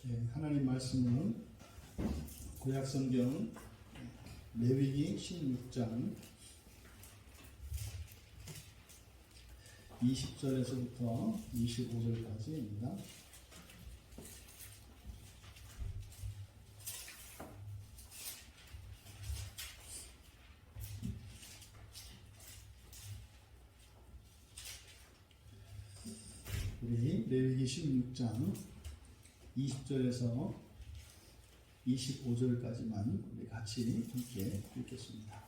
하나님 말씀은 구약성경 레위기 16장 20절에서부터 25절까지입니다. 우리 레위기 16장 20절에서 25절까지만 우리 같이 함께 읽겠습니다.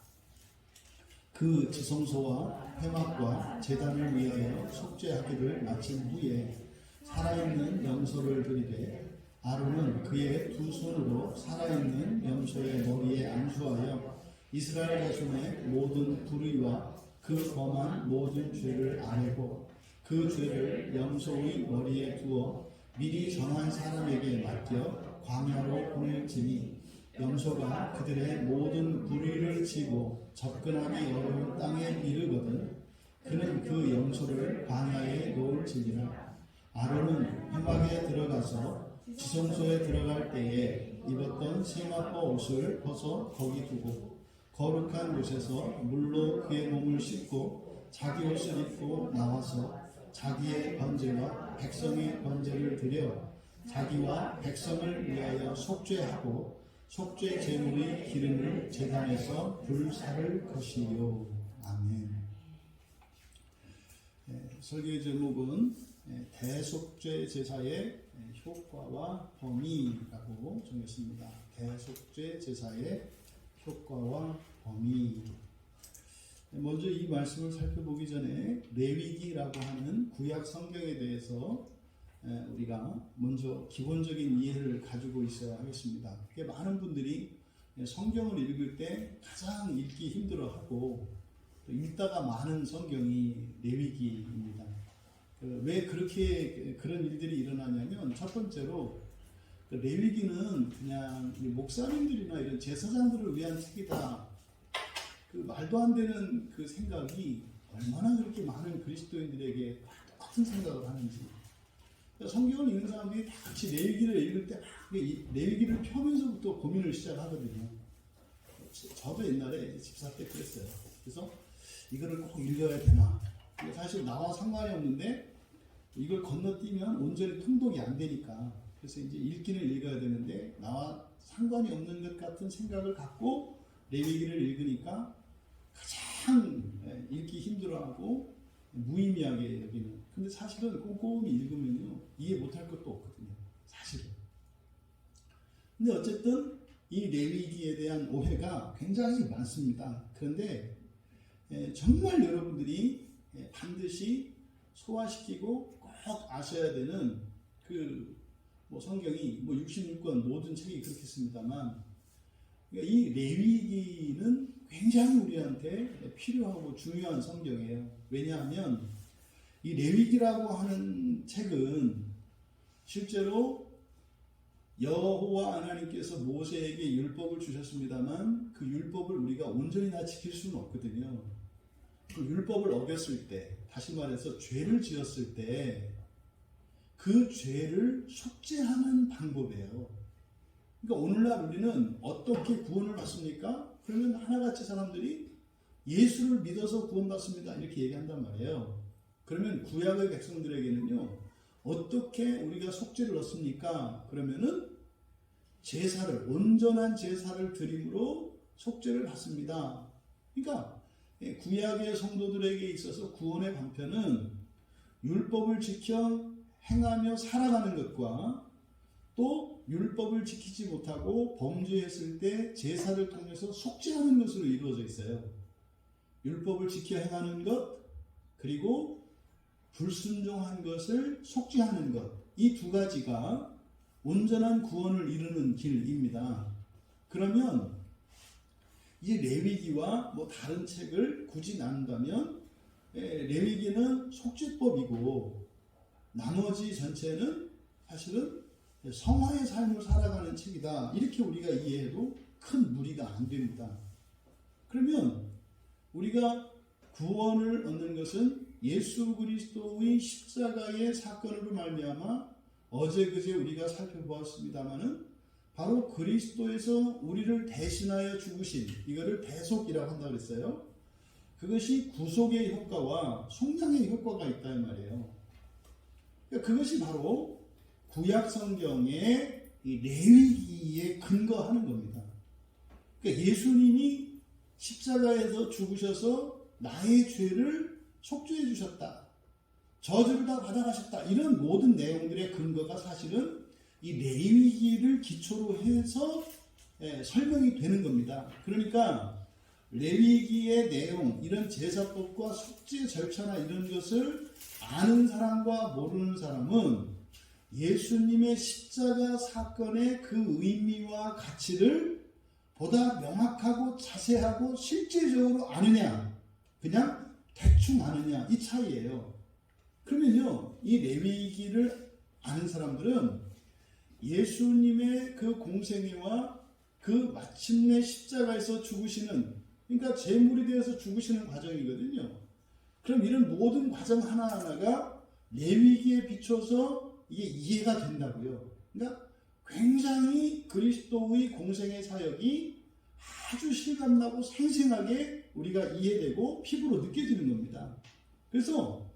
그 지성소와 회막과 제단을 위하여 속죄하기를 마친 후에 살아있는 염소를 드리되 아론은 그의 두 손으로 살아있는 염소의 머리에 안수하여 이스라엘 자손의 모든 불의와 그 범한 모든 죄를 아뢰고 그 죄를 염소의 머리에 두어 미리 정한 사람에게 맡겨 광야로 보낼지니 염소가 그들의 모든 불의를 지고 접근하기 어려운 땅에 이르거든 그는 그 염소를 광야에 놓을지니라. 아론은 회막에 들어가서 지성소에 들어갈 때에 입었던 세마포 옷을 벗어 거기 두고 거룩한 곳에서 물로 그의 몸을 씻고 자기 옷을 입고 나와서 자기의 번제와 백성의 번제를 드려 자기와 백성을 위하여 속죄하고 속죄 제물의 기름을 제단에서 불사를 것이요. 아멘. 설교의 제목은 대속죄 제사의 효과와 범위라고 정했습니다. 대속죄 제사의 효과와 범위. 먼저 이 말씀을 살펴보기 전에 레위기라고 하는 구약 성경에 대해서 우리가 먼저 기본적인 이해를 가지고 있어야 하겠습니다. 많은 분들이 성경을 읽을 때 가장 읽기 힘들어하고 읽다가 많은 성경이 레위기입니다. 왜 그렇게 그런 일들이 일어나냐면 첫 번째로 레위기는 그냥 목사님들이나 이런 제사장들을 위한 책이다. 그 말도 안 되는 그 생각이 얼마나 그렇게 많은 그리스도인들에게 똑같은 생각을 하는지. 성경을 읽는 사람들이 다 같이 레위기를 읽을 때 레위기를 펴면서부터 고민을 시작하거든요. 저도 옛날에 집사 때 그랬어요. 그래서 이거를 꼭 읽어야 되나. 사실 나와 상관이 없는데 이걸 건너뛰면 온전히 통독이 안 되니까. 그래서 이제 읽기는 읽어야 되는데 나와 상관이 없는 것 같은 생각을 갖고 레위기를 읽으니까 가장 읽기 힘들어하고 무의미하게 여기는. 근데 사실은 꼼꼼히 읽으면요 이해 못할 것도 없거든요. 사실은. 근데 어쨌든 이 레위기에 대한 오해가 굉장히 많습니다. 그런데 정말 여러분들이 반드시 소화시키고 꼭 아셔야 되는 성경이 66권 모든 책이 그렇겠습니다만 이 레위기는 굉장히 우리한테 필요하고 중요한 성경이에요. 왜냐하면 이 레위기라고 하는 책은 실제로 여호와 하나님께서 모세에게 율법을 주셨습니다만 그 율법을 우리가 온전히 다 지킬 수는 없거든요. 그 율법을 어겼을 때, 다시 말해서 죄를 지었을 때 그 죄를 속죄하는 방법이에요. 그러니까 오늘날 우리는 어떻게 구원을 받습니까? 그러면 하나같이 사람들이 예수를 믿어서 구원받습니다. 이렇게 얘기한단 말이에요. 그러면 구약의 백성들에게는요, 어떻게 우리가 속죄를 얻습니까? 그러면은 제사를, 온전한 제사를 드림으로 속죄를 받습니다. 그러니까 구약의 성도들에게 있어서 구원의 방편은 율법을 지켜 행하며 살아가는 것과 또 율법을 지키지 못하고 범죄했을 때 제사를 통해서 속죄하는 것으로 이루어져 있어요. 율법을 지켜 행하는 것, 그리고 불순종한 것을 속죄하는 것. 이 두 가지가 온전한 구원을 이루는 길입니다. 그러면 이 레위기와 다른 책을 굳이 나눈다면 레위기는 속죄법이고 나머지 전체는 사실은 성화의 삶을 살아가는 책이다. 이렇게 우리가 이해해도 큰 무리가 안 됩니다. 그러면 우리가 구원을 얻는 것은 예수 그리스도의 십자가의 사건으로 말미암아 어제 그제 우리가 살펴보았습니다마는 바로 그리스도에서 우리를 대신하여 죽으신 이거를 대속이라고 한다고 그랬어요. 그것이 구속의 효과와 속량의 효과가 있다 이 말이에요. 그러니까 그것이 바로 구약 성경의 이 레위기에 근거하는 겁니다. 그러니까 예수님이 십자가에서 죽으셔서 나의 죄를 속죄해 주셨다. 저주를 다 받아가셨다. 이런 모든 내용들의 근거가 사실은 이 레위기를 기초로 해서 설명이 되는 겁니다. 그러니까 레위기의 내용, 이런 제사법과 속죄 절차나 이런 것을 아는 사람과 모르는 사람은 예수님의 십자가 사건의 그 의미와 가치를 보다 명확하고 자세하고 실제적으로 아느냐, 그냥 대충 아느냐, 이 차이예요. 그러면요, 이 레위기를 아는 사람들은 예수님의 그 공생애와 그 마침내 십자가에서 죽으시는, 그러니까 제물이 되어서 죽으시는 과정이거든요. 그럼 이런 모든 과정 하나하나가 레위기에 비춰서 이게 이해가 된다고요. 그러니까 굉장히 그리스도의 공생의 사역이 아주 실감나고 생생하게 우리가 이해되고 피부로 느껴지는 겁니다. 그래서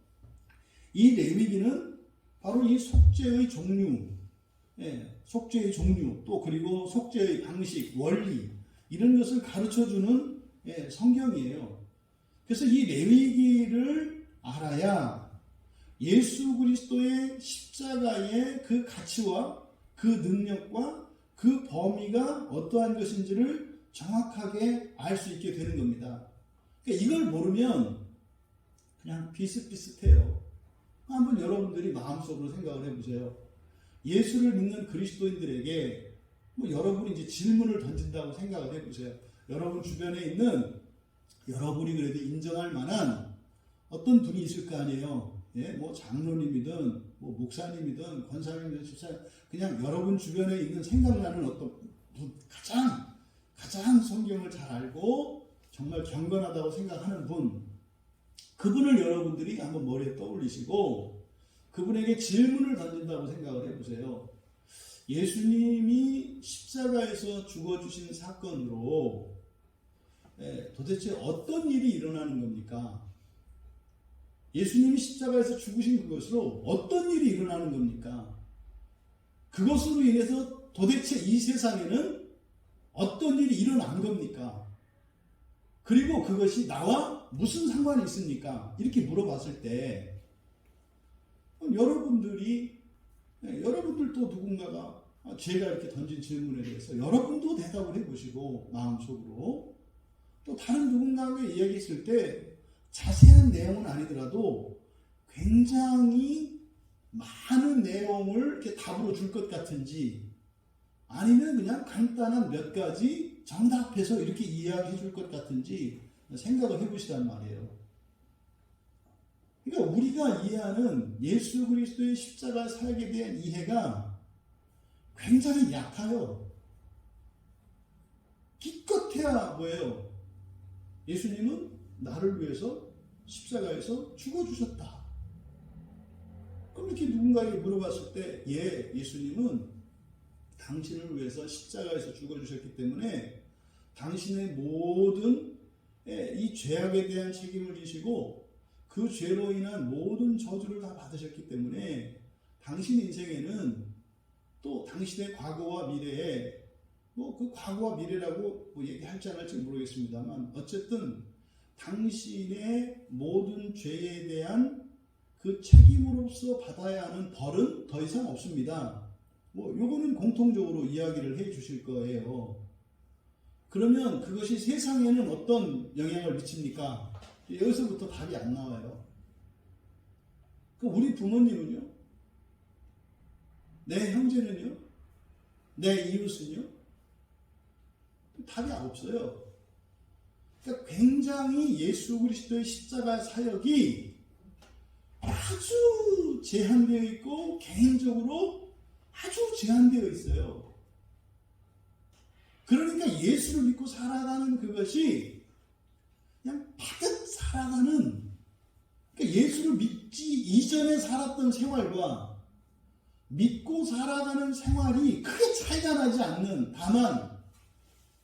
이 레위기는 바로 이 속죄의 종류, 속죄의 종류, 또 그리고 속죄의 방식, 원리, 이런 것을 가르쳐주는 성경이에요. 그래서 이 레위기를 알아야 예수 그리스도의 십자가의 그 가치와 그 능력과 그 범위가 어떠한 것인지를 정확하게 알 수 있게 되는 겁니다. 그러니까 이걸 모르면 그냥 비슷비슷해요. 한번 여러분들이 마음속으로 생각을 해보세요. 예수를 믿는 그리스도인들에게 여러분이 이제 질문을 던진다고 생각을 해보세요. 여러분 주변에 있는 여러분이 그래도 인정할 만한 어떤 분이 있을 거 아니에요. 장로님이든 목사님이든 권사님이든 집사님, 그냥 여러분 주변에 있는 생각나는 어떤 분, 가장 성경을 잘 알고 정말 경건하다고 생각하는 분, 그분을 여러분들이 한번 머리에 떠올리시고 그분에게 질문을 던진다고 생각을 해보세요. 예수님이 십자가에서 죽어주신 사건으로 도대체 어떤 일이 일어나는 겁니까? 예수님이 십자가에서 죽으신 그것으로 어떤 일이 일어나는 겁니까? 그것으로 인해서 도대체 이 세상에는 어떤 일이 일어난 겁니까? 그리고 그것이 나와 무슨 상관이 있습니까? 이렇게 물어봤을 때 여러분들도 누군가가 제가 이렇게 던진 질문에 대해서 여러분도 대답을 해보시고 마음속으로 또 다른 누군가가 이야기했을 때 자세한 내용은 아니더라도 굉장히 많은 내용을 이렇게 답으로 줄 것 같은지 아니면 그냥 간단한 몇 가지 정답해서 이렇게 이야기해 줄 것 같은지 생각을 해보시란 말이에요. 그러니까 우리가 이해하는 예수 그리스도의 십자가 사역에 대한 이해가 굉장히 약해요. 기껏해야 뭐예요? 예수님은 나를 위해서 십자가에서 죽어주셨다. 그럼 이렇게 누군가에게 물어봤을 때 예수님은 당신을 위해서 십자가에서 죽어주셨기 때문에 당신의 모든 이 죄악에 대한 책임을 지시고 그 죄로 인한 모든 저주를 다 받으셨기 때문에 당신 인생에는 또 당신의 과거와 미래에 그 과거와 미래라고 얘기할지 안 할지 모르겠습니다만 어쨌든 당신의 모든 죄에 대한 그 책임으로서 받아야 하는 벌은 더 이상 없습니다. 요거는 공통적으로 이야기를 해 주실 거예요. 그러면 그것이 세상에는 어떤 영향을 미칩니까? 여기서부터 답이 안 나와요. 우리 부모님은요? 내 형제는요? 내 이웃은요? 답이 없어요. 그러니까 굉장히 예수 그리스도의 십자가 사역이 아주 제한되어 있고 개인적으로 아주 제한되어 있어요. 그러니까 예수를 믿고 살아가는 그것이 그냥 바듯 살아가는, 그러니까 예수를 믿지 이전에 살았던 생활과 믿고 살아가는 생활이 크게 차이가 나지 않는, 다만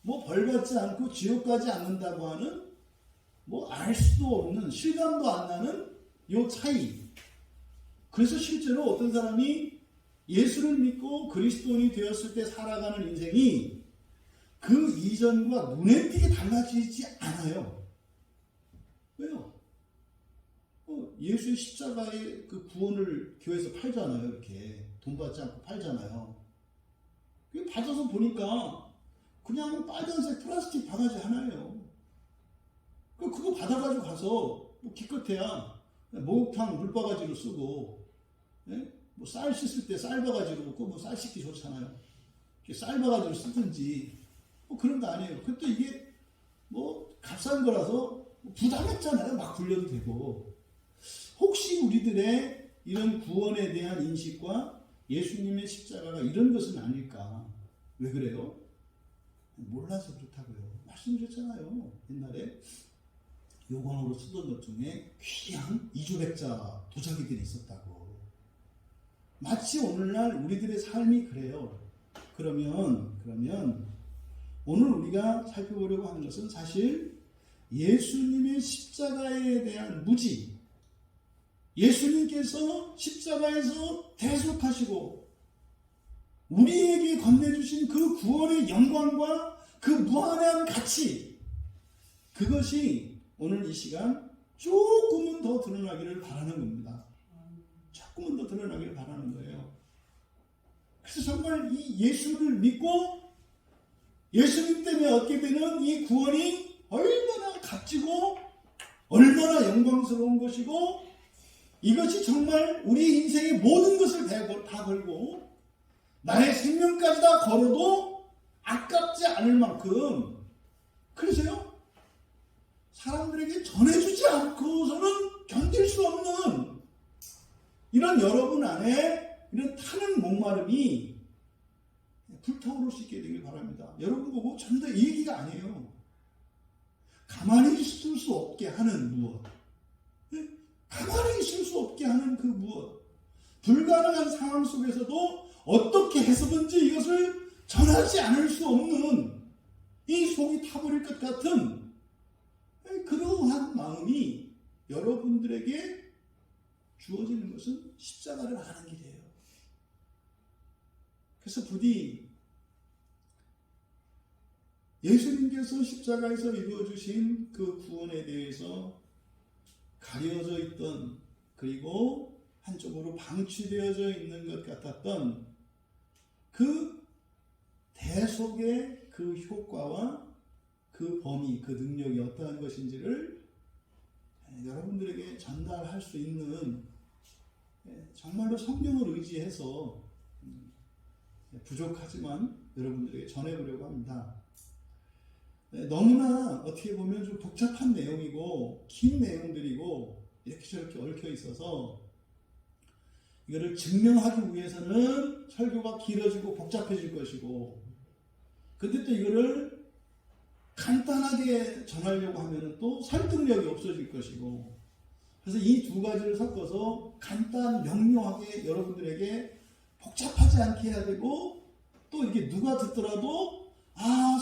뭐 벌받지 않고 지옥 가지 않는다고 하는 뭐 알 수도 없는, 실감도 안 나는 요 차이. 그래서 실제로 어떤 사람이 예수를 믿고 그리스도인이 되었을 때 살아가는 인생이 그 이전과 눈에 띄게 달라지지 않아요. 왜요? 예수의 십자가의 그 구원을 교회에서 팔잖아요. 이렇게 돈 받지 않고 팔잖아요. 받아서 보니까 그냥 빨간색 플라스틱 바가지 하나예요. 그거 받아가지고 가서 뭐 기껏해야 목욕탕 물바가지로 쓰고, 뭐 쌀 씻을 때 쌀바가지로, 뭐 쌀 씻기 좋잖아요. 쌀바가지로 쓰든지 뭐 그런 거 아니에요. 그것도 이게 뭐 값싼 거라서 부담했잖아요. 막 굴려도 되고. 혹시 우리들의 이런 구원에 대한 인식과 예수님의 십자가가 이런 것은 아닐까? 왜 그래요? 몰라서 그렇다고요. 말씀드렸잖아요. 옛날에 요광으로 쓰던 것 중에 귀한 이조백자 도자기들이 있었다고. 마치 오늘날 우리들의 삶이 그래요. 그러면 오늘 우리가 살펴보려고 하는 것은 사실 예수님의 십자가에 대한 무지, 예수님께서 십자가에서 대속하시고 우리에게 건네주신 그 구원의 영광과 그 무한한 가치, 그것이 오늘 이 시간 조금은 더 드러나기를 바라는 겁니다. 조금은 더 드러나기를 바라는 거예요. 그래서 정말 이 예수를 믿고 예수님 때문에 얻게 되는 이 구원이 얼마나 값지고 얼마나 영광스러운 것이고, 이것이 정말 우리 인생의 모든 것을 다 걸고 나의 생명까지 다 걸어도 아깝지 않을 만큼, 그래서요 사람들에게 전해주지 않고서는 견딜 수 없는 이런 여러분 안에 이런 타는 목마름이 불타오를 수 있게 되길 바랍니다. 여러분 보고 전부 다 이 얘기가 아니에요. 가만히 있을 수 없게 하는 무엇, 가만히 있을 수 없게 하는 그 무엇, 불가능한 상황 속에서도 어떻게 해서든지 이것을 전하지 않을 수 없는, 이 속이 타버릴 것 같은 그러한 마음이 여러분들에게 주어지는 것은 십자가를 아는 길이에요. 그래서 부디 예수님께서 십자가에서 이루어주신 그 구원에 대해서 가려져 있던, 그리고 한쪽으로 방치되어져 있는 것 같았던 그 대속의 그 효과와 그 범위, 그 능력이 어떠한 것인지를 여러분들에게 전달할 수 있는, 정말로 성령을 의지해서 부족하지만 여러분들에게 전해보려고 합니다. 너무나 어떻게 보면 좀 복잡한 내용이고 긴 내용들이고 이렇게 저렇게 얽혀 있어서 이거를 증명하기 위해서는 설교가 길어지고 복잡해질 것이고, 근데 또 이거를 간단하게 전하려고 하면 또 설득력이 없어질 것이고, 그래서 이 두 가지를 섞어서 간단 명료하게 여러분들에게 복잡하지 않게 해야 되고, 또 이게 누가 듣더라도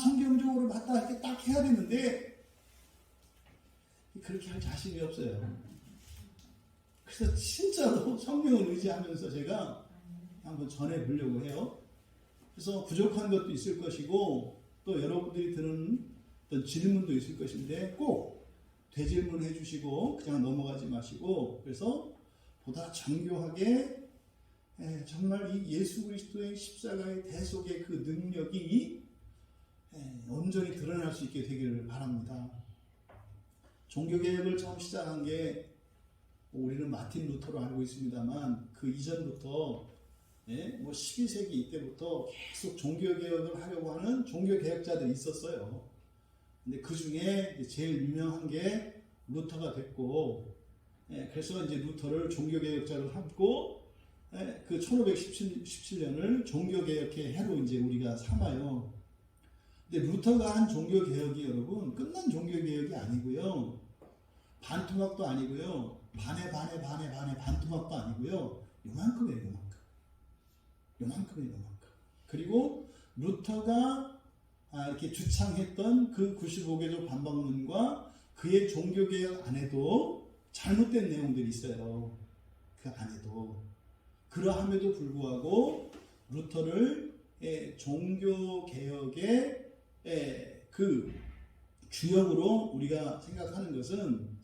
성경적으로 맞다 이렇게 딱 해야 되는데 그렇게 할 자신이 없어요. 그래서 진짜로 성령을 의지하면서 제가 한번 전해보려고 해요. 그래서 부족한 것도 있을 것이고 또 여러분들이 드는 어떤 질문도 있을 것인데 꼭 되질문해 주시고 그냥 넘어가지 마시고, 그래서 보다 정교하게 정말 이 예수 그리스도의 십자가의 대속의 그 능력이 온전히 드러날 수 있게 되기를 바랍니다. 종교개혁을 처음 시작한 게 우리는 마틴 루터로 알고 있습니다만 그 이전부터 뭐 12세기 이때부터 계속 종교개혁을 하려고 하는 종교개혁자들이 있었어요. 근데 그 중에 제일 유명한 게 루터가 됐고, 그래서 이제 루터를 종교개혁자로 삼고 그 1517년을 종교개혁의 해로 이제 우리가 삼아요. 근데 루터가 한 종교개혁이 여러분 끝난 종교개혁이 아니고요, 반토막도 아니고요, 반에 반토막도 아니고요, 요만큼이에요. 요만큼. 요만큼이에요, 요만큼. 그리고 루터가 이렇게 주창했던 그 95개조 반박론과 그의 종교개혁 안에도 잘못된 내용들이 있어요. 그 안에도. 그러함에도 불구하고 루터를 종교개혁의 그 주역으로 우리가 생각하는 것은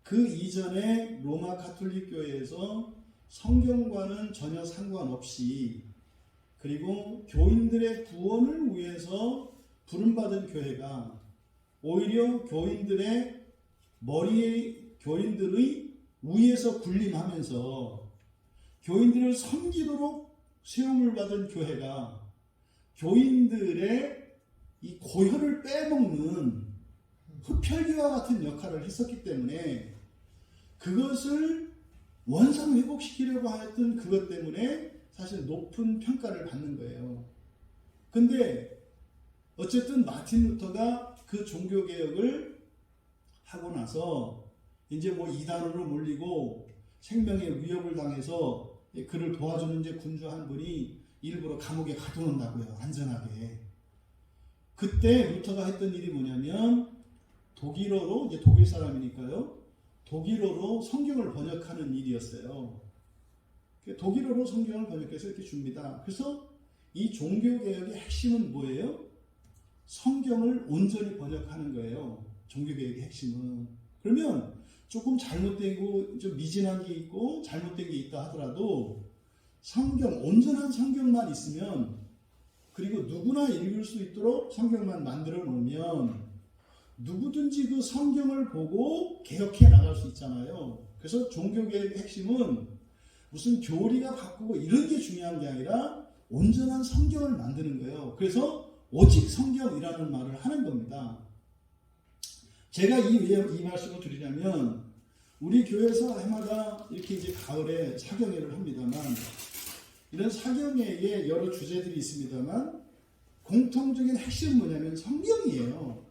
그 이전에 로마 가톨릭 교회에서 성경과는 전혀 상관없이 그리고 교인들의 구원을 위해서 부름받은 교회가 오히려 교인들의 위에서 군림하면서 교인들을 섬기도록 세움을 받은 교회가 교인들의 이 고혈을 빼먹는 흡혈귀와 같은 역할을 했었기 때문에 그것을 원상 회복시키려고 하였던 그것 때문에 사실 높은 평가를 받는 거예요. 근데 어쨌든 마틴 루터가 그 종교개혁을 하고 나서 이제 뭐 이단으로 몰리고 생명의 위협을 당해서 그를 도와주는 이제 군주 한 분이 일부러 감옥에 가둬놓는다고요. 안전하게. 그때 루터가 했던 일이 뭐냐면 독일어로, 이제 독일 사람이니까요. 독일어로 성경을 번역하는 일이었어요. 독일어로 성경을 번역해서 이렇게 줍니다. 그래서 이 종교개혁의 핵심은 뭐예요? 성경을 온전히 번역하는 거예요. 종교개혁의 핵심은. 그러면 조금 잘못되고 좀 미진한 게 있고 잘못된 게 있다 하더라도 성경, 온전한 성경만 있으면 그리고 누구나 읽을 수 있도록 성경만 만들어 놓으면 누구든지 그 성경을 보고 개혁해 나갈 수 있잖아요. 그래서 종교개혁의 핵심은 무슨 교리가 바꾸고 이런 게 중요한 게 아니라 온전한 성경을 만드는 거예요. 그래서 오직 성경이라는 말을 하는 겁니다. 제가 이 말씀을 드리려면 우리 교회에서 해마다 이렇게 이제 가을에 사경회를 합니다만 이런 사경회에 여러 주제들이 있습니다만 공통적인 핵심은 뭐냐면 성경이에요.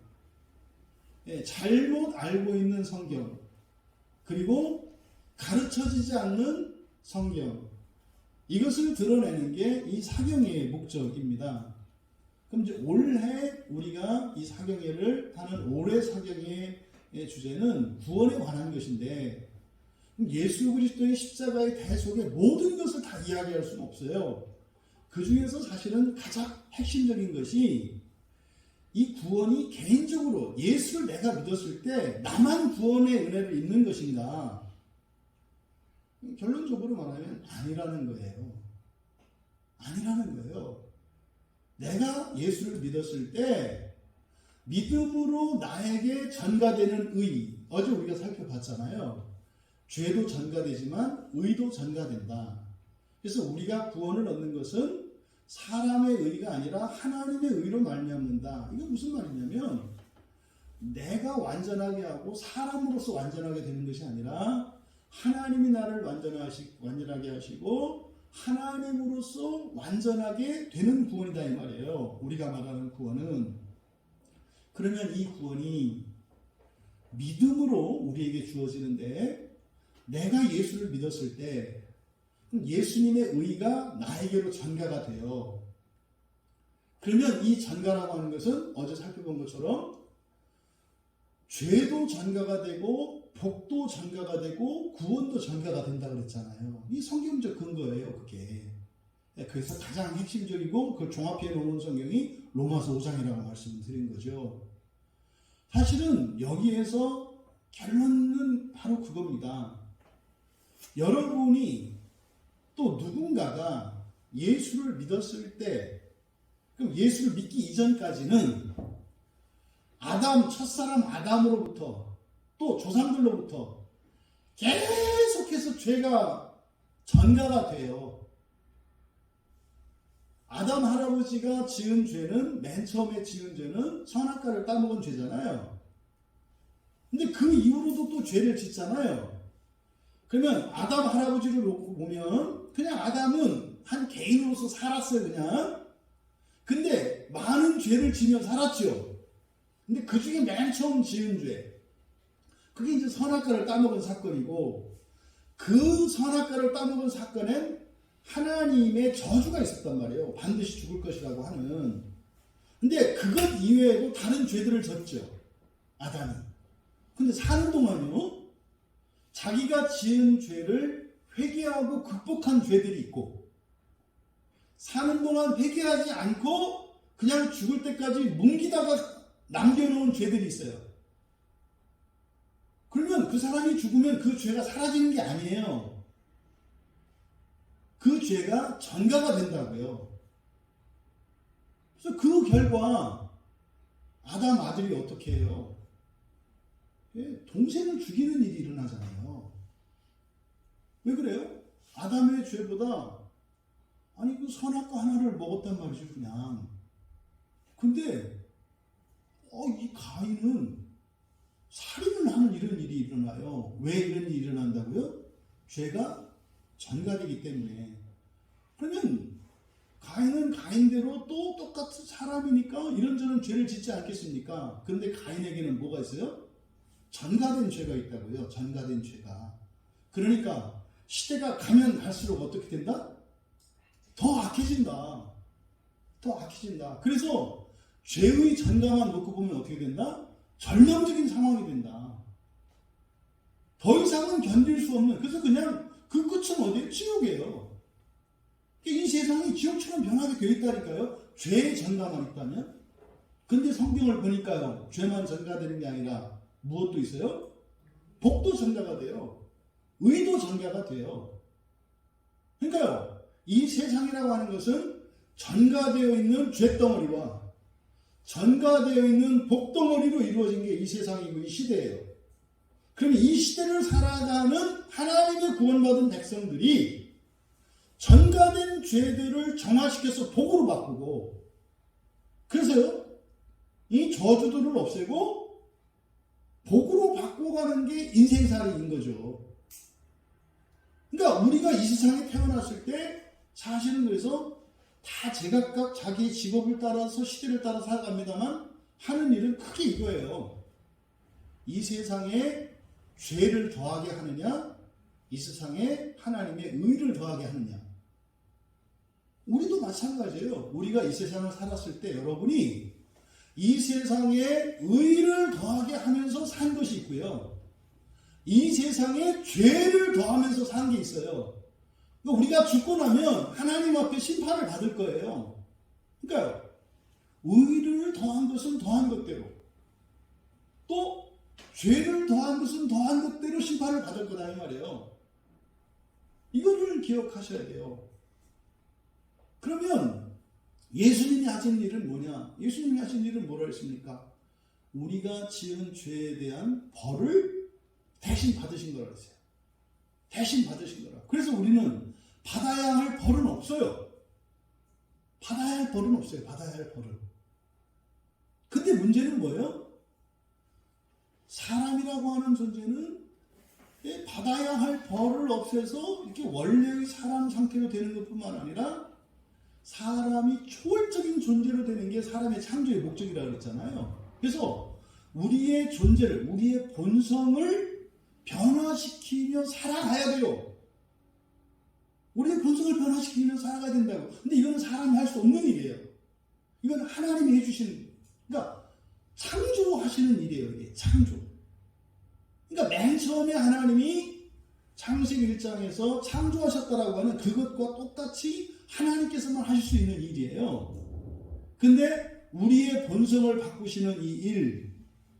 잘못 알고 있는 성경 그리고 가르쳐지지 않는 성경 이것을 드러내는 게 이 사경회의 목적입니다. 그럼 이제 올해 우리가 이 사경회를 하는 올해 사경회의 주제는 구원에 관한 것인데 예수 그리스도의 십자가의 대속의 모든 것을 다 이야기할 수는 없어요. 그 중에서 사실은 가장 핵심적인 것이 이 구원이 개인적으로 예수를 내가 믿었을 때 나만 구원의 은혜를 입는 것인가? 결론적으로 말하면 아니라는 거예요. 아니라는 거예요. 내가 예수를 믿었을 때 믿음으로 나에게 전가되는 의, 어제 우리가 살펴봤잖아요. 죄도 전가되지만 의도 전가된다. 그래서 우리가 구원을 얻는 것은 사람의 의가 아니라 하나님의 의로 말미암는다. 이게 무슨 말이냐면 내가 완전하게 하고 사람으로서 완전하게 되는 것이 아니라 하나님이 나를 완전하게 하시고 하나님으로서 완전하게 되는 구원이다 이 말이에요. 우리가 말하는 구원은. 그러면 이 구원이 믿음으로 우리에게 주어지는데 내가 예수를 믿었을 때 예수님의 의가 나에게로 전가가 돼요. 그러면 이 전가라고 하는 것은 어제 살펴본 것처럼 죄도 전가가 되고 복도 전가가 되고 구원도 전가가 된다고 그랬잖아요. 이 성경적 근거예요, 그게. 그래서 가장 핵심적이고 그걸 종합해 놓은 성경이 로마서 5장이라고 말씀을 드린 거죠. 사실은 여기에서 결론은 바로 그겁니다. 여러분이 또 누군가가 예수를 믿었을 때, 그럼 예수를 믿기 이전까지는 첫사람 아담으로부터 또 조상들로부터 계속해서 죄가 전가가 돼요. 아담 할아버지가 지은 죄는 맨 처음에 지은 죄는 선악과를 따먹은 죄잖아요. 근데 그 이후로도 또 죄를 짓잖아요. 그러면 아담 할아버지를 놓고 보면 그냥 아담은 한 개인으로서 살았어요, 그냥. 근데 많은 죄를 지며 살았죠. 근데 그 중에 맨 처음 지은 죄, 그게 이제 선악과를 따먹은 사건이고, 그 선악과를 따먹은 사건엔 하나님의 저주가 있었단 말이에요. 반드시 죽을 것이라고 하는. 근데 그것 이외에도 다른 죄들을 졌죠. 아담이. 근데 사는 동안요, 자기가 지은 죄를 회개하고 극복한 죄들이 있고, 사는 동안 회개하지 않고 그냥 죽을 때까지 뭉기다가 남겨놓은 죄들이 있어요. 그러면 그 사람이 죽으면 그 죄가 사라지는 게 아니에요. 그 죄가 전가가 된다고요. 그래서 그 결과 아담 아들이 어떻게 해요? 동생을 죽이는 일이 일어나잖아요. 왜 그래요? 아담의 죄보다 아니 그 선악과 하나를 먹었단 말이죠, 그냥. 근데 이 가인은 살인을 하는 이런 일이 일어나요. 왜 이런 일이 일어난다고요? 죄가 전가되기 때문에. 그러면 가인은 가인대로 또 똑같은 사람이니까 이런저런 죄를 짓지 않겠습니까? 그런데 가인에게는 뭐가 있어요? 전가된 죄가 있다고요. 전가된 죄가. 그러니까 시대가 가면 갈수록 어떻게 된다? 더 악해진다. 더 악해진다. 그래서 죄의 전가만 놓고 보면 어떻게 된다? 절망적인 상황이 된다. 더 이상은 견딜 수 없는. 그래서 그냥 그 끝은 어디예요? 지옥이에요. 이 세상이 지옥처럼 변하게 되어 있다니까요. 죄의 전가만 있다면. 근데 성경을 보니까요, 죄만 전가되는 게 아니라 무엇도 있어요? 복도 전가가 돼요. 의도 전가가 돼요. 그러니까요, 이 세상이라고 하는 것은 전가되어 있는 죄덩어리와 전가되어 있는 복덩어리로 이루어진 게 이 세상이고 이 시대예요. 그럼 이 시대를 살아가는 하나님의 구원받은 백성들이 전가된 죄들을 정화시켜서 복으로 바꾸고, 그래서요, 이 저주들을 없애고 복으로 바꿔가는 게 인생살이인 거죠. 그러니까 우리가 이 세상에 태어났을 때 사실은 그래서 다 제각각 자기의 직업을 따라서 시대를 따라 살아갑니다만 하는 일은 크게 이거예요. 이 세상에 죄를 더하게 하느냐, 이 세상에 하나님의 의를 더하게 하느냐. 우리도 마찬가지예요. 우리가 이 세상을 살았을 때 여러분이 이 세상에 의를 더하게 하면서 산 것이 있고요, 이 세상에 죄를 더하면서 산 게 있어요. 우리가 죽고 나면 하나님 앞에 심판을 받을 거예요. 그러니까 의를 더한 것은 더한 것대로, 또 죄를 더한 것은 더한 것대로 심판을 받을 거다 이 말이에요. 이거를 기억하셔야 돼요. 그러면 예수님이 하신 일은 뭐냐? 예수님이 하신 일은 뭐라 했습니까? 우리가 지은 죄에 대한 벌을 대신 받으신 거라고 했어요. 대신 받으신 거라. 그래서 우리는 받아야 할 벌은 없어요. 받아야 할 벌은 없어요. 받아야 할 벌은. 근데 문제는 뭐예요? 사람이라고 하는 존재는 받아야 할 벌을 없애서 이렇게 원래의 사람 상태로 되는 것뿐만 아니라 사람이 초월적인 존재로 되는 게 사람의 창조의 목적이라고 그랬잖아요. 그래서 우리의 존재를, 우리의 본성을 변화시키며 살아가야 돼요. 우리의 본성을 변화시키며 살아가야 된다고. 근데 이거는 사람이 할 수 없는 일이에요. 이건 하나님이 해주시는, 그러니까 창조하시는 일이에요. 이게 창조. 그러니까 맨 처음에 하나님이 창세기 1장에서 창조하셨다라고 하는 그것과 똑같이 하나님께서만 하실 수 있는 일이에요. 근데 우리의 본성을 바꾸시는 이 일,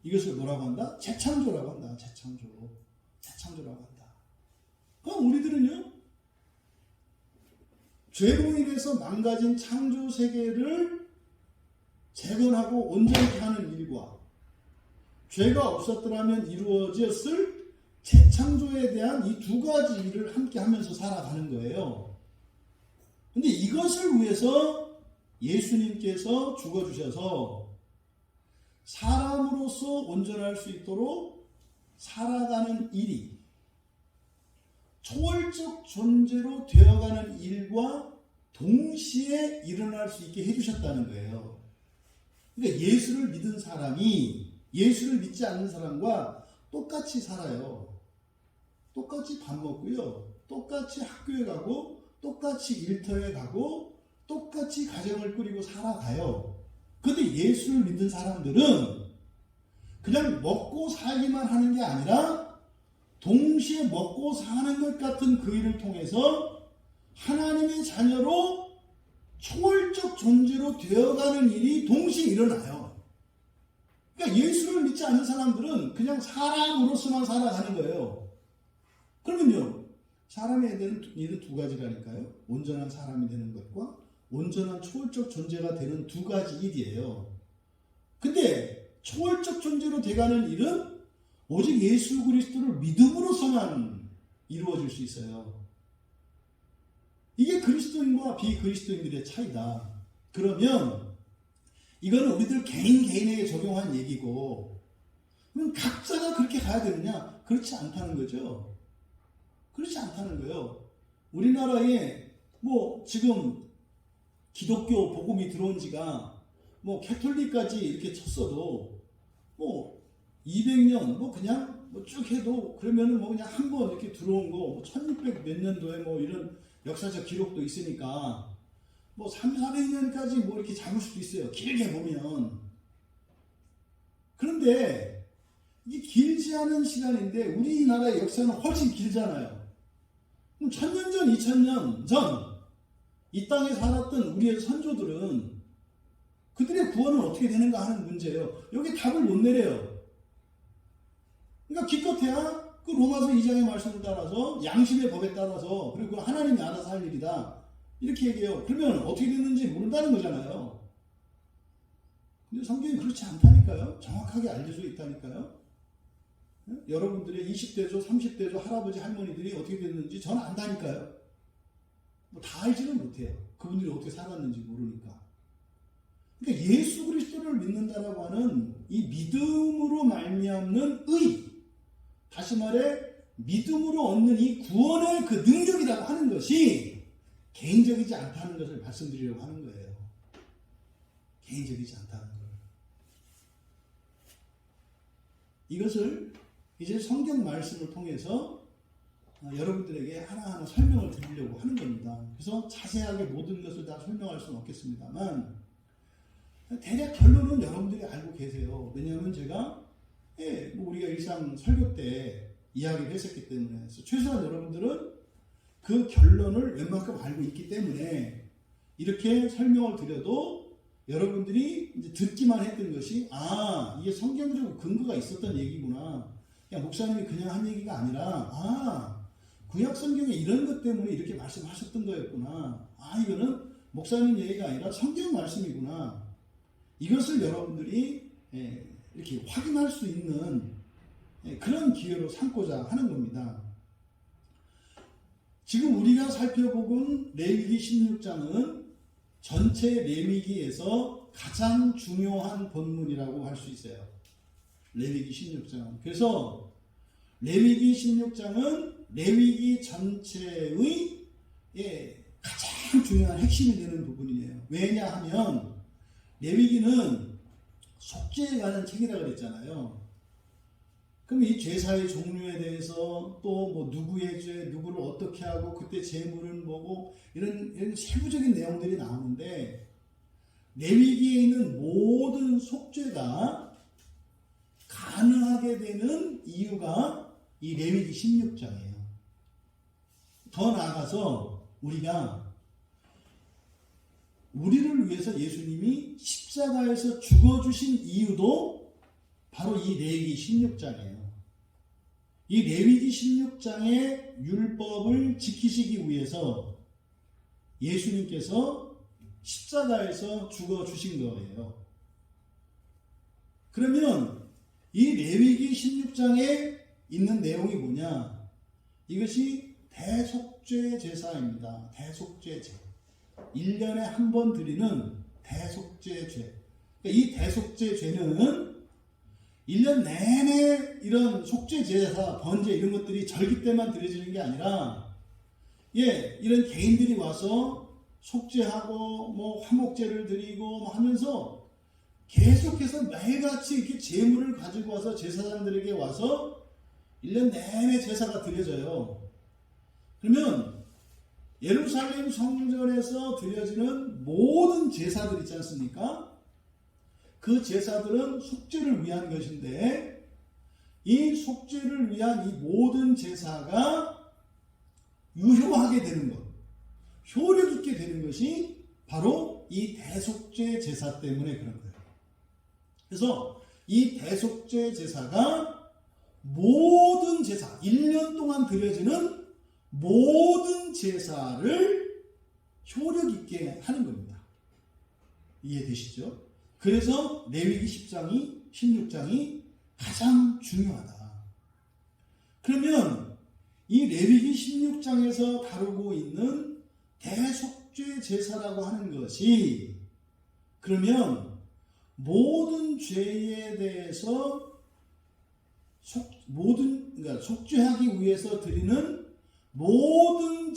이것을 뭐라고 한다? 재창조라고 한다. 재창조라고 한다. 그럼 우리들은요, 죄로 인해서 망가진 창조 세계를 재건하고 온전히 하는 일과 죄가 없었더라면 이루어졌을 재창조에 대한 이 두 가지 일을 함께 하면서 살아가는 거예요. 근데 이것을 위해서 예수님께서 죽어주셔서 사람으로서 온전할 수 있도록 살아가는 일이 초월적 존재로 되어가는 일과 동시에 일어날 수 있게 해주셨다는 거예요. 그러니까 예수를 믿은 사람이 예수를 믿지 않는 사람과 똑같이 살아요. 똑같이 밥 먹고요. 똑같이 학교에 가고 똑같이 일터에 가고 똑같이 가정을 꾸리고 살아가요. 근데 예수를 믿는 사람들은 그냥 먹고 살기만 하는 게 아니라 동시에 먹고 사는 것 같은 그 일을 통해서 하나님의 자녀로 초월적 존재로 되어가는 일이 동시에 일어나요. 그러니까 예수를 믿지 않는 사람들은 그냥 사람으로서만 살아가는 거예요. 그러면요, 사람의 일은 두 가지라니까요. 온전한 사람이 되는 것과 온전한 초월적 존재가 되는 두 가지 일이에요. 근데 초월적 존재로 돼가는 일은 오직 예수 그리스도를 믿음으로서만 이루어질 수 있어요. 이게 그리스도인과 비그리스도인들의 차이다. 그러면 이거는 우리들 개인에게 적용한 얘기고, 그럼 각자가 그렇게 가야 되느냐? 그렇지 않다는 거죠. 그렇지 않다는 거예요. 우리나라에 지금 기독교 복음이 들어온 지가 캐톨릭까지 이렇게 쳤어도 200년 그냥 쭉 해도 그러면은 그냥 한 번 이렇게 들어온 거 1600 몇 년도에 이런 역사적 기록도 있으니까 300~400년까지 이렇게 잡을 수도 있어요. 길게 보면. 그런데 이게 길지 않은 시간인데 우리나라의 역사는 훨씬 길잖아요. 그럼 1000년 전, 2000년 전 이 땅에 살았던 우리의 선조들은 그들의 구원은 어떻게 되는가 하는 문제예요. 여기 답을 못 내려요. 그러니까 기껏해야 그 로마서 2장의 말씀을 따라서 양심의 법에 따라서 그리고 하나님이 알아서 할 일이다 이렇게 얘기해요. 그러면 어떻게 됐는지 모른다는 거잖아요. 근데 성경이 그렇지 않다니까요. 정확하게 알려져 있다니까요. 여러분들의 20대조 30대조 할아버지 할머니들이 어떻게 됐는지 저는 안다니까요. 다 알지는 못해요. 그분들이 어떻게 살았는지 모르니까. 그러니까 예수 그리스도를 믿는다라고 하는 이 믿음으로 말미암는 의, 다시 말해 믿음으로 얻는 이 구원의 그 능력이라고 하는 것이 개인적이지 않다는 것을 말씀드리려고 하는 거예요. 개인적이지 않다는 걸. 이것을 이제 성경 말씀을 통해서 여러분들에게 하나하나 설명을 드리려고 하는 겁니다. 그래서 자세하게 모든 것을 다 설명할 수는 없겠습니다만 대략 결론은 여러분들이 알고 계세요. 왜냐하면 제가 우리가 일상 설교 때 이야기를 했었기 때문에 최소한 여러분들은 그 결론을 웬만큼 알고 있기 때문에 이렇게 설명을 드려도 여러분들이 이제 듣기만 했던 것이 이게 성경적으로 근거가 있었던 얘기구나. 목사님이 그냥 한 얘기가 아니라 구약 성경에 이런 것 때문에 이렇게 말씀하셨던 거였구나. 이거는 목사님 얘기가 아니라 성경 말씀이구나. 이것을 여러분들이 이렇게 확인할 수 있는 그런 기회로 삼고자 하는 겁니다. 지금 우리가 살펴본 레위기 16장은 전체 레위기에서 가장 중요한 본문이라고 할 수 있어요. 레위기 16장. 그래서 레위기 16장은 레위기 전체의 가장 중요한 핵심이 되는 부분이에요. 왜냐하면 레위기는 속죄에 관한 책이라 그랬잖아요. 그럼 이 제사의 종류에 대해서 또 누구의 죄, 누구를 어떻게 하고 그때 제물은 뭐고 이런 세부적인 내용들이 나오는데 레위기에 있는 모든 속죄가 가능하게 되는 이유가 이 레위기 16장이에요. 더 나아가서 우리를 위해서 예수님이 십자가에서 죽어주신 이유도 바로 이 레위기 16장이에요. 이 레위기 16장의 율법을 지키시기 위해서 예수님께서 십자가에서 죽어주신 거예요. 그러면 이 레위기 16장에 있는 내용이 뭐냐? 이것이 대속죄 제사입니다. 대속죄 제. 1년에 한 번 드리는 대속죄 죄. 이 대속죄 죄는 1년 내내 이런 속죄 제사, 번제 이런 것들이 절기 때만 드려지는 게 아니라 이런 개인들이 와서 속죄하고 화목제를 드리고 하면서 계속해서 매일같이 이렇게 제물을 가지고 와서 제사장들에게 와서 1년 내내 제사가 드려져요. 그러면 예루살렘 성전에서 드려지는 모든 제사들 있지 않습니까? 그 제사들은 속죄를 위한 것인데 이 속죄를 위한 이 모든 제사가 유효하게 되는 것, 효력 있게 되는 것이 바로 이 대속죄 제사 때문에 그런 거예요. 그래서 이 대속죄 제사가 모든 제사, 1년 동안 드려지는 모든 제사를 효력 있게 하는 겁니다. 이해되시죠? 그래서 레위기 16장이 가장 중요하다. 그러면 이 레위기 16장에서 다루고 있는 대속죄 제사라고 하는 것이 그러면 모든 죄에 대해서 그러니까 속죄하기 위해서 드리는 모든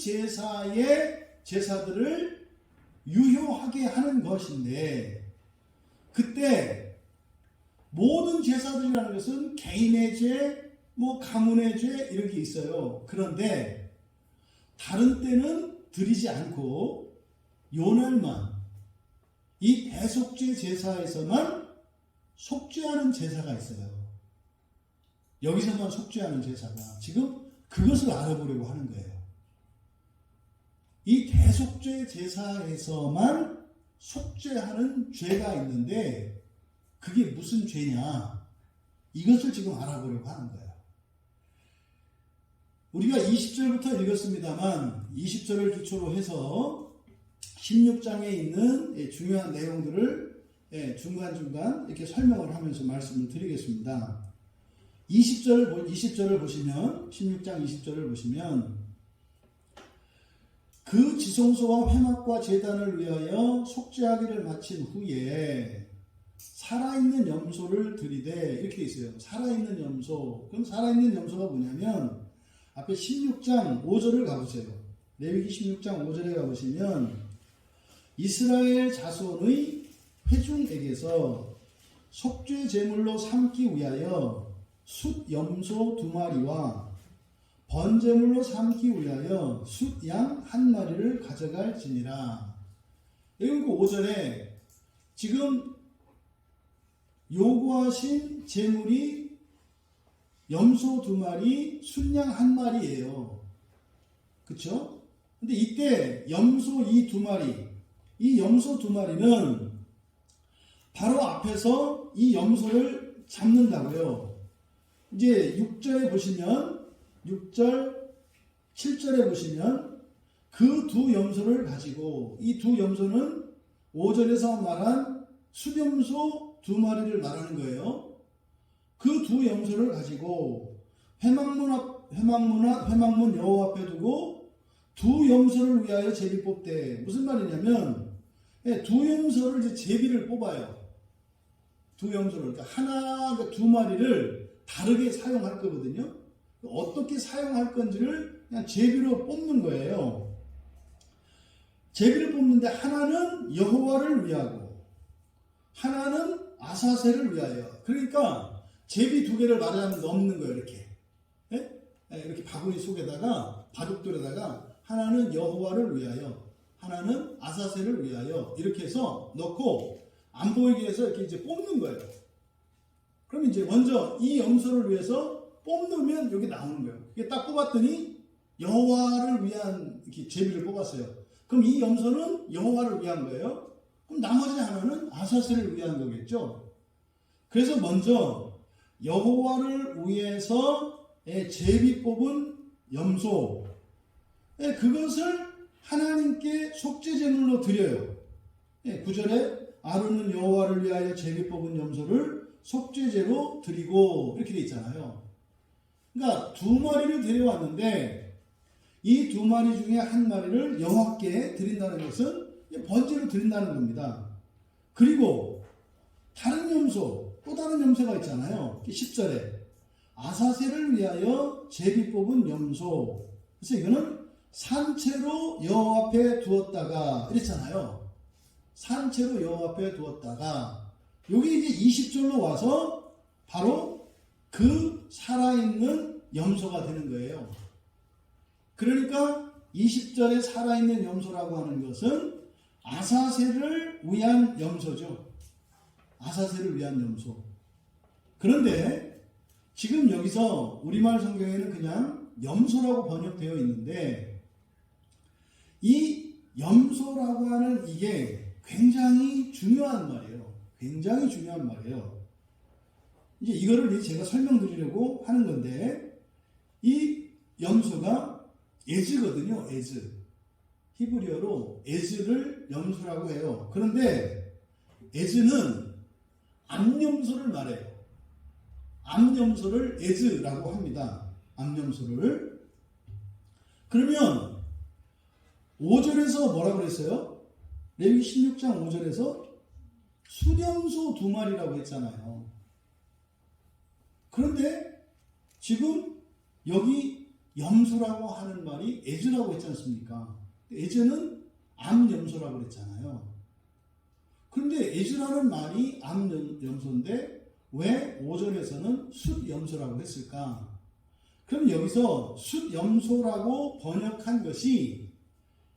제사들을 유효하게 하는 것인데 그때 모든 제사들이라는 것은 개인의 죄, 가문의 죄 이렇게 있어요. 그런데 다른 때는 드리지 않고 요날만 이 대속죄 제사에서만 속죄하는 제사가 있어요. 여기서만 속죄하는 제사가 지금 그것을 알아보려고 하는 거예요. 이 대속죄 제사에서만 속죄하는 죄가 있는데 그게 무슨 죄냐? 이것을 지금 알아보려고 하는 거예요. 우리가 20절부터 읽었습니다만 20절을 기초로 해서 16장에 있는 중요한 내용들을 중간중간 이렇게 설명을 하면서 말씀을 드리겠습니다. 20절을 보시면 16장 20절을 보시면 그 지성소와 회막과 제단을 위하여 속죄하기를 마친 후에 살아있는 염소를 드리되 이렇게 돼 있어요. 살아있는 염소. 그럼 살아있는 염소가 뭐냐면 앞에 16장 5절을 가보세요. 레위기 16장 5절에 가보시면 이스라엘 자손의 회중에게서 속죄 제물로 삼기 위하여 숫 염소 2마리와 번제물로 삼기 위하여 숫 양 1마리를 가져갈지니라. 여기 5절에 지금 요구하신 제물이 염소 2마리, 숫양 1마리예요. 그쵸? 근데 이때 염소 이 2마리, 이 염소 2마리는 바로 앞에서 이 염소를 잡는다고요. 이제 6절에 보시면 6절, 7절에 보시면 그 두 염소를 가지고 이 두 염소는 5절에서 말한 숫염소 2마리를 말하는 거예요. 그 두 염소를 가지고 회막문 여호와 앞에 두고 두 염소를 위하여 제비 뽑되 무슨 말이냐면 두 염소를 이제 제비를 뽑아요. 두 염소를 그러니까 2마리를 다르게 사용할 거거든요. 어떻게 사용할 건지를 그냥 제비로 뽑는 거예요. 제비를 뽑는데 하나는 여호와를 위하고 하나는 아사셀을 위하여. 그러니까 제비 2개를 말하자면 넣는 거예요. 이렇게 이렇게 바구니 속에다가 바둑돌에다가 하나는 여호와를 위하여 하나는 아사셀을 위하여 이렇게 해서 넣고 안 보이게 해서 이렇게 이제 뽑는 거예요. 그럼 이제 먼저 이 염소를 위해서 뽑으면 여기 나오는 거예요. 이게 딱 뽑았더니 여호와를 위한 이렇게 제비를 뽑았어요. 그럼 이 염소는 여호와를 위한 거예요. 그럼 나머지 하나는 아사셀을 위한 거겠죠. 그래서 먼저 여호와를 위해서 제비 뽑은 염소 그것을 하나님께 속죄제물로 드려요. 9절에 아론은 여호와를 위하여 제비 뽑은 염소를 속죄제로 드리고 이렇게 돼 있잖아요. 그러니까 2마리를 데려왔는데 이 2마리 중에 1마리를 여호와께 드린다는 것은 번제로 드린다는 겁니다. 그리고 다른 염소, 또 다른 염소가 있잖아요. 10절에 아사셀을 위하여 제비 뽑은 염소. 그래서 이거는 산채로 여호와 앞에 두었다가 이랬잖아요. 산채로 여호와 앞에 두었다가 여기 이제 20절로 와서 바로 그 살아있는 염소가 되는 거예요. 그러니까 20절에 살아있는 염소라고 하는 것은 아사셀을 위한 염소죠. 아사셀을 위한 염소. 그런데 지금 여기서 우리말 성경에는 그냥 염소라고 번역되어 있는데 이 염소라고 하는 이게 굉장히 중요한 말이에요. 굉장히 중요한 말이에요. 이제 이거를 제가 설명드리려고 하는 건데 이 염소가 에즈거든요. 에즈. 히브리어로 에즈를 염소라고 해요. 그런데 에즈는 암염소를 말해요. 암염소를 에즈라고 합니다. 암염소를. 그러면 5절에서 뭐라고 그랬어요? 레위기 16장 5절에서 수염소 2마리라고 했잖아요. 그런데 지금 여기 염소라고 하는 말이 에즈라고 했지 않습니까? 에즈는 암염소라고 그랬잖아요. 그런데 에즈라는 말이 암염소인데 왜 5절에서는 숫염소라고 했을까? 그럼 여기서 숫염소라고 번역한 것이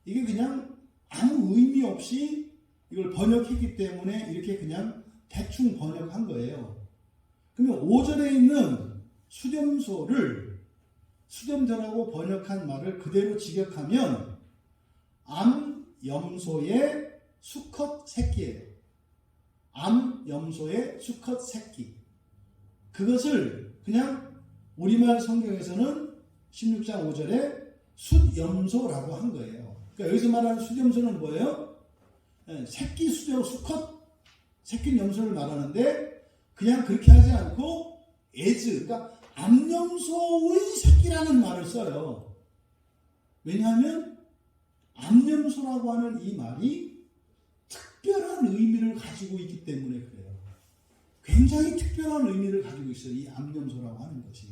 이게 그냥 아무 의미 없이 이걸 번역했기 때문에 이렇게 그냥 대충 번역한 거예요. 그러면 5절에 있는 숫염소를 수렴자라고 번역한 말을 그대로 직역하면 암염소의 수컷 새끼예요. 암염소의 수컷 새끼. 그것을 그냥 우리말 성경에서는 16장 5절에 숫염소라고 한 거예요. 그러니까 여기서 말하는 숫염소는 뭐예요? 새끼 수염 수컷 새끼 염소를 말하는데 그냥 그렇게 하지 않고 에즈, 그러니까 암염소의 새끼라는 말을 써요. 왜냐하면 암염소라고 하는 이 말이 특별한 의미를 가지고 있기 때문에 그래요. 굉장히 특별한 의미를 가지고 있어요. 이 암염소라고 하는 것이.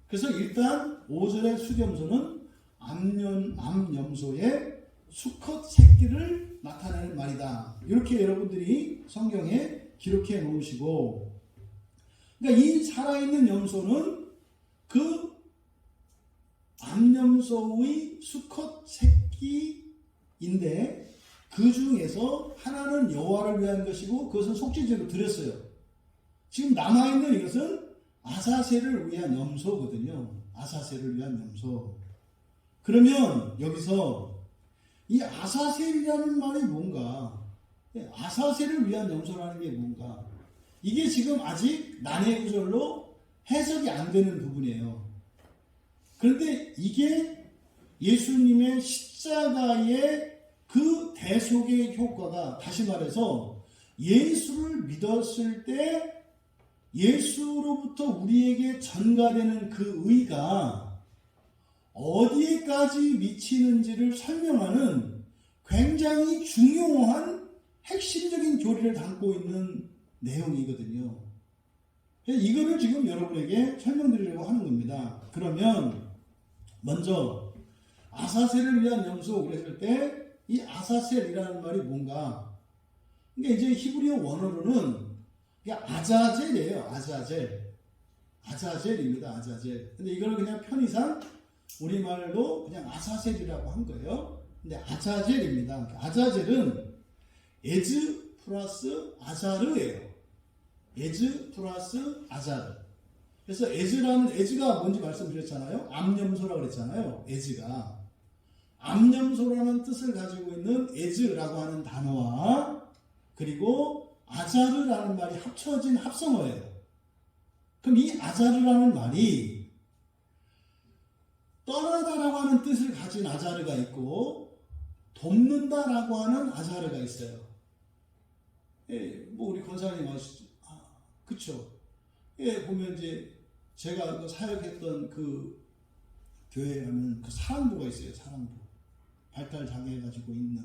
그래서 일단 5절의 수염소는 암염소의 수컷 새끼를 나타내는 말이다. 이렇게 여러분들이 성경에 기록해 놓으시고, 그러니까 이 살아있는 염소는 그 암염소의 수컷 새끼인데 그 중에서 하나는 여호와를 위한 것이고 그것은 속죄제로 드렸어요. 지금 남아있는 이것은 아사셀을 위한 염소거든요. 아사셀을 위한 염소. 그러면 여기서 이 아사셀이라는 말이 뭔가, 아사셀을 위한 염소라는 게 뭔가, 이게 지금 아직 난해 구절로 해석이 안 되는 부분이에요. 그런데 이게 예수님의 십자가의 그 대속의 효과가, 다시 말해서 예수를 믿었을 때 예수로부터 우리에게 전가되는 그 의가 어디에까지 미치는지를 설명하는 굉장히 중요한 핵심적인 교리를 담고 있는 내용이거든요. 이거를 지금 여러분에게 설명드리려고 하는 겁니다. 그러면 먼저 아사셀을 위한 염소 그랬을 때 이 아사셀이라는 말이 뭔가, 그러니까 이제 히브리어 원어로는 아자젤이에요. 아자젤입니다. 아자젤. 근데 이걸 그냥 편의상 우리말로 그냥 아사셀이라고 한 거예요. 근데 아자젤입니다. 아자젤은 에즈 플러스 아자르예요. 에즈 플러스 아자르. 그래서 에즈가 뭔지 말씀드렸잖아요. 암염소라고 그랬잖아요. 에즈가. 암염소라는 뜻을 가지고 있는 에즈라고 하는 단어와 그리고 아자르라는 말이 합쳐진 합성어예요. 그럼 이 아자르라는 말이 떠나다라고 하는 뜻을 가진 아자르가 있고 돕는다라고 하는 아자르가 있어요. 뭐 우리 권사님 아시죠? 그쵸? 보면 이제 제가 사역했던 그 교회에 가면 그 사랑부가 있어요. 사랑부. 발달 장애 가지고 있는.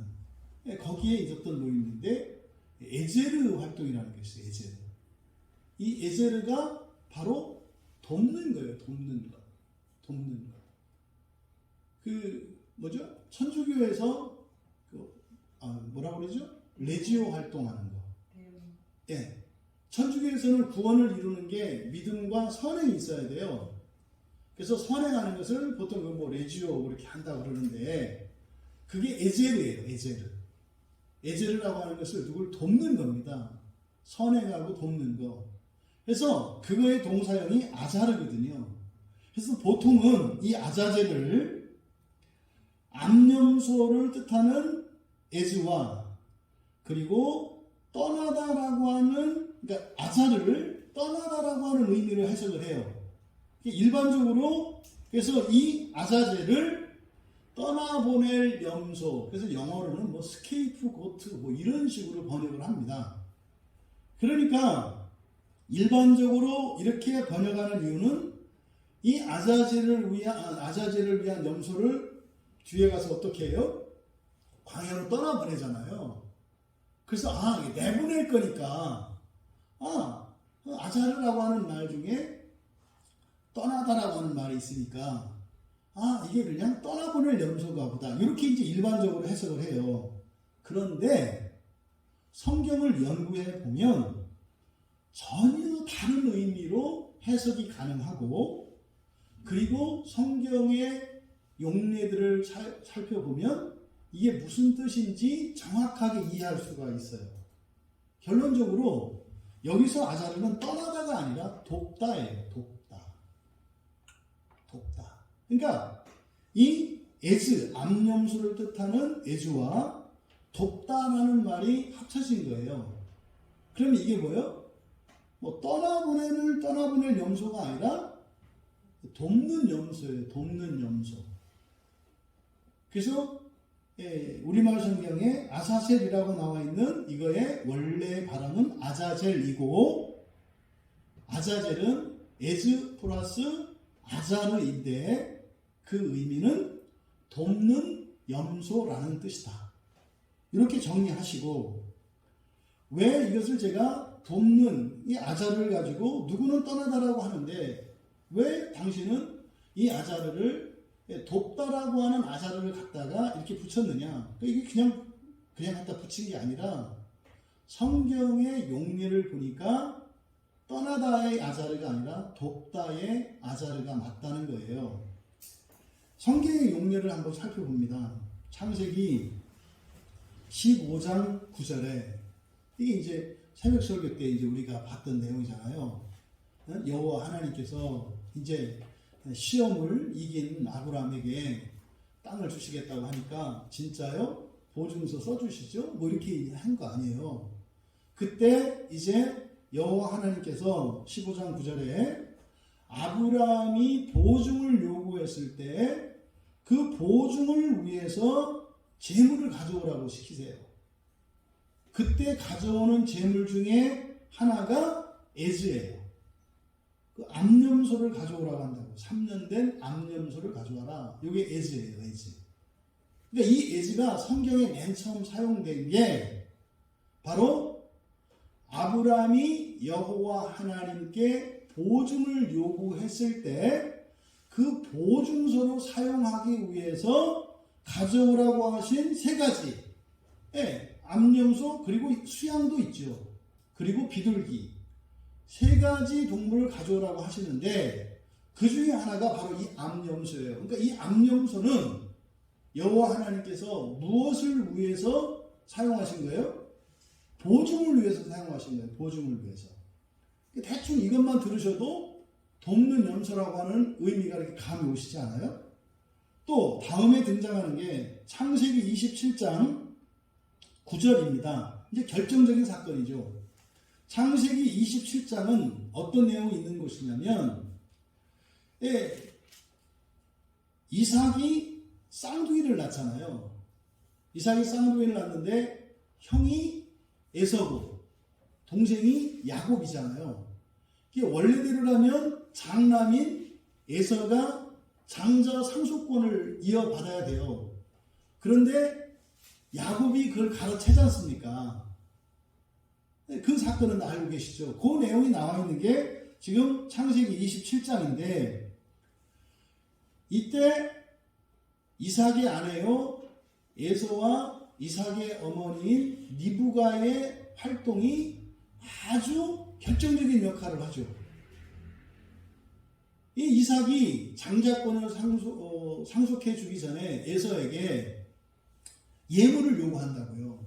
거기에 있었던 모임인데 에제르 활동이라는 게 있어요. 에제르. 이 에제르가 바로 돕는 거예요. 돕는 것. 뭐죠? 천주교에서 뭐라고 그러죠? 레지오 활동하는 거. 천주교에서는 구원을 이루는 게 믿음과 선행이 있어야 돼요. 그래서 선행하는 것을 보통 뭐 레지오 이렇게 한다고 그러는데 그게 에제르예요. 에제르. 에제르라고 하는 것을 누굴 돕는 겁니다. 선행하고 돕는 거. 그래서 그거의 동사형이 아자르거든요. 그래서 보통은 이 아자제를 암염소를 뜻하는 에즈와 그리고 떠나다라고 하는 그러니까 아자르를 떠나다라고 하는 의미로 해석을 해요. 일반적으로 그래서 이 아자제를 떠나보낼 염소 그래서 영어로는 뭐 스케이프 고트 뭐 이런 식으로 번역을 합니다. 그러니까 일반적으로 이렇게 번역하는 이유는 이 아자제를 위한 염소를 뒤에 가서 어떻게 해요? 광야로 떠나보내잖아요. 그래서 내보낼 거니까 아자르라고 하는 말 중에 떠나다라고 하는 말이 있으니까 이게 그냥 떠나보낼 염소가 보다 이렇게 이제 일반적으로 해석을 해요. 그런데 성경을 연구해 보면 전혀 다른 의미로 해석이 가능하고 그리고 성경의 용례들을 살펴보면 이게 무슨 뜻인지 정확하게 이해할 수가 있어요. 결론적으로 여기서 아자르는 떠나다가 아니라 돕다예요. 돕다. 그러니까 이 에즈, 암염소를 뜻하는 에즈와 돕다라는 말이 합쳐진 거예요. 그러면 이게 뭐예요? 뭐 떠나보낼 염소가 아니라 돕는 염소예요. 돕는 염소. 그래서 우리말 성경에 아사셀이라고 나와 있는 이거의 원래 발음은 아자젤이고 아자젤은 에즈 플러스 아자르인데 그 의미는 돕는 염소라는 뜻이다. 이렇게 정리하시고 왜 이것을 제가 돕는 이 아자르를 가지고 누구는 떠나다라고 하는데 왜 당신은 이 아자르를 돕다라고 하는 아자르를 갖다가 이렇게 붙였느냐? 이게 그냥 갖다 붙인 게 아니라 성경의 용례를 보니까 떠나다의 아자르가 아니라 돕다의 아자르가 맞다는 거예요. 성경의 용례를 한번 살펴봅니다. 창세기 15장 9절에 이게 이제 새벽 설교 때 이제 우리가 봤던 내용이잖아요. 여호와 하나님께서 이제 시험을 이긴 아브라함에게 땅을 주시겠다고 하니까 진짜요? 보증서 써주시죠? 뭐 이렇게 한 거 아니에요. 그때 이제 여호와 하나님께서 15장 9절에 아브라함이 보증을 요구했을 때 그 보증을 위해서 재물을 가져오라고 시키세요. 그때 가져오는 재물 중에 하나가 에즈예요. 그 암염소를 가져오라고 한다고. 3년 된 암염소를 가져와라. 이게 에즈예요. 에즈. 그러니까 이 에즈가 성경에 맨 처음 사용된 게 바로 아브라함이 여호와 하나님께 보증을 요구했을 때 그 보증서로 사용하기 위해서 가져오라고 하신 세 가지. 암염소 그리고 수양도 있죠. 그리고 비둘기. 세 가지 동물을 가져오라고 하시는데 그 중에 하나가 바로 이 암염소예요. 그러니까 이 암염소는 여호와 하나님께서 무엇을 위해서 사용하신 거예요? 보증을 위해서 사용하신 거예요. 보증을 위해서. 대충 이것만 들으셔도 돕는 염소라고 하는 의미가 이렇게 감이 오시지 않아요? 또 다음에 등장하는 게 창세기 27장 9절입니다. 이제 결정적인 사건이죠. 창세기 27장은 어떤 내용이 있는 것이냐면 이삭이 쌍둥이를 낳잖아요. 이삭이 쌍둥이를 낳는데 형이 에서고 동생이 야곱이잖아요. 이게 원래대로라면 장남인 에서가 장자 상속권을 이어받아야 돼요. 그런데 야곱이 그걸 가로채지 않습니까? 그 사건은 알고 계시죠? 그 내용이 나와 있는 게 지금 창세기 27장인데 이때 이삭의 아내요 에서와 이삭의 어머니인 리브가의 활동이 아주 결정적인 역할을 하죠. 이 이삭이 장자권을 상속해 주기 전에 에서에게 예물을 요구한다고요.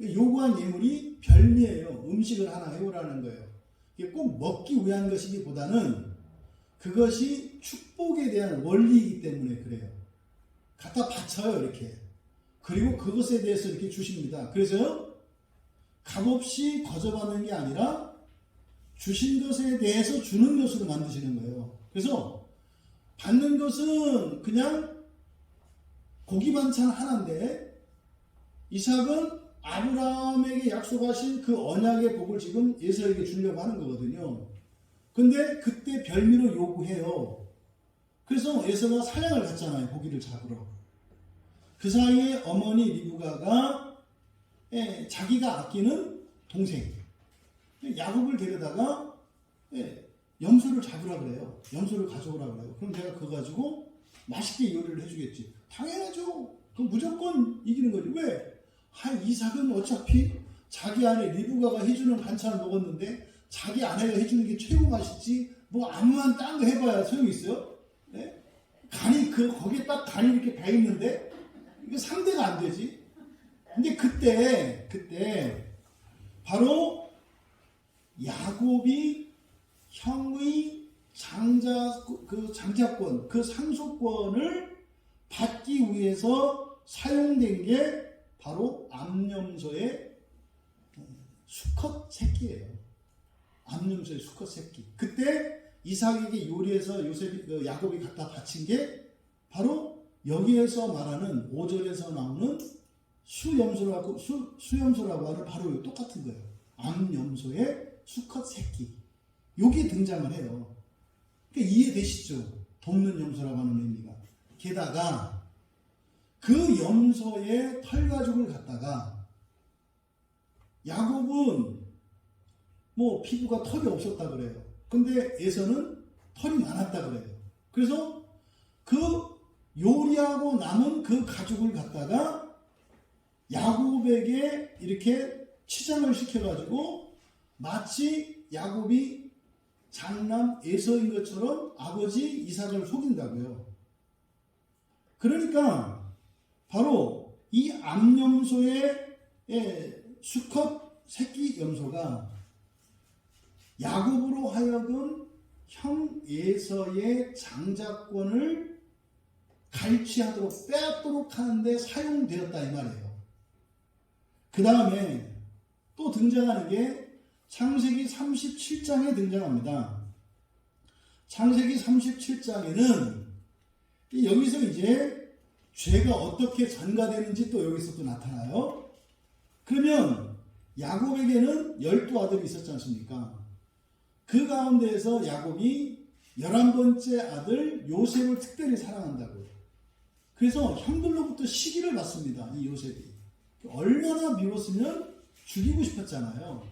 요구한 예물이 별미예요. 음식을 하나 해오라는 거예요. 이게 꼭 먹기 위한 것이기보다는 그것이 축복에 대한 원리이기 때문에 그래요. 갖다 바쳐요, 이렇게. 그리고 그것에 대해서 이렇게 주십니다. 그래서 값없이 거저받는 게 아니라 주신 것에 대해서 주는 것으로 만드시는 거예요. 그래서 받는 것은 그냥 고기 반찬 하나인데 이삭은 아브라함에게 약속하신 그 언약의 복을 지금 에서에게 주려고 하는 거거든요. 근데 그때 별미로 요구해요. 그래서 에서가 사냥을 갔잖아요. 고기를 잡으러. 그 사이에 어머니 리브가가 자기가 아끼는 동생 야곱을 데려다가 염소를 잡으라 그래요. 염소를 가져오라 그래요. 그럼 내가 그거 가지고 맛있게 요리를 해주겠지. 당연하죠. 그럼 무조건 이기는 거지. 왜? 이삭은 어차피 자기 아내 리브가가 해주는 반찬을 먹었는데 자기 아내가 해주는 게 최고 맛있지. 뭐 아무한 딴 거 해봐야 소용이 있어요? 네? 간이 거기에 딱 간이 이렇게 배 있는데 이거 상대가 안 되지. 근데 그때 바로 야곱이 형의 장자권, 그 상속권을 받기 위해서 사용된 게 바로 암염소의 수컷 새끼예요. 암염소의 수컷 새끼. 그때 이삭에게 요리해서 야곱이 갖다 바친 게 바로 여기에서 말하는 5절에서 나오는 수염소라고 하는 바로 똑같은 거예요. 암염소의 수컷 새끼. 여기에 등장을 해요. 그러니까 이해되시죠? 돕는 염소라고 하는 의미가. 게다가 그 염소의 털가죽을 갖다가 야곱은 뭐 피부가 털이 없었다 그래요. 근데 에서는 털이 많았다 그래요. 그래서 그 요리하고 남은 그 가죽을 갖다가 야곱에게 이렇게 치장을 시켜가지고 마치 야곱이 장남 에서인 것처럼 아버지 이삭을 속인다고요. 그러니까 바로 이 암염소의 수컷 새끼 염소가 야곱으로 하여금 형 에서의 장자권을 갈취하도록 빼앗도록 하는데 사용되었다 이 말이에요. 그 다음에 또 등장하는 게 창세기 37장에 등장합니다. 창세기 37장에는 여기서 이제 죄가 어떻게 전가되는지 또 여기서 또 나타나요. 그러면 야곱에게는 12아들이 있었지 않습니까? 그 가운데에서 야곱이 11번째 아들 요셉을 특별히 사랑한다고요. 그래서 형들로부터 시기를 받습니다. 이 요셉이. 얼마나 미웠으면 죽이고 싶었잖아요.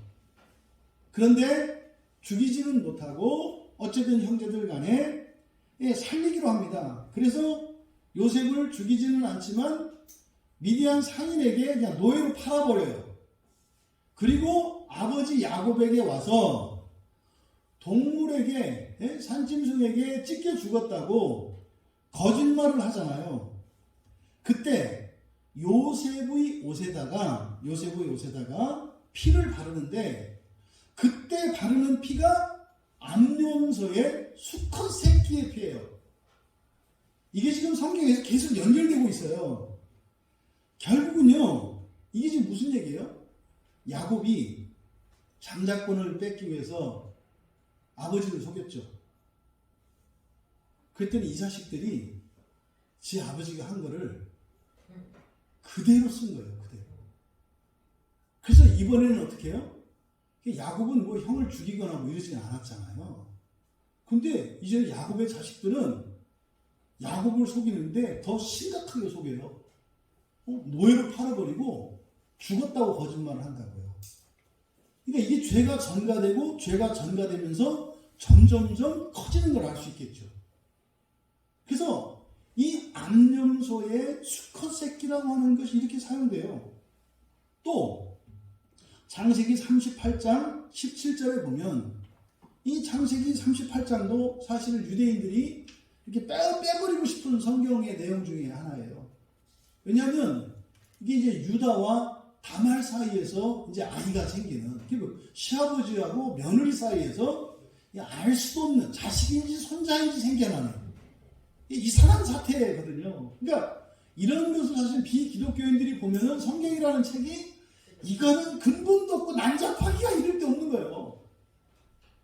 그런데 죽이지는 못하고 어쨌든 형제들 간에 살리기로 합니다. 그래서 요셉을 죽이지는 않지만 미디안 상인에게 그냥 노예로 팔아버려요. 그리고 아버지 야곱에게 와서 동물에게, 산짐승에게 찢겨 죽었다고 거짓말을 하잖아요. 그때 요셉의 옷에다가 피를 바르는데 그때 바르는 피가 암염소의 수컷 새끼의 피예요. 이게 지금 성경에서 계속 연결되고 있어요. 결국은요, 이게 지금 무슨 얘기예요? 야곱이 장자권을 뺏기 위해서 아버지를 속였죠. 그랬더니 이 자식들이 지 아버지가 한 거를 그대로 쓴 거예요. 그대로. 그래서 이번에는 어떻게 해요? 야곱은 뭐 형을 죽이거나 뭐 이러지는 않았잖아요. 근데 이제 야곱의 자식들은 야곱을 속이는데 더 심각하게 속여요. 노예로 팔아버리고 죽었다고 거짓말을 한다고요. 그러니까 이게 죄가 전가되면서 점점점 커지는 걸 알 수 있겠죠. 그래서 이 암염소의 수컷 새끼라고 하는 것이 이렇게 사용돼요. 또 창세기 38장 17절에 보면 이 창세기 38장도 사실은 유대인들이 이렇게 빼버리고 싶은 성경의 내용 중에 하나예요. 왜냐하면 이게 이제 유다와 다말 사이에서 이제 아이가 생기는, 그리고 시아버지하고 며느리 사이에서 알 수도 없는 자식인지 손자인지 생겨나는 이상한 사태거든요. 그러니까 이런 것을 사실 비기독교인들이 보면은 성경이라는 책이 이거는 근본도 없고 난잡하기가 이럴 데 없는 거예요.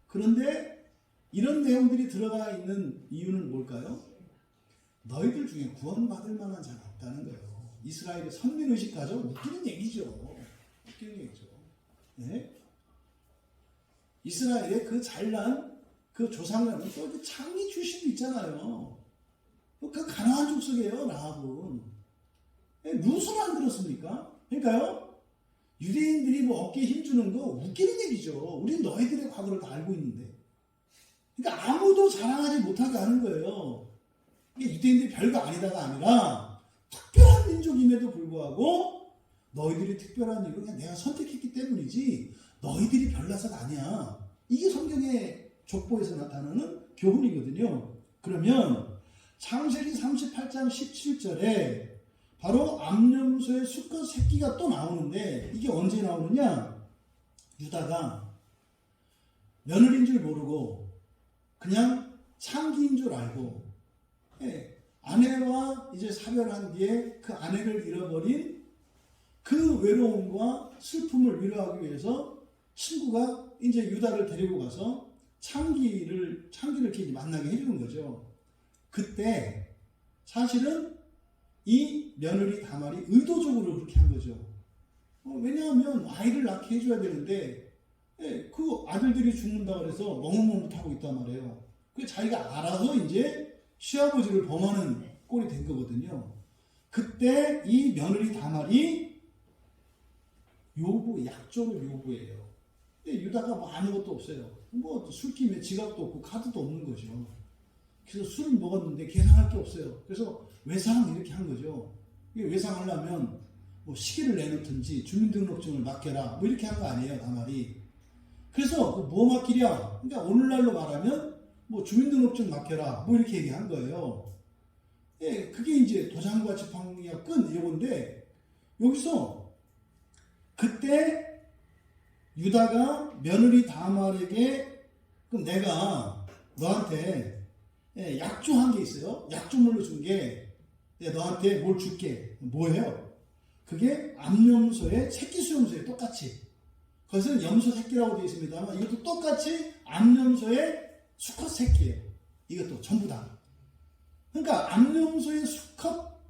그런데 이런 내용들이 들어가 있는 이유는 뭘까요? 너희들 중에 구원받을 만한 자가 없다는 거예요. 이스라엘의 선민의식 가져? 웃기는 얘기죠. 웃기는 얘기죠. 네? 이스라엘의 그 잘난 그 조상들은 또 그 창리 출신도 있잖아요. 그 가나안 족속이에요, 라합은. 루스는 안 들었습니까? 그러니까요, 유대인들이 뭐 어깨에 힘주는 거 웃기는 얘기죠. 우린 너희들의 과거를 다 알고 있는데. 그러니까 아무도 자랑하지 못하게 하는 거예요. 이게 유대인들이 별거 아니다가 아니라 특별한 민족임에도 불구하고 너희들이 특별한 이유로 그냥 내가 선택했기 때문이지 너희들이 별나서가 아니야. 이게 성경의 족보에서 나타나는 교훈이거든요. 그러면 창세기 38장 17절에 바로 암염소의 수컷 새끼가 또 나오는데 이게 언제 나오느냐? 유다가 며느리인 줄 모르고 그냥 창기인 줄 알고 아내와 이제 사별한 뒤에 그 아내를 잃어버린 그 외로움과 슬픔을 위로하기 위해서 친구가 이제 유다를 데리고 가서 창기를 이렇게 만나게 해주는 거죠. 그때 사실은 이 며느리 다말이 의도적으로 그렇게 한 거죠. 왜냐하면 아이를 낳게 해줘야 되는데 그 아들들이 죽는다고 해서 머뭇머뭇하고 있단 말이에요. 그 자기가 알아서 이제 시아버지를 범하는 꼴이 된 거거든요. 그때 이 며느리 다말이 약조를 요구해요. 근데 유다가 뭐 아무것도 없어요. 뭐 술김에 지갑도 없고 카드도 없는 거죠. 그래서 술을 먹었는데 계산할 게 없어요. 그래서 외상을 이렇게 한 거죠. 외상하려면 뭐 시계를 내놓든지 주민등록증을 맡겨라 뭐 이렇게 한 거 아니에요, 다말이. 그래서 뭐 맡기랴? 그러니까 오늘날로 말하면 뭐 주민등록증 맡겨라 뭐 이렇게 얘기한 거예요. 그게 이제 도장과 지팡이와 끈 이건데 여기서 그때 유다가 며느리 다말에게 그럼 내가 너한테 약조한 게 있어요. 약조물로 준 게 너한테 뭘 줄게. 뭐예요? 그게 암염소의 새끼 수염소에 똑같이. 거기서는 염소 새끼라고 되어 있습니다만 이것도 똑같이 암염소의 수컷 새끼예요. 이것도 전부 다. 그러니까 암염소의 수컷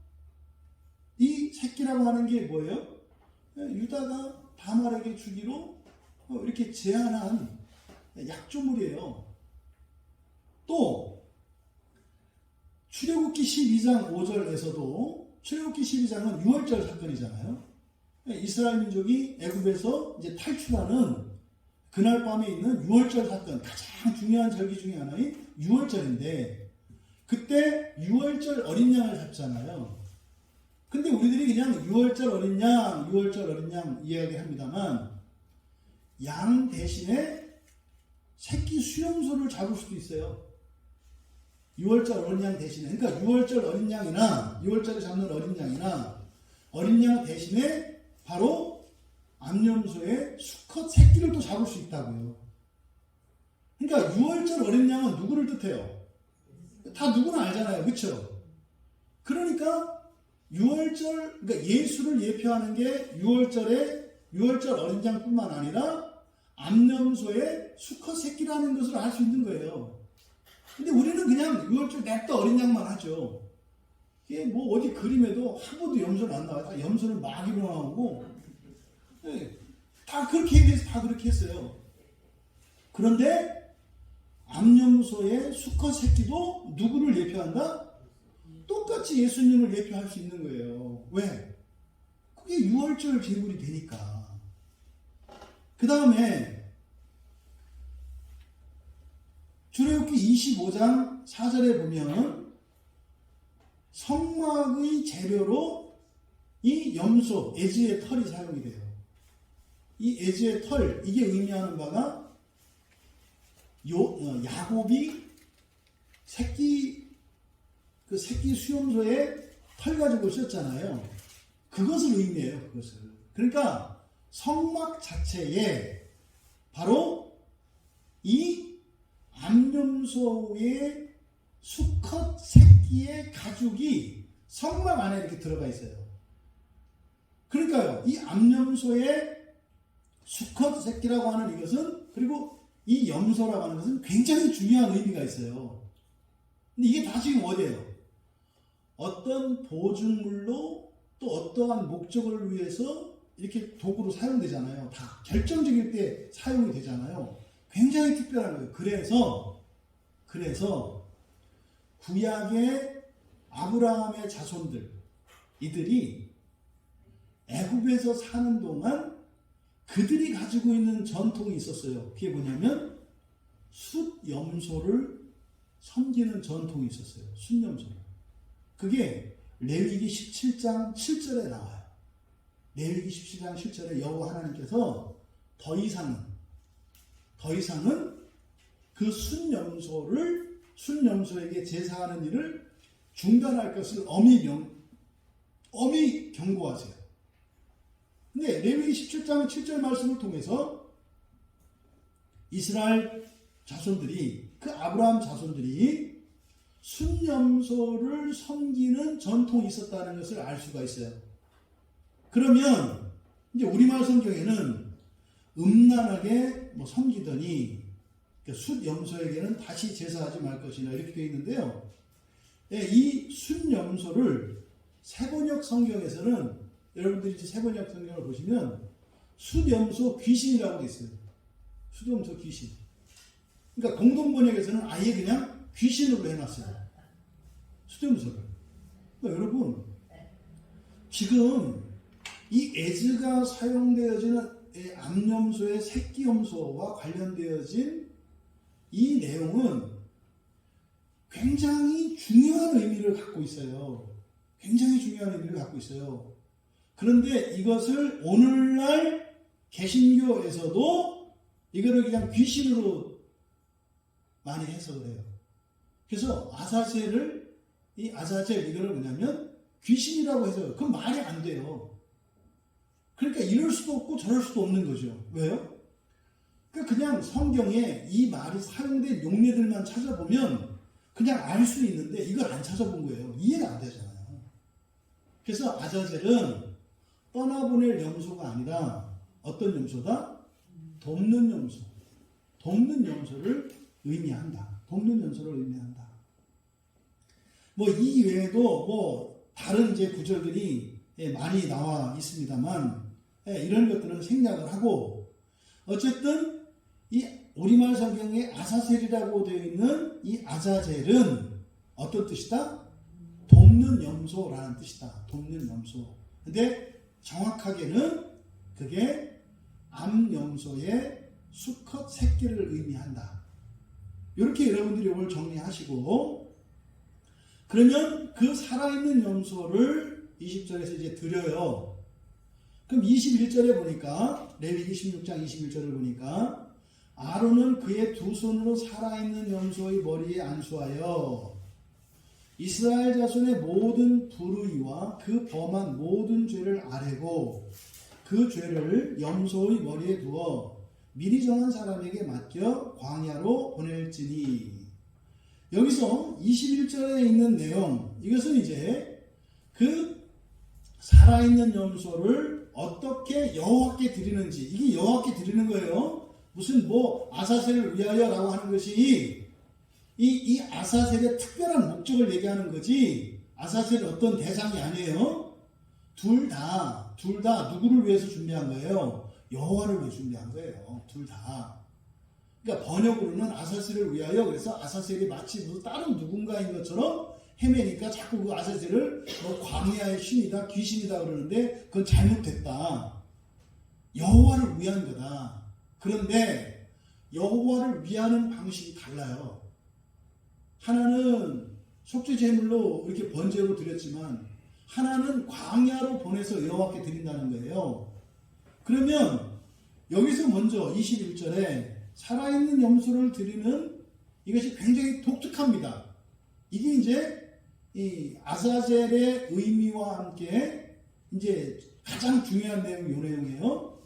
이 새끼라고 하는 게 뭐예요? 유다가 다말에게 주기로 이렇게 제안한 약조물이에요. 또 출애굽기 12장 5절에서도 출애굽기 12장은 6월절 사건이잖아요. 이스라엘 민족이 애굽에서 이제 탈출하는 그날 밤에 있는 6월절 사건, 가장 중요한 절기 중에 하나인 6월절인데 그때 6월절 어린 양을 잡잖아요. 근데 우리들이 그냥 6월절 어린 양 이야기합니다만 양 대신에 새끼 수염소를 잡을 수도 있어요. 6월절 어린 양 대신에. 그러니까 6월절 어린 양이나 6월절에 잡는 어린 양이나 어린 양 대신에 바로 암염소의 수컷 새끼를 또 잡을 수 있다고요. 그러니까 6월절 어린 양은 누구를 뜻해요? 다 누구나 알잖아요. 그렇죠? 그러니까 6월절, 그러니까 예수를 예표하는 게 6월절 어린 양뿐만 아니라 암염소의 수컷 새끼라는 것을 알 수 있는 거예요. 근데 우리는 그냥 6월절 냅다 어린 양만 하죠. 이게 뭐 어디 그림에도 한 번도 염소는 안 나와요. 다 염소는 마귀로 나오고, 다 그렇게 얘기해서 다 그렇게 했어요. 그런데 암염소의 수컷 새끼도 누구를 예표한다? 똑같이 예수님을 예표할 수 있는 거예요. 왜? 그게 6월절 제물이 되니까. 그 다음에 출애굽기 25장 4절에 보면 성막의 재료로 이 염소, 애지의 털이 사용이 돼요. 이 애지의 털, 이게 의미하는 바가 야곱이 새끼 수염소에 털 가지고 있었잖아요. 그것을 의미해요. 그것을. 그러니까 성막 자체에 바로 이 암염소의 수컷 새끼의 가죽이 성막 안에 이렇게 들어가 있어요. 그러니까요, 이 암염소의 수컷 새끼라고 하는 이것은, 그리고 이 염소라고 하는 것은 굉장히 중요한 의미가 있어요. 근데 이게 다 지금 어디예요? 어떤 보증물로 또 어떠한 목적을 위해서 이렇게 도구로 사용되잖아요. 다 결정적일 때 사용이 되잖아요. 굉장히 특별한 거예요. 그래서 구약의 아브라함의 자손들, 이들이 애굽에서 사는 동안 그들이 가지고 있는 전통이 있었어요. 그게 뭐냐면 숫염소를 섬기는 전통이 있었어요. 숫염소. 그게 레위기 17장 7절에 나와요. 레위기 17장 7절에 여호와 하나님께서 더 이상은 그 숫염소에게 제사하는 일을 중단할 것을 엄히 경고하세요. 근데 레위기 17장 7절 말씀을 통해서 이스라엘 자손들이, 그 아브라함 자손들이 숫염소를 섬기는 전통이 있었다는 것을 알 수가 있어요. 그러면 이제 우리말 성경에는 음란하게 섬기더니 숫염소에게는 다시 제사하지 말 것이나 이렇게 되어 있는데요. 이 숫염소를 세번역 성경에서는, 여러분들이 이제 세번역 성경을 보시면 숫염소 귀신이라고 되어 있어요. 숫염소 귀신. 그러니까 공동번역에서는 아예 그냥 귀신으로 해놨어요. 숫염소를. 그러니까 여러분, 지금 이 에즈가 사용되어지는 암염소의 새끼염소와 관련되어진 이 내용은 굉장히 중요한 의미를 갖고 있어요. 굉장히 중요한 의미를 갖고 있어요. 그런데 이것을 오늘날 개신교에서도 이거를 그냥 귀신으로 많이 해석을 해요. 그래서 아사셀 이거를 뭐냐면 귀신이라고 해서 그건 말이 안 돼요. 그러니까 이럴 수도 없고 저럴 수도 없는 거죠. 왜요? 그냥 성경에 이 말이 사용된 용례들만 찾아보면 그냥 알 수 있는데 이걸 안 찾아본 거예요. 이해가 안 되잖아요. 그래서 아자젤은 떠나보낼 염소가 아니라 어떤 염소다? 돕는 염소. 돕는 염소를 의미한다. 돕는 염소를 의미한다. 이 외에도 다른 이제 구절들이 많이 나와 있습니다만, 이런 것들은 생략을 하고, 어쨌든 이 우리말 성경에 아사셀이라고 되어 있는 이 아자젤은 어떤 뜻이다? 돕는 염소라는 뜻이다. 돕는 염소. 근데 정확하게는 그게 암염소의 수컷 새끼를 의미한다. 이렇게 여러분들이 이걸 정리하시고, 그러면 그 살아있는 염소를 20절에서 이제 드려요. 그럼 21절에 보니까, 레위기 16장 21절을 보니까, 아론은 그의 두 손으로 살아있는 염소의 머리에 안수하여 이스라엘 자손의 모든 불의와 그 범한 모든 죄를 아뢰고 그 죄를 염소의 머리에 두어 미리 정한 사람에게 맡겨 광야로 보낼지니. 여기서 21절에 있는 내용, 이것은 이제 그 살아있는 염소를 어떻게 여호와께 드리는지, 이게 여호와께 드리는 거예요. 무슨 아사셀을 위하여라고 하는 것이 이 아사셀의 특별한 목적을 얘기하는 거지, 아사셀은 어떤 대상이 아니에요. 둘 다 누구를 위해서 준비한 거예요? 여호와를 위해 준비한 거예요. 둘 다. 그러니까 번역으로는 아사셀을 위하여, 그래서 아사셀이 마치 무슨 다른 누군가인 것처럼 헤매니까 자꾸 그 아사셀을 광야의 신이다, 귀신이다 그러는데 그건 잘못됐다. 여호와를 위한 거다. 그런데 여호와를 위하는 방식이 달라요. 하나는 속죄 제물로 이렇게 번제로 드렸지만 하나는 광야로 보내서 여호와께 드린다는 거예요. 그러면 여기서 먼저 21절에 살아있는 염소를 드리는 이것이 굉장히 독특합니다. 이게 이제 이 아자젤의 의미와 함께 이제 가장 중요한 내용이 이 내용이에요.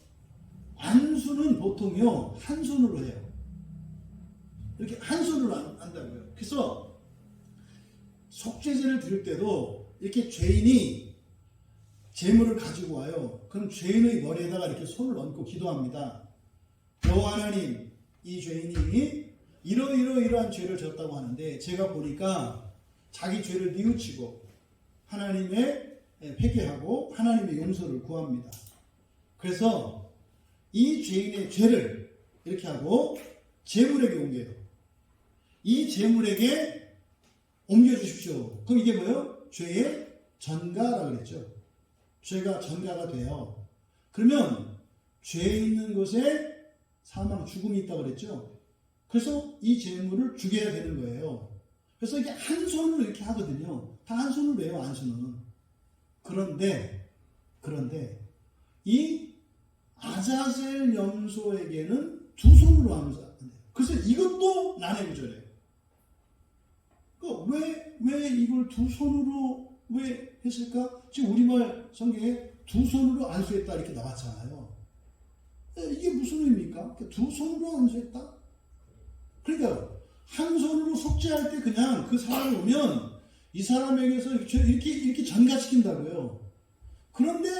안수는 보통요 한 손으로 해요. 이렇게 한 손으로 한다고요. 그래서 속죄제를 드릴 때도 이렇게 죄인이 제물을 가지고 와요. 그럼 죄인의 머리에다가 이렇게 손을 얹고 기도합니다. 여호와 하나님, 이 죄인이 이러이러이러한 죄를 졌다고 하는데 제가 보니까 자기 죄를 뉘우치고 하나님의 회개하고 하나님의 용서를 구합니다. 그래서 이 죄인의 죄를 이렇게 하고 제물에게 옮겨요. 이 제물에게 옮겨주십시오. 그럼 이게 뭐예요? 죄의 전가라고 그랬죠. 죄가 전가가 돼요. 그러면 죄 있는 곳에 사망, 죽음이 있다고 그랬죠. 그래서 이 제물을 죽여야 되는 거예요. 그래서 이게 한 손으로 이렇게 하거든요. 다 한 손으로 해요, 안수는. 그런데 이 아자젤 염소에게는 두 손으로 하는 거예요. 그래서 이것도 난해 구절이에요. 왜 이걸 두 손으로 왜 했을까? 지금 우리말 성경에 두 손으로 안수했다 이렇게 나왔잖아요. 이게 무슨 의미입니까? 두 손으로 안수했다? 그러니까 한 손으로 속죄할 때 그냥 그 사람이 오면 이 사람에게서 이렇게 전가시킨다고요. 그런데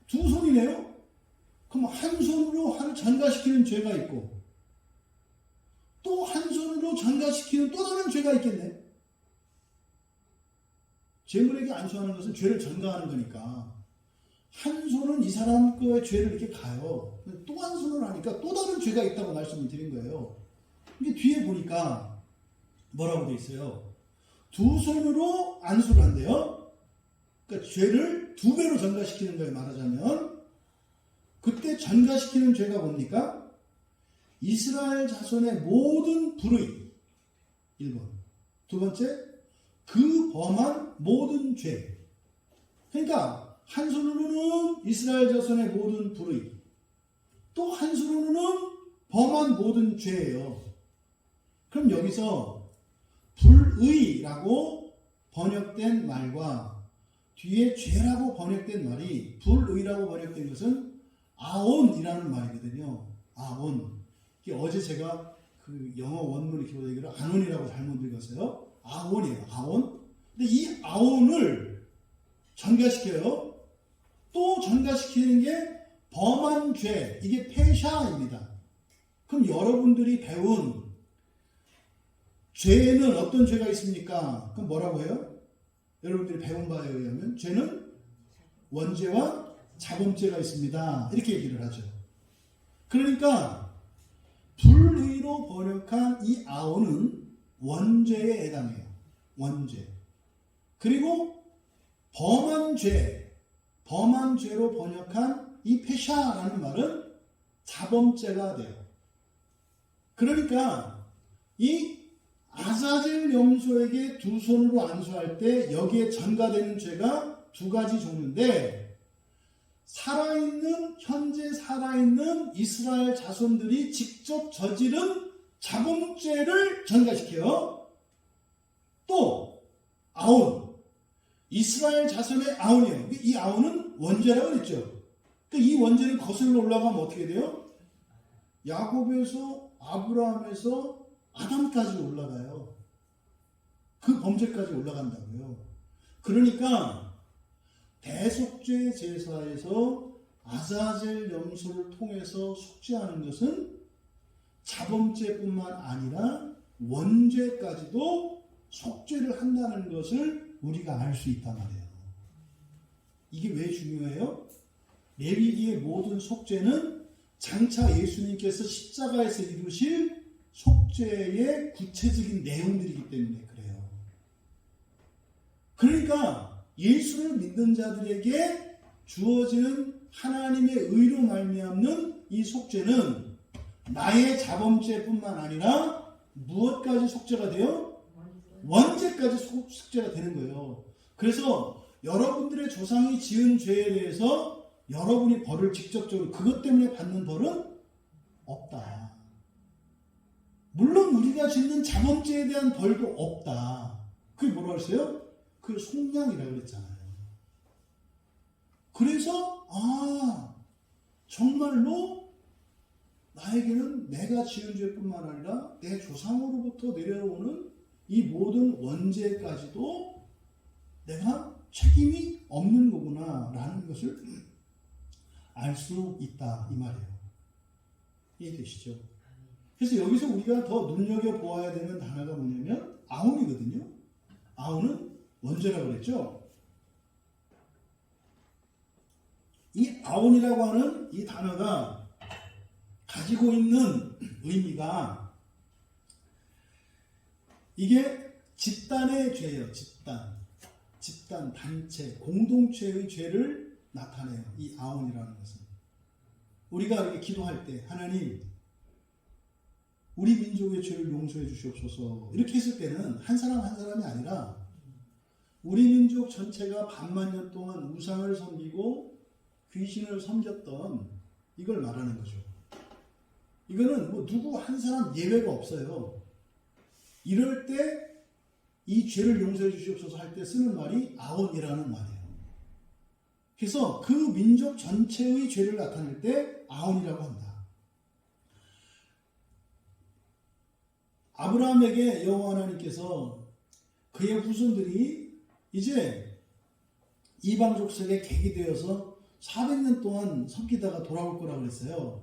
두 손이네요? 그럼 한 손으로 전가시키는 죄가 있고 또 한 손으로 전가시키는 또 다른 죄가 있겠네. 제물에게 안수하는 것은 죄를 전가하는 거니까 한 손은 이 사람 거의 죄를 이렇게 가요. 또 한 손으로 하니까 또 다른 죄가 있다고 말씀을 드린 거예요. 이게 뒤에 보니까 뭐라고 돼 있어요? 두 손으로 안수를 한대요. 그러니까 죄를 두 배로 전가시키는 거예요. 말하자면 그때 전가시키는 죄가 뭡니까? 이스라엘 자손의 모든 불의 1번. 두 번째, 그 범한 모든 죄. 그러니까 한 손으로는 이스라엘 자손의 모든 불의, 또 한 손으로는 범한 모든 죄예요. 그럼 여기서 불의라고 번역된 말과 뒤에 죄라고 번역된 말이 불의라고 번역된 것은 아온이라는 말이거든요. 아온. 이게 어제 제가 그 영어 원문을 기록하기로 아논이라고 잘못 읽었어요. 아온이에요. 아온. 근데 이 아온을 전가시켜요. 또 전가시키는 게 범한 죄. 이게 페샤입니다. 그럼 여러분들이 배운 죄에는 어떤 죄가 있습니까? 그럼 뭐라고 해요? 여러분들이 배운 바에 의하면 죄는 원죄와 자범죄가 있습니다. 이렇게 얘기를 하죠. 그러니까 불의로 번역한 이 아온은 원죄에 해당해요. 원죄. 그리고 범한 죄로 번역한 이 페샤라는 말은 자범죄가 돼요. 그러니까 이 아자젤 염소에게 두 손으로 안수할 때 여기에 전가되는 죄가 두 가지 종류인데 현재 살아있는 이스라엘 자손들이 직접 저지른 자범죄를 전가시켜요. 또 아온, 이스라엘 자손의 아온이에요. 이 아온은 원죄라고 그랬죠. 이 원죄는 거슬러 올라가면 어떻게 돼요? 야곱에서 아브라함에서 아담까지 올라가요. 그 범죄까지 올라간다고요. 그러니까 대속죄 제사에서 아자젤 염소를 통해서 속죄하는 것은 자범죄뿐만 아니라 원죄까지도 속죄를 한다는 것을 우리가 알 수 있단 말이에요. 이게 왜 중요해요? 레위기의 모든 속죄는 장차 예수님께서 십자가에서 이루실 속죄의 구체적인 내용들이기 때문에 그래요. 그러니까 예수를 믿는 자들에게 주어지는 하나님의 의로 말미암는 이 속죄는 나의 자범죄뿐만 아니라 무엇까지 속죄가 돼요? 원죄까지 속죄가 되는 거예요. 그래서 여러분들의 조상이 지은 죄에 대해서 이 여러분이 벌을 직접적으로 그것 때문에 받는 벌은 없다. 물론 우리가 짓는 자범죄에 대한 벌도 없다. 그게 뭐라고 했어요? 그 속량이라고 그랬잖아요. 그래서 정말로 나에게는 내가 지은 죄뿐만 아니라 내 조상으로부터 내려오는 이 모든 원죄까지도 내가 책임이 없는 거구나 라는 것을 알 수 있다 이 말이에요. 이해되시죠? 그래서 여기서 우리가 더 눈여겨보아야 되는 단어가 뭐냐면 아혼이거든요. 아혼은 원죄라고 그랬죠. 이 아혼이라고 하는 이 단어가 가지고 있는 의미가 이게 집단의 죄예요. 집단, 단체, 공동체의 죄를 나타내요. 이 아혼이라는 것은. 우리가 이렇게 기도할 때 하나님 우리 민족의 죄를 용서해 주시옵소서 이렇게 했을 때는 한 사람 한 사람이 아니라 우리 민족 전체가 반만 년 동안 우상을 섬기고 귀신을 섬겼던 이걸 말하는 거죠. 이거는 뭐 누구 한 사람 예외가 없어요. 이럴 때 이 죄를 용서해 주시옵소서 할 때 쓰는 말이 아혼이라는 말이에요. 그래서 그 민족 전체의 죄를 나타낼 때 아혼이라고 한다. 아브라함에게 여호와 하나님께서 그의 후손들이 이제 이방 족속에 객이 되어서 400년 동안 섬기다가 돌아올 거라고 그랬어요.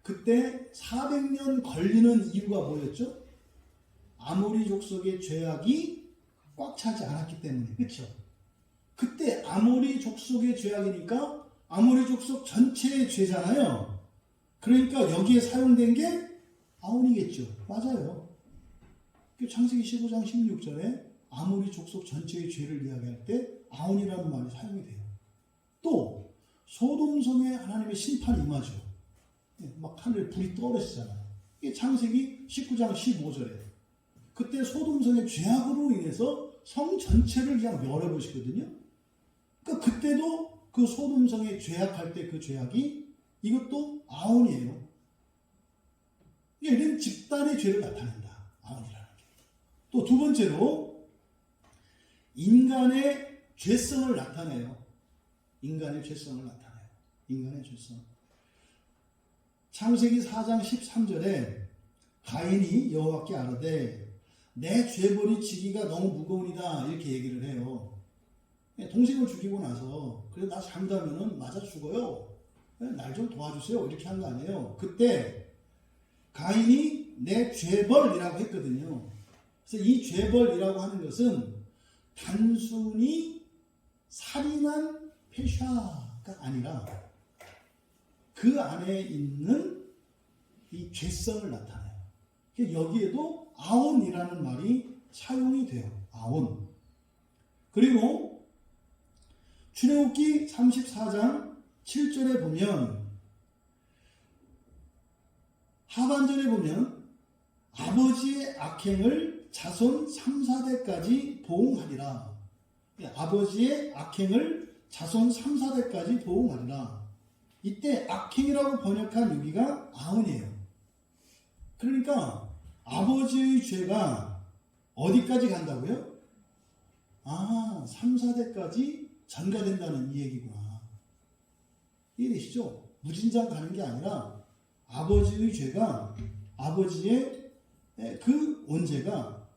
그때 400년 걸리는 이유가 뭐였죠? 아모리 족속의 죄악이 꽉 차지 않았기 때문에. 그렇죠? 그때 아모리 족속의 죄악이니까 아모리 족속 전체의 죄잖아요. 그러니까 여기에 사용된 게 아혼이겠죠. 맞아요. 창세기 15장 16절에 아모리 족속 전체의 죄를 이야기할 때 아혼이라는 말이 사용이 돼요. 또 소돔성에 하나님의 심판이 임하죠. 막 하늘에 불이 떠오르시잖아요. 이게 창세기 19장 15절에 그때 소돔성의 죄악으로 인해서 성 전체를 그냥 멸해보시거든요. 그러니까 그때도 그 소돔성의 죄악할 때 그 죄악이 이것도 아혼이에요. 이런 집단의 죄를 나타낸다. 아혼이라는 게. 또 두 번째로 인간의 죄성을 나타내요. 인간의 죄성을 나타내요. 인간의 죄성. 창세기 4장 13절에 가인이 여호와께 아뢰되 내 죄벌이 지기가 너무 무거우니다 이렇게 얘기를 해요. 동생을 죽이고 나서 그래 나 잘못하면 맞아 죽어요. 날 좀 도와주세요. 이렇게 한 거 아니에요. 그때 가인이 내 죄벌이라고 했거든요. 그래서 이 죄벌이라고 하는 것은 단순히 살인한 패샤가 아니라 그 안에 있는 이 죄성을 나타내요. 여기에도 아혼이라는 말이 사용이 돼요. 아혼. 그리고 출애굽기 34장 7절에 보면 하반절에 보면 아버지의 악행을 자손 3, 4대까지 보응하리라. 아버지의 악행을 자손 3, 4대까지 보응하리라. 이때 악행이라고 번역한 여기가 아혼이에요. 그러니까 아버지의 죄가 어디까지 간다고요? 3, 4대까지 전가된다는 이 얘기구나. 이해되시죠? 무진장 가는 게 아니라 아버지의 죄가 아버지의 그 원죄가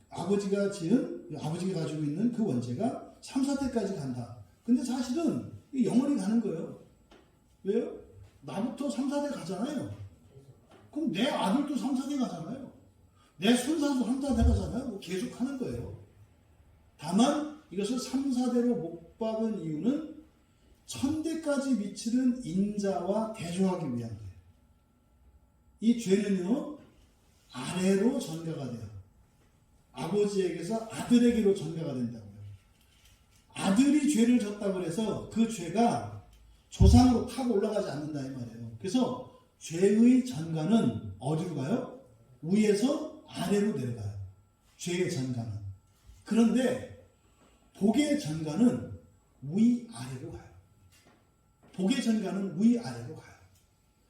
아버지가 가지고 있는 그 원죄가 3, 4대까지 간다. 근데 사실은 영원히 가는 거예요. 왜요? 나부터 3, 4대 가잖아요. 그럼 내 아들도 3, 4대 가잖아요. 내 손자도 3, 4대 가잖아요. 계속 하는 거예요. 다만 이것을 3, 4대로 못 박은 이유는 천대까지 미치는 인자와 대조하기 위한 거예요. 이 죄는요 아래로 전가가 돼요. 아버지에게서 아들에게로 전가가 된다고요. 아들이 죄를 졌다고 해서 그 죄가 조상으로 타고 올라가지 않는다 이 말이에요. 그래서 죄의 전가는 어디로 가요? 위에서 아래로 내려가요. 죄의 전가는. 그런데 복의 전가는 위아래로 가요. 복의 전가는 위아래로 가요.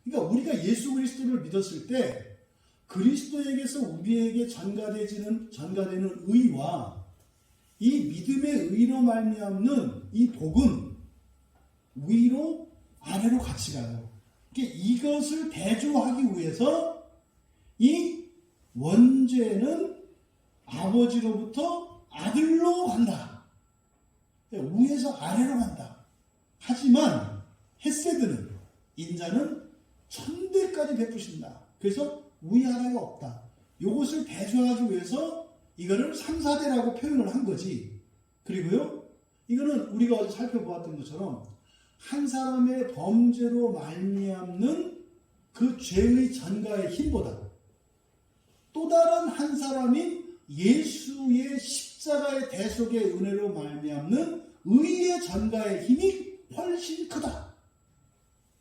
그러니까 우리가 예수 그리스도를 믿었을 때 그리스도에게서 우리에게 전가되는 의와 이 믿음의 의로 말미암는 이 복은 위로 아래로 같이 가요. 그러니까 이것을 대조하기 위해서 이 원죄는 아버지로부터 아들로 간다. 위에서 아래로 간다. 하지만 헤세드는, 인자는 천대까지 베푸신다. 그래서 위아래가 없다. 이것을 대조하기 위해서 이거를 3, 4대라고 표현을 한 거지. 그리고요, 이거는 우리가 어제 살펴보았던 것처럼 한 사람의 범죄로 말미암는 그 죄의 전가의 힘보다 또 다른 한 사람인 예수의 십자가의 대속의 은혜로 말미암는 의의 전가의 힘이 훨씬 크다.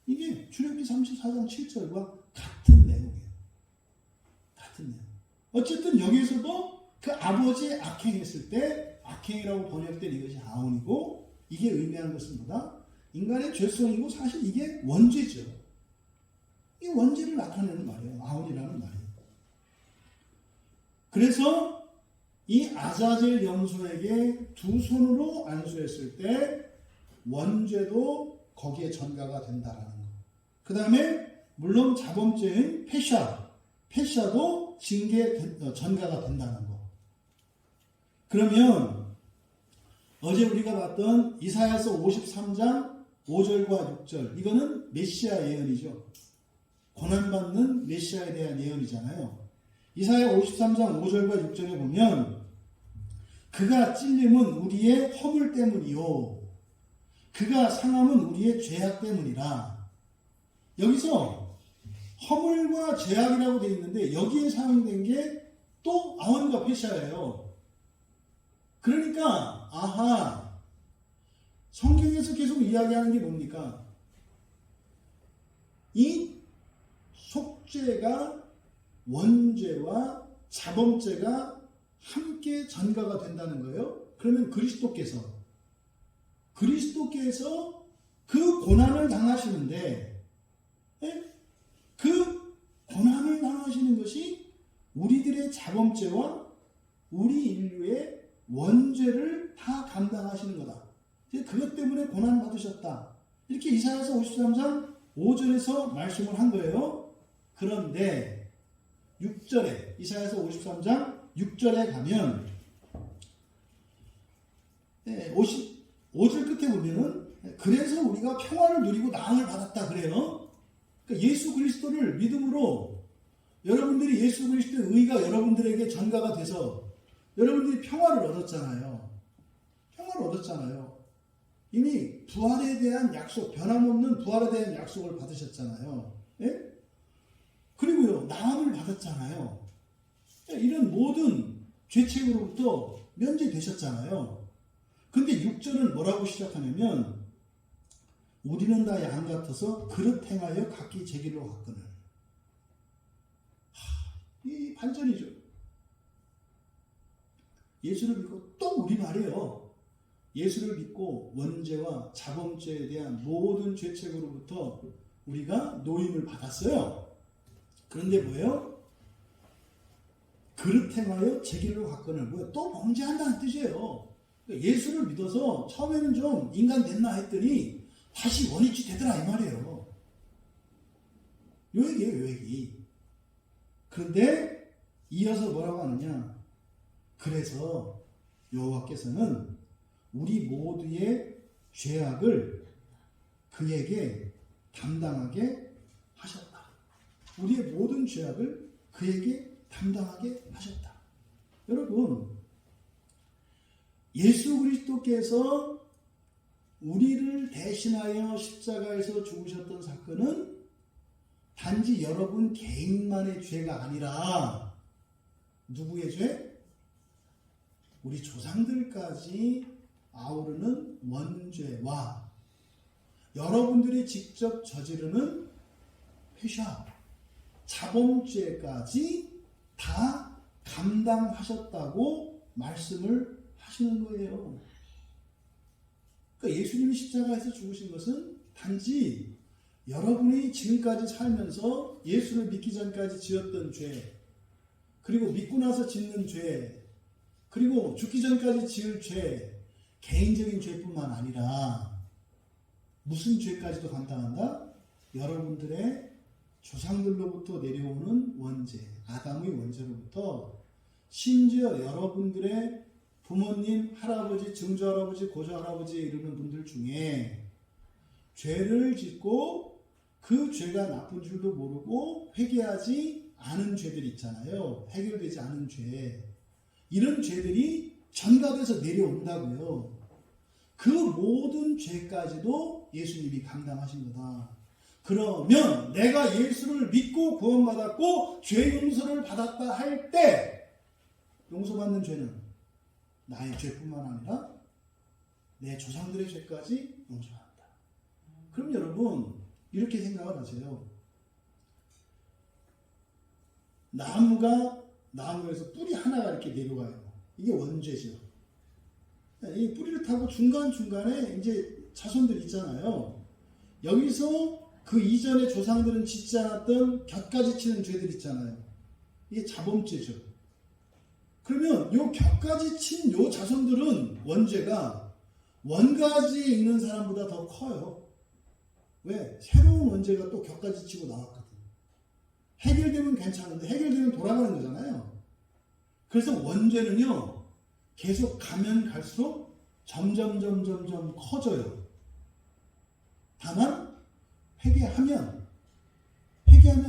이게 출애굽기 34장 7절과 같은 내용이에요. 같은 내용. 어쨌든 여기에서도 그 아버지의 악행했을 때, 악행이라고 번역된 이것이 아온이고, 이게 의미하는 것은 뭐다? 인간의 죄성이고 사실 이게 원죄죠. 이 원죄를 나타내는 말이에요. 아온이라는 말이에요. 그래서 이 아자젤 염소에게 두 손으로 안수했을 때 원죄도 거기에 전가가 된다라는 거. 그 다음에 물론 자범죄인 페샤도 전가가 된다는 거. 그러면 어제 우리가 봤던 이사야서 53장 5절과 6절, 이거는 메시아 예언이죠. 고난받는 메시아에 대한 예언이잖아요. 이사야 53장 5절과 6절에 보면 그가 찔림은 우리의 허물 때문이요 그가 상함은 우리의 죄악 때문이라. 여기서 허물과 죄악이라고 되어 있는데 여기에 사용된 게 또 아원과 페샤예요. 그러니까 아하, 성경에서 계속 이야기하는 게 뭡니까? 이 속죄가 원죄와 자범죄가 함께 전가가 된다는 거예요. 그러면 그리스도께서 그 고난을 당하시는데, 그 고난을 당하시는 것이 우리들의 자범죄와 우리 인류의 원죄를 다 감당하시는 거다. 그것 때문에 고난 받으셨다. 이렇게 이사야서 53장 5절에서 말씀을 한 거예요. 그런데 6절에, 이사야서 53장 6절에 가면 5절 끝에 보면은 그래서 우리가 평화를 누리고 나음을 받았다 그래요. 그러니까 예수 그리스도를 믿음으로 여러분들이 예수 그리스도의 의가 여러분들에게 전가가 돼서 여러분들이 평화를 얻었잖아요. 평화를 얻었잖아요. 이미 부활에 대한 약속, 변함없는 부활에 대한 약속을 받으셨잖아요. 예? 그리고요, 나음을 받았잖아요. 이런 모든 죄책으로부터 면제되셨잖아요. 근데 6절은 뭐라고 시작하냐면 우리는 다 양 같아서 그릇 행하여 각기 제 길로 갔거늘. 이 반전이죠. 예수를 믿고 또 우리 말이에요. 예수를 믿고 원죄와 자범죄에 대한 모든 죄책으로부터 우리가 노임을 받았어요. 그런데 뭐예요? 그릇 행하여 제 길로 갔거늘. 뭐예요? 또 범죄한다는 뜻이에요. 예수를 믿어서 처음에는 좀 인간 됐나 했더니 다시 원위치 되더라 이 말이에요. 요 얘기예요, 요 얘기. 그런데 이어서 뭐라고 하느냐? 그래서 여호와께서는 우리 모두의 죄악을 그에게 담당하게 하셨다. 우리의 모든 죄악을 그에게 담당하게 하셨다. 여러분, 예수 그리스도께서 우리를 대신하여 십자가에서 죽으셨던 사건은 단지 여러분 개인만의 죄가 아니라 누구의 죄? 우리 조상들까지 아우르는 원죄와 여러분들이 직접 저지르는 회샤, 자범죄까지 다 감당하셨다고 말씀을 하시는 거예요. 그러니까 예수님이 십자가에서 죽으신 것은 단지 여러분이 지금까지 살면서 예수를 믿기 전까지 지었던 죄, 그리고 믿고 나서 짓는 죄, 그리고 죽기 전까지 지을 죄, 개인적인 죄뿐만 아니라 무슨 죄까지도 감당한다? 여러분들의 조상들로부터 내려오는 원죄, 아담의 원죄로부터 심지어 여러분들의 부모님, 할아버지, 증조할아버지, 고조할아버지에 이르는 분들 중에 죄를 짓고 그 죄가 나쁜 줄도 모르고 회개하지 않은 죄들 있잖아요. 해결되지 않은 죄. 이런 죄들이 전가돼서 내려온다고요. 그 모든 죄까지도 예수님이 감당하신 거다. 그러면 내가 예수를 믿고 구원받았고 죄 용서를 받았다 할 때 용서받는 죄는 나의 죄뿐만 아니라 내 조상들의 죄까지 용서한다. 그럼 여러분 이렇게 생각을 하세요. 나무에서 뿌리 하나가 이렇게 내려와요. 이게 원죄죠. 이 뿌리를 타고 중간중간에 이제 자손들 있잖아요. 여기서 그 이전에 조상들은 짓지 않았던 곁가지 치는 죄들 있잖아요. 이게 자범죄죠. 그러면 요 곁가지 친 요 자손들은 원죄가 원가지에 있는 사람보다 더 커요. 왜? 새로운 원죄가 또 곁가지 치고 나왔거든. 해결되면 괜찮은데 해결되면 돌아가는 거잖아요. 그래서 원죄는요 계속 가면 갈수록 점점 커져요. 다만 회개하면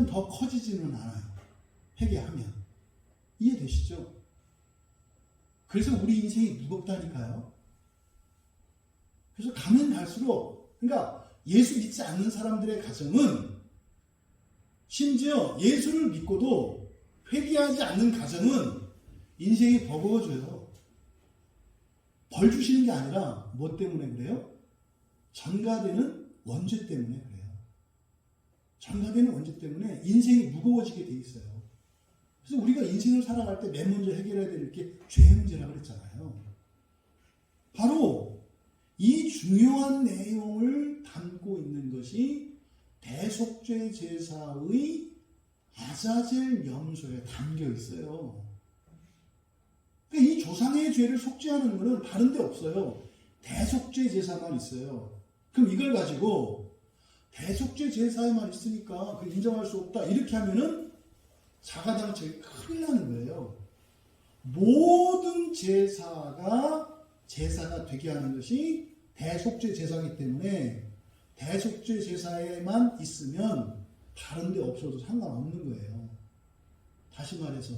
더 커지지는 않아요. 회개하면. 이해되시죠? 그래서 우리 인생이 무겁다니까요. 그래서 가면 갈수록, 그러니까 예수 믿지 않는 사람들의 가정은, 심지어 예수를 믿고도 회개하지 않는 가정은 인생이 버거워져요. 벌 주시는 게 아니라 뭐 때문에 그래요? 전가되는 원죄 때문에 그래요. 전가되는 원죄 때문에 인생이 무거워지게 돼 있어요. 그래서 우리가 인생을 살아갈 때 맨 먼저 해결해야 될 게 죄 문제라고 그랬잖아요. 바로 이 중요한 내용을 담고 있는 것이 대속죄 제사의 아자젤 염소에 담겨 있어요. 그러니까 이 조상의 죄를 속죄하는 것은 다른 데 없어요. 대속죄 제사만 있어요. 그럼 이걸 가지고 대속죄 제사에만 있으니까 인정할 수 없다 이렇게 하면은 사가당처에 큰일 나는 거예요. 모든 제사가 되게 하는 것이 대속죄 제사이기 때문에 대속죄 제사에만 있으면 다른 데 없어도 상관없는 거예요. 다시 말해서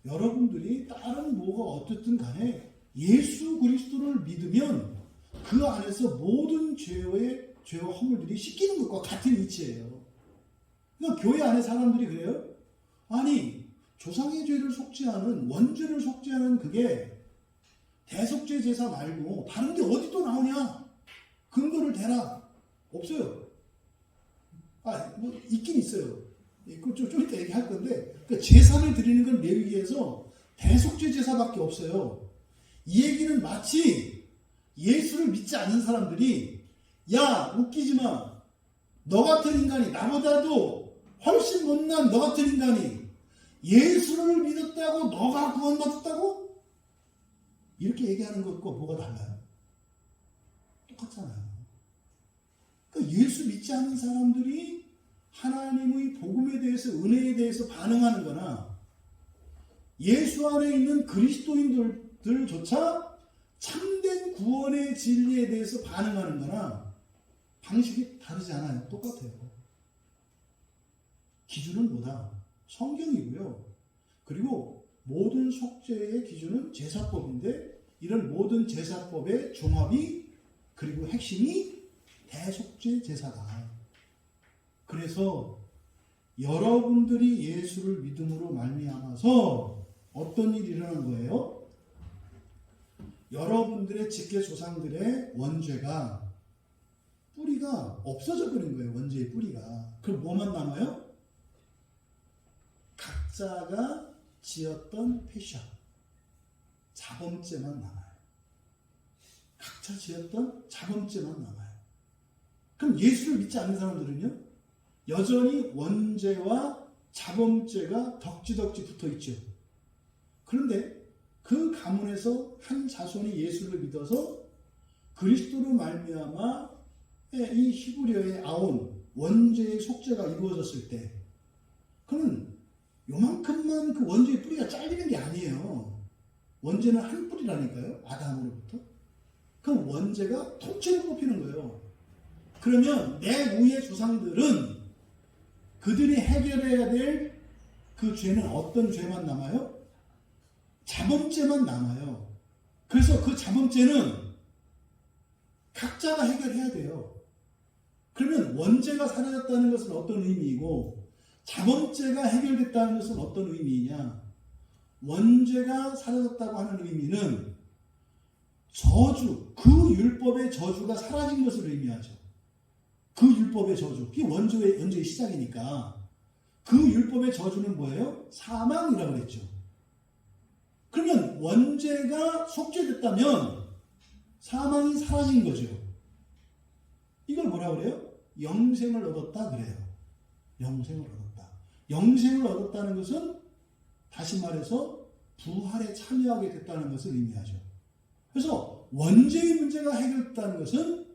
여러분들이 다른 뭐가 어떻든 간에 예수 그리스도를 믿으면 그 안에서 모든 죄와 허물들이 씻기는 것과 같은 이치예요. 그러니까 교회 안에 사람들이 그래요? 아니 조상의 죄를 속죄하는 원죄를 속죄하는 그게 대속죄 제사 말고 다른 데 어디 또 나오냐? 근거를 대라. 없어요. 뭐 있긴 있어요. 좀 이따 얘기할 건데 그러니까 제사를 드리는 건 레위기에서 대속죄 제사밖에 없어요. 이 얘기는 마치 예수를 믿지 않는 사람들이 야 웃기지 마. 너 같은 인간이 나보다도 훨씬 못난 너 같은 인간이 예수를 믿었다고 너가 구원받았다고? 이렇게 얘기하는 것과 뭐가 달라요? 똑같잖아요. 그러니까 예수 믿지 않는 사람들이 하나님의 복음에 대해서 은혜에 대해서 반응하는 거나 예수 안에 있는 그리스도인들조차 참된 구원의 진리에 대해서 반응하는 거나 방식이 다르지 않아요. 똑같아요. 기준은 뭐다? 성경이고요. 그리고 모든 속죄의 기준은 제사법인데 이런 모든 제사법의 종합이 그리고 핵심이 대속죄 제사다. 그래서 여러분들이 예수를 믿음으로 말미암아서 어떤 일이 일어난 거예요? 여러분들의 직계 조상들의 원죄가 뿌리가 없어져 버린 거예요. 원죄의 뿌리가. 그럼 뭐만 남아요? 각자가 지었던 패션, 자범죄만 남아요. 각자 지었던 자범죄만 남아요. 그럼 예수를 믿지 않는 사람들은요? 여전히 원죄와 자범죄가 덕지덕지 붙어 있죠. 그런데 그 가문에서 한 자손이 예수를 믿어서 그리스도로 말미암아 이 히브리어의 아온 원죄의 속죄가 이루어졌을 때, 그는 요만큼만 그 원죄의 뿌리가 잘리는 게 아니에요. 원죄는 한 뿌리라니까요. 아담으로부터. 그럼 원죄가 통째로 뽑히는 거예요. 그러면 내 후의 조상들은 그들이 해결해야 될 그 죄는 어떤 죄만 남아요? 자범죄만 남아요. 그래서 그 자범죄는 각자가 해결해야 돼요. 그러면 원죄가 사라졌다는 것은 어떤 의미이고 자범죄가 해결됐다는 것은 어떤 의미이냐? 원죄가 사라졌다고 하는 의미는 저주, 그 율법의 저주가 사라진 것을 의미하죠. 그 율법의 저주, 그게 원죄의 시작이니까 그 율법의 저주는 뭐예요? 사망이라고 그랬죠. 그러면 원죄가 속죄됐다면 사망이 사라진 거죠. 이걸 뭐라고 그래요? 영생을 얻었다 그래요. 영생을 얻었다. 영생을 얻었다는 것은 다시 말해서 부활에 참여하게 됐다는 것을 의미하죠. 그래서 원죄의 문제가 해결됐다는 것은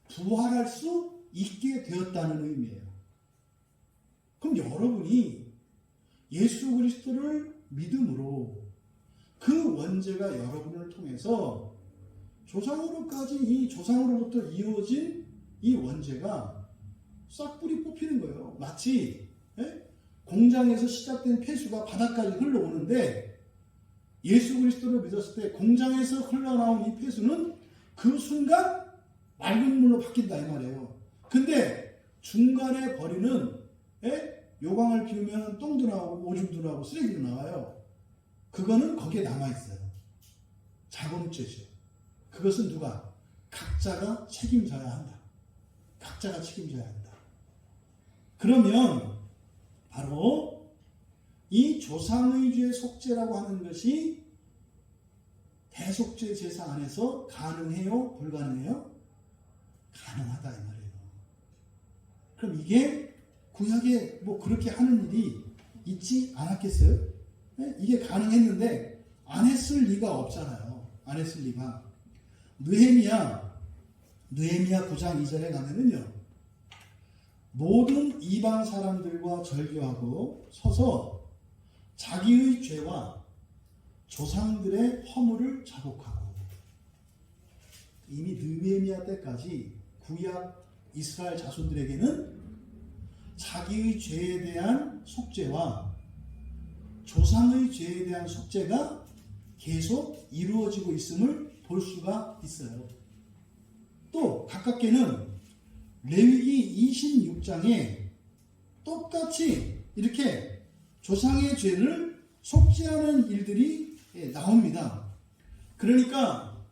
부활할 수 있게 되었다는 의미예요. 그럼 여러분이 예수 그리스도를 믿음으로 그 원죄가 여러분을 통해서 조상으로부터 이어진 이 원죄가 싹불이 뽑히는 거예요. 마치 공장에서 시작된 폐수가 바닥까지 흘러오는데 예수 그리스도를 믿었을 때 공장에서 흘러나온 이 폐수는 그 순간 맑은 물로 바뀐다 이 말이에요. 근데 중간에 버리는 요강을 비우면 똥도 나오고 오줌도 나오고 쓰레기도 나와요. 그거는 거기에 남아있어요. 자범죄죠. 그것은 누가? 각자가 책임져야 한다. 각자가 책임져야 한다. 그러면 바로 이 조상의 죄 속죄라고 하는 것이 대속죄 제사 안에서 가능해요? 불가능해요? 가능하다 이 말이에요. 그럼 이게 구약에 뭐 그렇게 하는 일이 있지 않았겠어요? 이게 가능했는데 안 했을 리가 없잖아요. 안 했을 리가. 느헤미야 9장 2절에 가면은요, 모든 이방 사람들과 절교하고 서서 자기의 죄와 조상들의 허물을 자복하고. 이미 느헤미야 때까지 구약 이스라엘 자손들에게는 자기의 죄에 대한 속죄와 조상의 죄에 대한 속죄가 계속 이루어지고 있음을 볼 수가 있어요. 또 가깝게는 레위기 26장에 똑같이 이렇게 조상의 죄를 속죄하는 일들이 나옵니다. 그러니까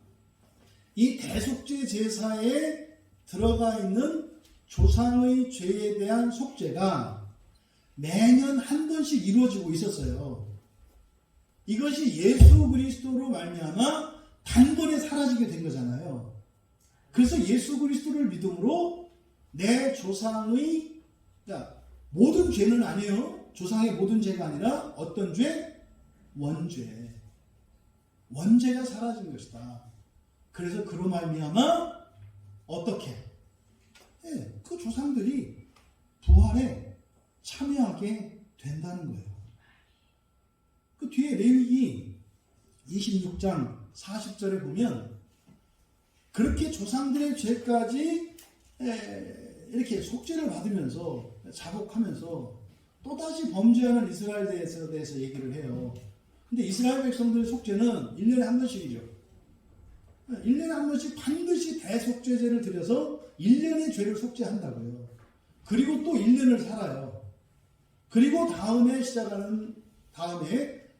이 대속죄 제사에 들어가 있는 조상의 죄에 대한 속죄가 매년 한 번씩 이루어지고 있었어요. 이것이 예수 그리스도로 말미암아 단번에 사라지게 된 거잖아요. 그래서 예수 그리스도를 믿음으로 내 조상의, 그러니까 모든 죄는 아니에요. 조상의 모든 죄가 아니라 어떤 죄? 원죄. 원죄가 사라진 것이다. 그래서 그로 말미암아 어떻게? 그 조상들이 부활에 참여하게 된다는 거예요. 그 뒤에 레위기 26장 40절에 보면 그렇게 조상들의 죄까지 이렇게 속죄를 받으면서 자복하면서 또다시 범죄하는 이스라엘에 대해서 얘기를 해요. 근데 이스라엘 백성들의 속죄는 1년에 한 번씩이죠. 1년에 한 번씩 반드시 대속죄제를 드려서 1년의 죄를 속죄한다고요. 그리고 또 1년을 살아요. 그리고 다음에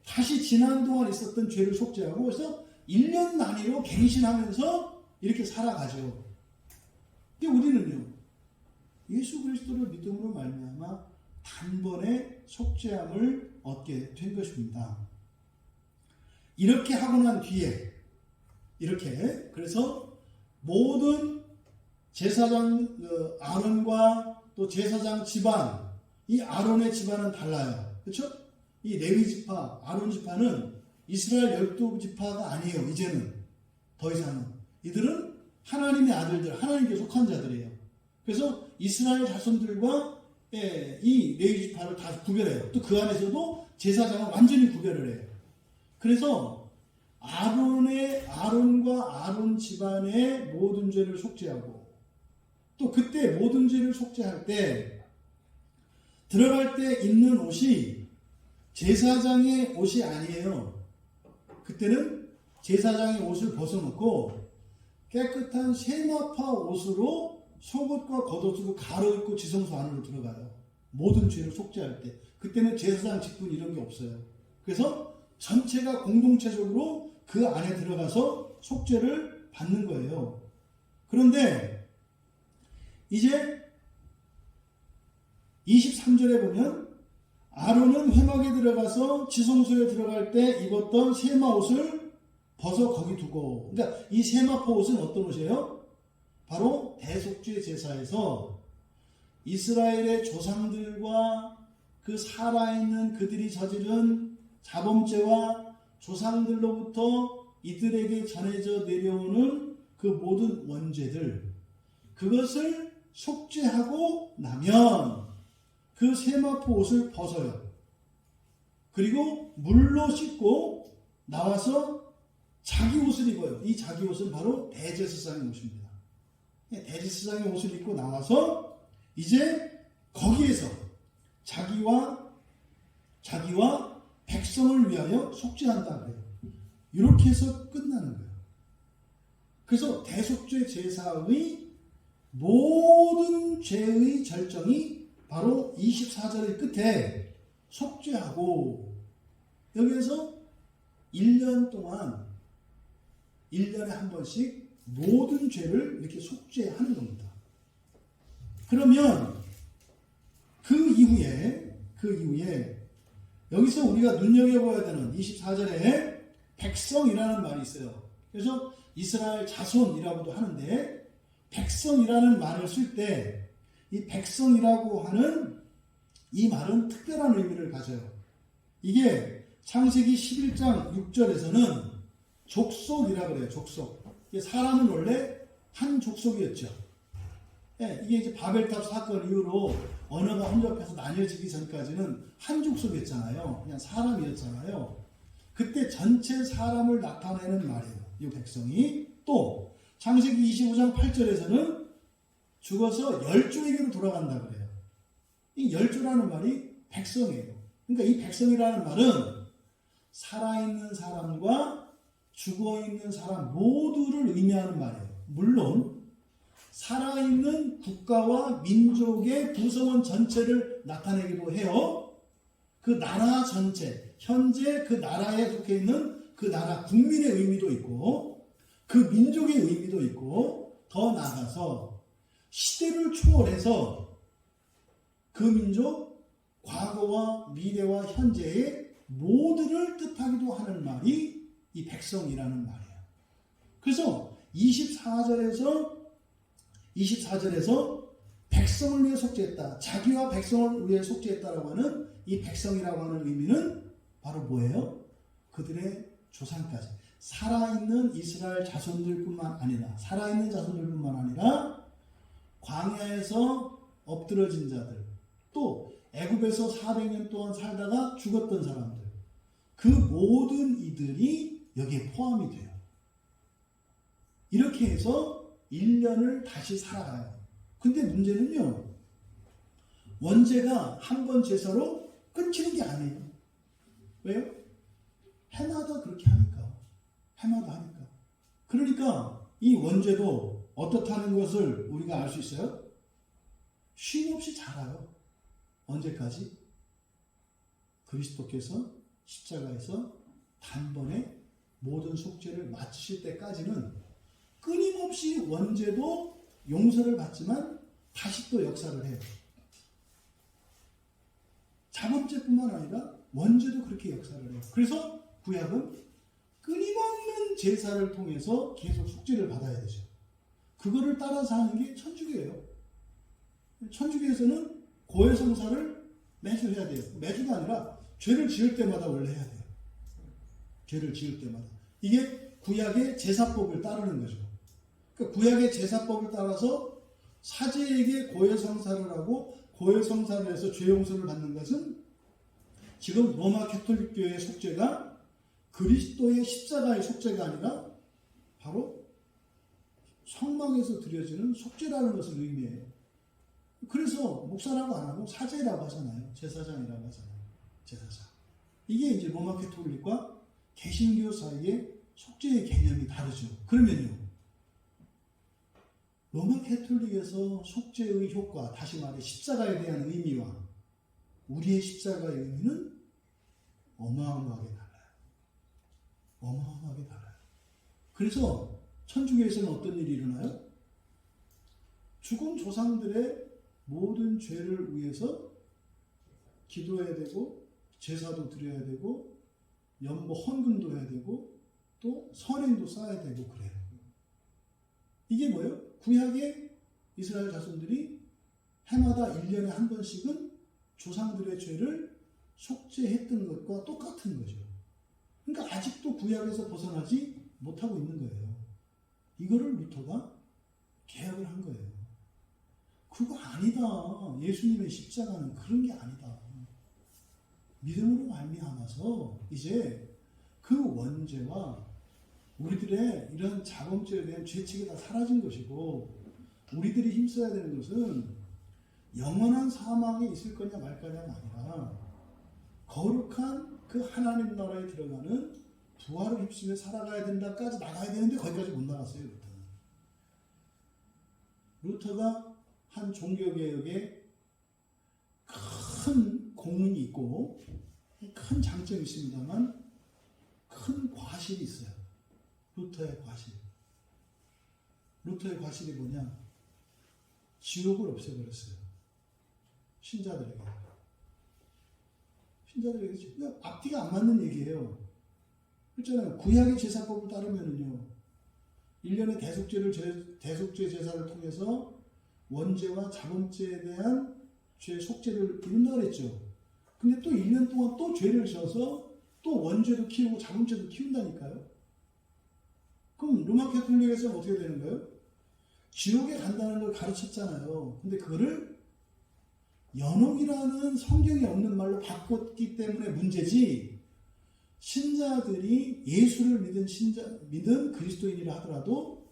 다시 지난 동안 있었던 죄를 속죄하고, 그래서 1년 단위로 갱신하면서 이렇게 살아가죠. 근데 우리는요, 예수 그리스도를 믿음으로 말미암아 단번에 속죄함을 얻게 된 것입니다. 이렇게 하고 난 뒤에 그래서 모든 제사장 아론과 또 제사장 집안, 이 아론의 집안은 달라요. 그렇죠? 이 레위 지파, 아론 지파는 이스라엘 12지파가 아니에요. 이제는 더 이상은 이들은 하나님의 아들들, 하나님께 속한 자들이에요. 그래서 이스라엘 자손들과 이 레위 지파를 다 구별해요. 또 그 안에서도 제사장은 완전히 구별을 해요. 그래서 아론과 아론 집안의 모든 죄를 속죄하고, 또 그때 모든 죄를 속죄할 때 들어갈 때 입는 옷이 제사장의 옷이 아니에요. 그때는 제사장의 옷을 벗어놓고 깨끗한 세마파 옷으로 속옷과 겉옷으로 가로입고 지성소 안으로 들어가요. 모든 죄를 속죄할 때. 그때는 제사장 직분 이런 게 없어요. 그래서 전체가 공동체적으로 그 안에 들어가서 속죄를 받는 거예요. 그런데 이제 23절에 보면 아론은 회막에 들어가서 지성소에 들어갈 때 입었던 세마 옷을 벗어 거기 두고, 그러니까 이 세마포 옷은 어떤 옷이에요? 바로 대속죄 제사에서 이스라엘의 조상들과 그 살아있는 그들이 저지른 자범죄와 조상들로부터 이들에게 전해져 내려오는 그 모든 원죄들, 그것을 속죄하고 나면 그 세마포 옷을 벗어요. 그리고 물로 씻고 나와서 자기 옷을 입어요. 이 자기 옷은 바로 대제사장의 옷입니다. 대제사장의 옷을 입고 나와서 이제 거기에서 자기와 백성을 위하여 속죄한다 그래요. 이렇게 해서 끝나는 거예요. 그래서 대속죄 제사의 모든 죄의 절정이 바로 24절의 끝에 속죄하고, 여기에서 1년 동안 1년에 한 번씩 모든 죄를 이렇게 속죄하는 겁니다. 그러면 그 이후에 여기서 우리가 눈여겨봐야 되는 24절에 백성이라는 말이 있어요. 그래서 이스라엘 자손이라고도 하는데, 백성이라는 말을 쓸 때 이 백성이라고 하는 이 말은 특별한 의미를 가져요. 이게 창세기 11장 6절에서는 족속이라고 그래요. 족속. 사람은 원래 한 족속이었죠. 이게 이제 바벨탑 사건 이후로 언어가 혼잡해서 나뉘어지기 전까지는 한 족속이었잖아요. 그냥 사람이었잖아요. 그때 전체 사람을 나타내는 말이에요. 이 백성이. 또 창세기 25장 8절에서는 죽어서 열조에게로 돌아간다 그래요. 이 열조라는 말이 백성이에요. 그러니까 이 백성이라는 말은 살아있는 사람과 죽어있는 사람 모두를 의미하는 말이에요. 물론 살아있는 국가와 민족의 구성원 전체를 나타내기도 해요. 그 나라 전체, 현재 그 나라에 속해 있는 그 나라 국민의 의미도 있고, 그 민족의 의미도 있고, 더 나아가서 시대를 초월해서 그 민족, 과거와 미래와 현재의 모두를 뜻하기도 하는 말이 이 백성이라는 말이에요. 그래서 24절에서 백성을 위해 속죄했다, 자기와 백성을 위해 속죄했다라고 하는 이 백성이라고 하는 의미는 바로 뭐예요? 그들의 조상까지, 살아있는 이스라엘 자손들뿐만 아니라 광야에서 엎드러진 자들, 또 애굽에서 400년 동안 살다가 죽었던 사람들, 그 모든 이들이 여기에 포함이 돼요. 이렇게 해서 1년을 다시 살아가요. 근데 문제는요, 원죄가 한 번 제사로 끝이는 게 아니에요. 왜요? 해마다 그렇게 하니까. 그러니까 이 원죄도 어떻다는 것을 우리가 알 수 있어요? 쉼 없이 자라요. 언제까지? 그리스도께서 십자가에서 단번에 모든 속죄를 마치실 때까지는 끊임없이 원죄도 용서를 받지만 다시 또 역사를 해요. 자범죄뿐만 아니라 원죄도 그렇게 역사를 해요. 그래서 구약은 끊임없는 제사를 통해서 계속 속죄를 받아야 되죠. 그거를 따라서 하는 게 천주교예요. 천주교에서는 고해성사를 매주 해야 돼요. 매주가 아니라 죄를 지을 때마다 원래 해야 돼요. 죄를 지을 때마다. 이게 구약의 제사법을 따르는 거죠. 그러니까 구약의 제사법을 따라서 사제에게 고해성사를 하고 고해성사를 해서 죄 용서를 받는 것은 지금 로마 가톨릭교회의 속죄가 그리스도의 십자가의 속죄가 아니라 바로 성막에서 드려지는 속죄라는 것을 의미해요. 그래서 목사라고 안 하고 사제라고 하잖아요. 제사장이라고 하잖아요. 제사장. 이게 이제 로마 가톨릭과 개신교 사이의 속죄의 개념이 다르죠. 그러면요, 로마 가톨릭에서 속죄의 효과, 다시 말해 십자가에 대한 의미와 우리의 십자가의 의미는 어마어마하게 달라요. 어마어마하게 달라요. 그래서 천주교에서는 어떤 일이 일어나요? 죽은 조상들의 모든 죄를 위해서 기도해야 되고 제사도 드려야 되고 연보 헌금도 해야 되고 또 선행도 쌓아야 되고 그래요. 이게 뭐예요? 구약의 이스라엘 자손들이 해마다 1년에 한 번씩은 조상들의 죄를 속죄했던 것과 똑같은 거죠. 그러니까 아직도 구약에서 벗어나지 못하고 있는 거예요. 이거를 루터가 개혁을 한 거예요. 그거 아니다. 예수님의 십자가는 그런 게 아니다. 믿음으로 말미암아서 이제 그 원죄와 우리들의 이런 자범죄에 대한 죄책이 다 사라진 것이고 우리들이 힘써야 되는 것은 영원한 사망에 있을 거냐 말 거냐가 아니라 거룩한 그 하나님 나라에 들어가는 부활을 입술에 살아가야 된다까지 나가야 되는데 거기까지 못 나갔어요. 루터가 한 종교개혁에 큰 공헌이 있고 큰 장점이 있습니다만 큰 과실이 있어요. 루터의 과실. 루터의 과실이 뭐냐? 지옥을 없애버렸어요. 신자들에게. 신자들에게 앞뒤가 안 맞는 얘기예요. 그렇잖아요. 구약의 제사법을 따르면은요, 1년의 대속죄 제사를 통해서 원죄와 자범죄에 대한 죄 속죄를 이룬다 그랬죠. 근데 또 1년 동안 또 죄를 지어서 또 원죄도 키우고 자범죄도 키운다니까요. 그럼 로마 가톨릭에서는 어떻게 되는 거예요? 지옥에 간다는 걸 가르쳤잖아요. 근데 그거를 연옥이라는 성경이 없는 말로 바꿨기 때문에 문제지, 신자들이 예수를 믿은 그리스도인이라 하더라도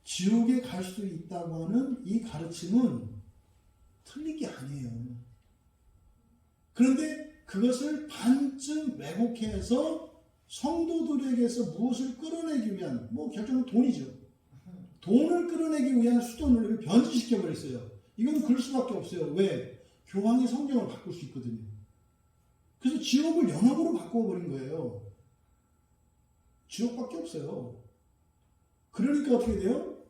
지옥에 갈 수 있다고 하는 이 가르침은 틀린 게 아니에요. 그런데 그것을 반쯤 왜곡해서 성도들에게서 무엇을 끌어내기 위한, 결정은 돈이죠. 돈을 끌어내기 위한 수단을 변질시켜 버렸어요. 이건 그럴 수밖에 없어요. 왜? 교황이 성경을 바꿀 수 있거든요. 그래서 지옥을 연합으로 바꿔버린 거예요. 지옥밖에 없어요. 그러니까 어떻게 돼요?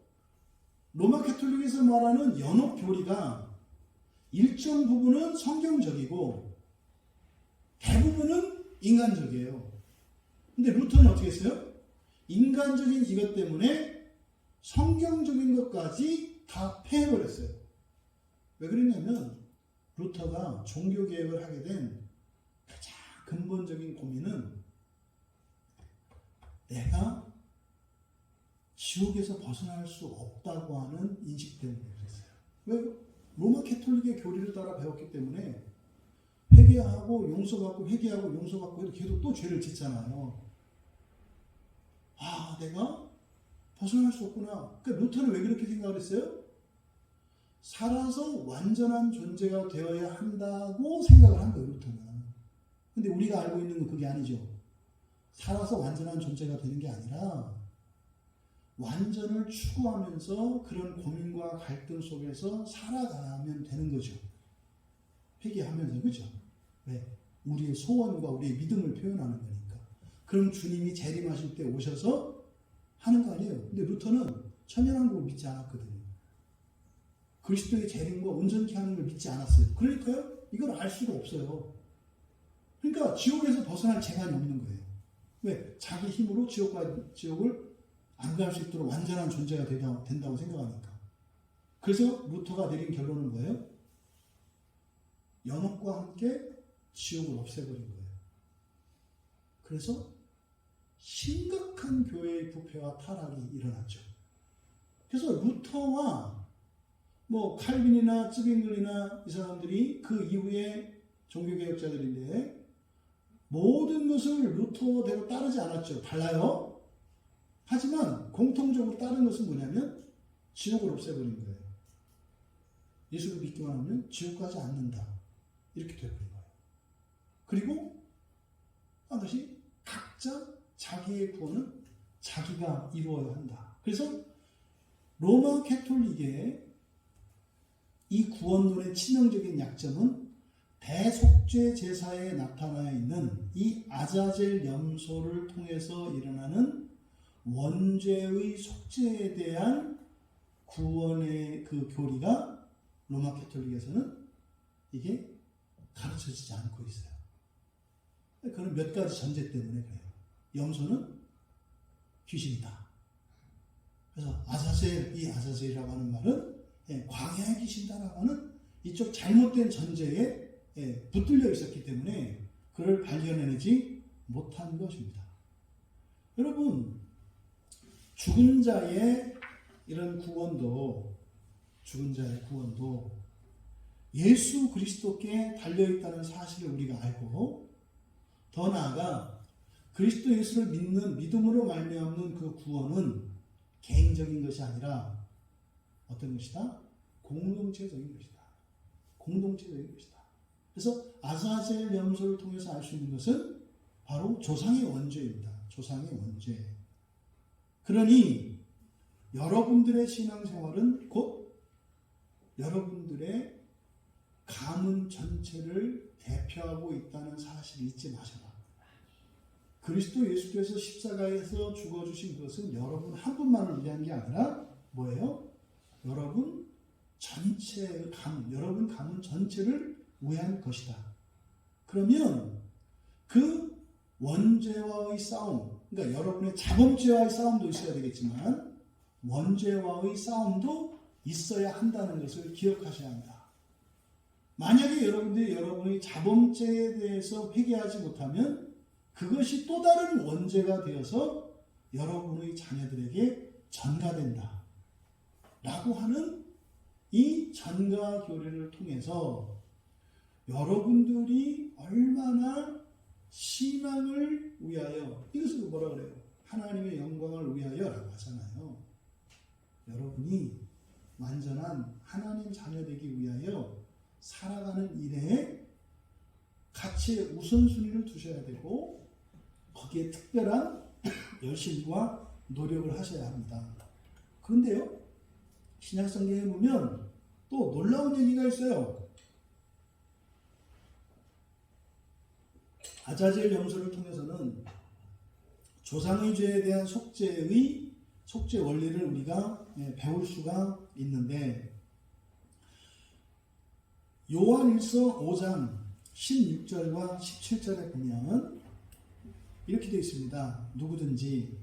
로마 가톨릭에서 말하는 연합 교리가 일정 부분은 성경적이고 대부분은 인간적이에요. 근데 루터는 어떻게 했어요? 인간적인 이것 때문에 성경적인 것까지 다 폐해버렸어요. 왜 그랬냐면 루터가 종교개혁을 하게 된 가장 근본적인 고민은 내가 지옥에서 벗어날 수 없다고 하는 인식 때문에 그랬어요. 왜? 로마 가톨릭의 교리를 따라 배웠기 때문에 회개하고 용서받고 회개하고 용서받고 해도 걔도 또 죄를 짓잖아요. 아, 내가 벗어날 수 없구나. 그러니까 루터는 왜 그렇게 생각을 했어요? 살아서 완전한 존재가 되어야 한다고 생각을 한 거예요, 루터는. 근데 우리가 알고 있는 건 그게 아니죠. 살아서 완전한 존재가 되는 게 아니라 완전을 추구하면서 그런 고민과 갈등 속에서 살아가면 되는 거죠. 회개하면서, 그죠? 왜? 우리의 소원과 우리의 믿음을 표현하는 거니까. 그럼 주님이 재림하실 때 오셔서 하는 거 아니에요. 근데 루터는 천연왕국을 믿지 않았거든요. 그리스도의 재림과 온전케 하는 걸 믿지 않았어요. 그러니까요, 이걸 알 수가 없어요. 그러니까 지옥에서 벗어날 재간이 없는 거예요. 왜? 자기 힘으로 지옥을 안 갈 수 있도록 완전한 존재가 된다고 생각하니까. 그래서 루터가 내린 결론은 뭐예요? 연옥과 함께 지옥을 없애버린 거예요. 그래서 심각한 교회의 부패와 타락이 일어났죠. 그래서 루터와 칼빈이나 쯔빙글이나 이 사람들이 그 이후에 종교개혁자들인데 모든 것을 루터대로 따르지 않았죠. 달라요. 하지만 공통적으로 따른 것은 뭐냐면 지옥을 없애버린 거예요. 예수를 믿기만 하면 지옥 가지 않는다. 이렇게 되어버린 거예요. 그리고 반드시 각자 자기의 구원은 자기가 이루어야 한다. 그래서 로마 캐톨릭의 이 구원론의 치명적인 약점은 대속죄 제사에 나타나 있는 이 아자젤 염소를 통해서 일어나는 원죄의 속죄에 대한 구원의 그 교리가 로마 캐톨릭에서는 이게 가르쳐지지 않고 있어요. 그건 몇 가지 전제 때문에 그래요. 염소는 귀신이다. 그래서 이 아자젤이라고 하는 말은 광야의 귀신이다라고 하는 이쪽 잘못된 전제에 붙들려 있었기 때문에 그를 발견해내지 못한 것입니다. 여러분, 죽은 자의 이런 구원도, 예수 그리스도께 달려있다는 사실을 우리가 알고, 더 나아가 그리스도 예수를 믿는 믿음으로 말미암는 그 구원은 개인적인 것이 아니라 어떤 것이다? 공동체적인 것이다. 그래서 아자젤 염소를 통해서 알 수 있는 것은 바로 조상의 원죄입니다. 조상의 원죄. 그러니 여러분들의 신앙생활은 곧 여러분들의 가문 전체를 대표하고 있다는 사실을 잊지 마셔라. 그리스도 예수께서 십자가에서 죽어주신 것은 여러분 한 분만을 위한 게 아니라 뭐예요? 여러분 전체의 가문, 여러분 가문 전체를 위한 것이다. 그러면 그 원죄와의 싸움, 그러니까 여러분의 자범죄와의 싸움도 있어야 되겠지만 원죄와의 싸움도 있어야 한다는 것을 기억하셔야 합니다. 만약에 여러분들이 여러분의 자범죄에 대해서 회개하지 못하면 그것이 또 다른 원죄가 되어서 여러분의 자녀들에게 전가된다. 라고 하는 이 전가 교리를 통해서 여러분들이 얼마나 신앙을 위하여, 이것을 뭐라 그래요? 하나님의 영광을 위하여 라고 하잖아요. 여러분이 완전한 하나님 자녀 되기 위하여 살아가는 일에 가치의 우선순위를 두셔야 되고 거기에 특별한 열심과 노력을 하셔야 합니다. 그런데요, 신약성경에 보면 또 놀라운 얘기가 있어요. 아자젤 염소를 통해서는 조상의 죄에 대한 속죄 원리를 우리가 배울 수가 있는데, 요한일서 5장 16절과 17절에 보면 이렇게 되어 있습니다. 누구든지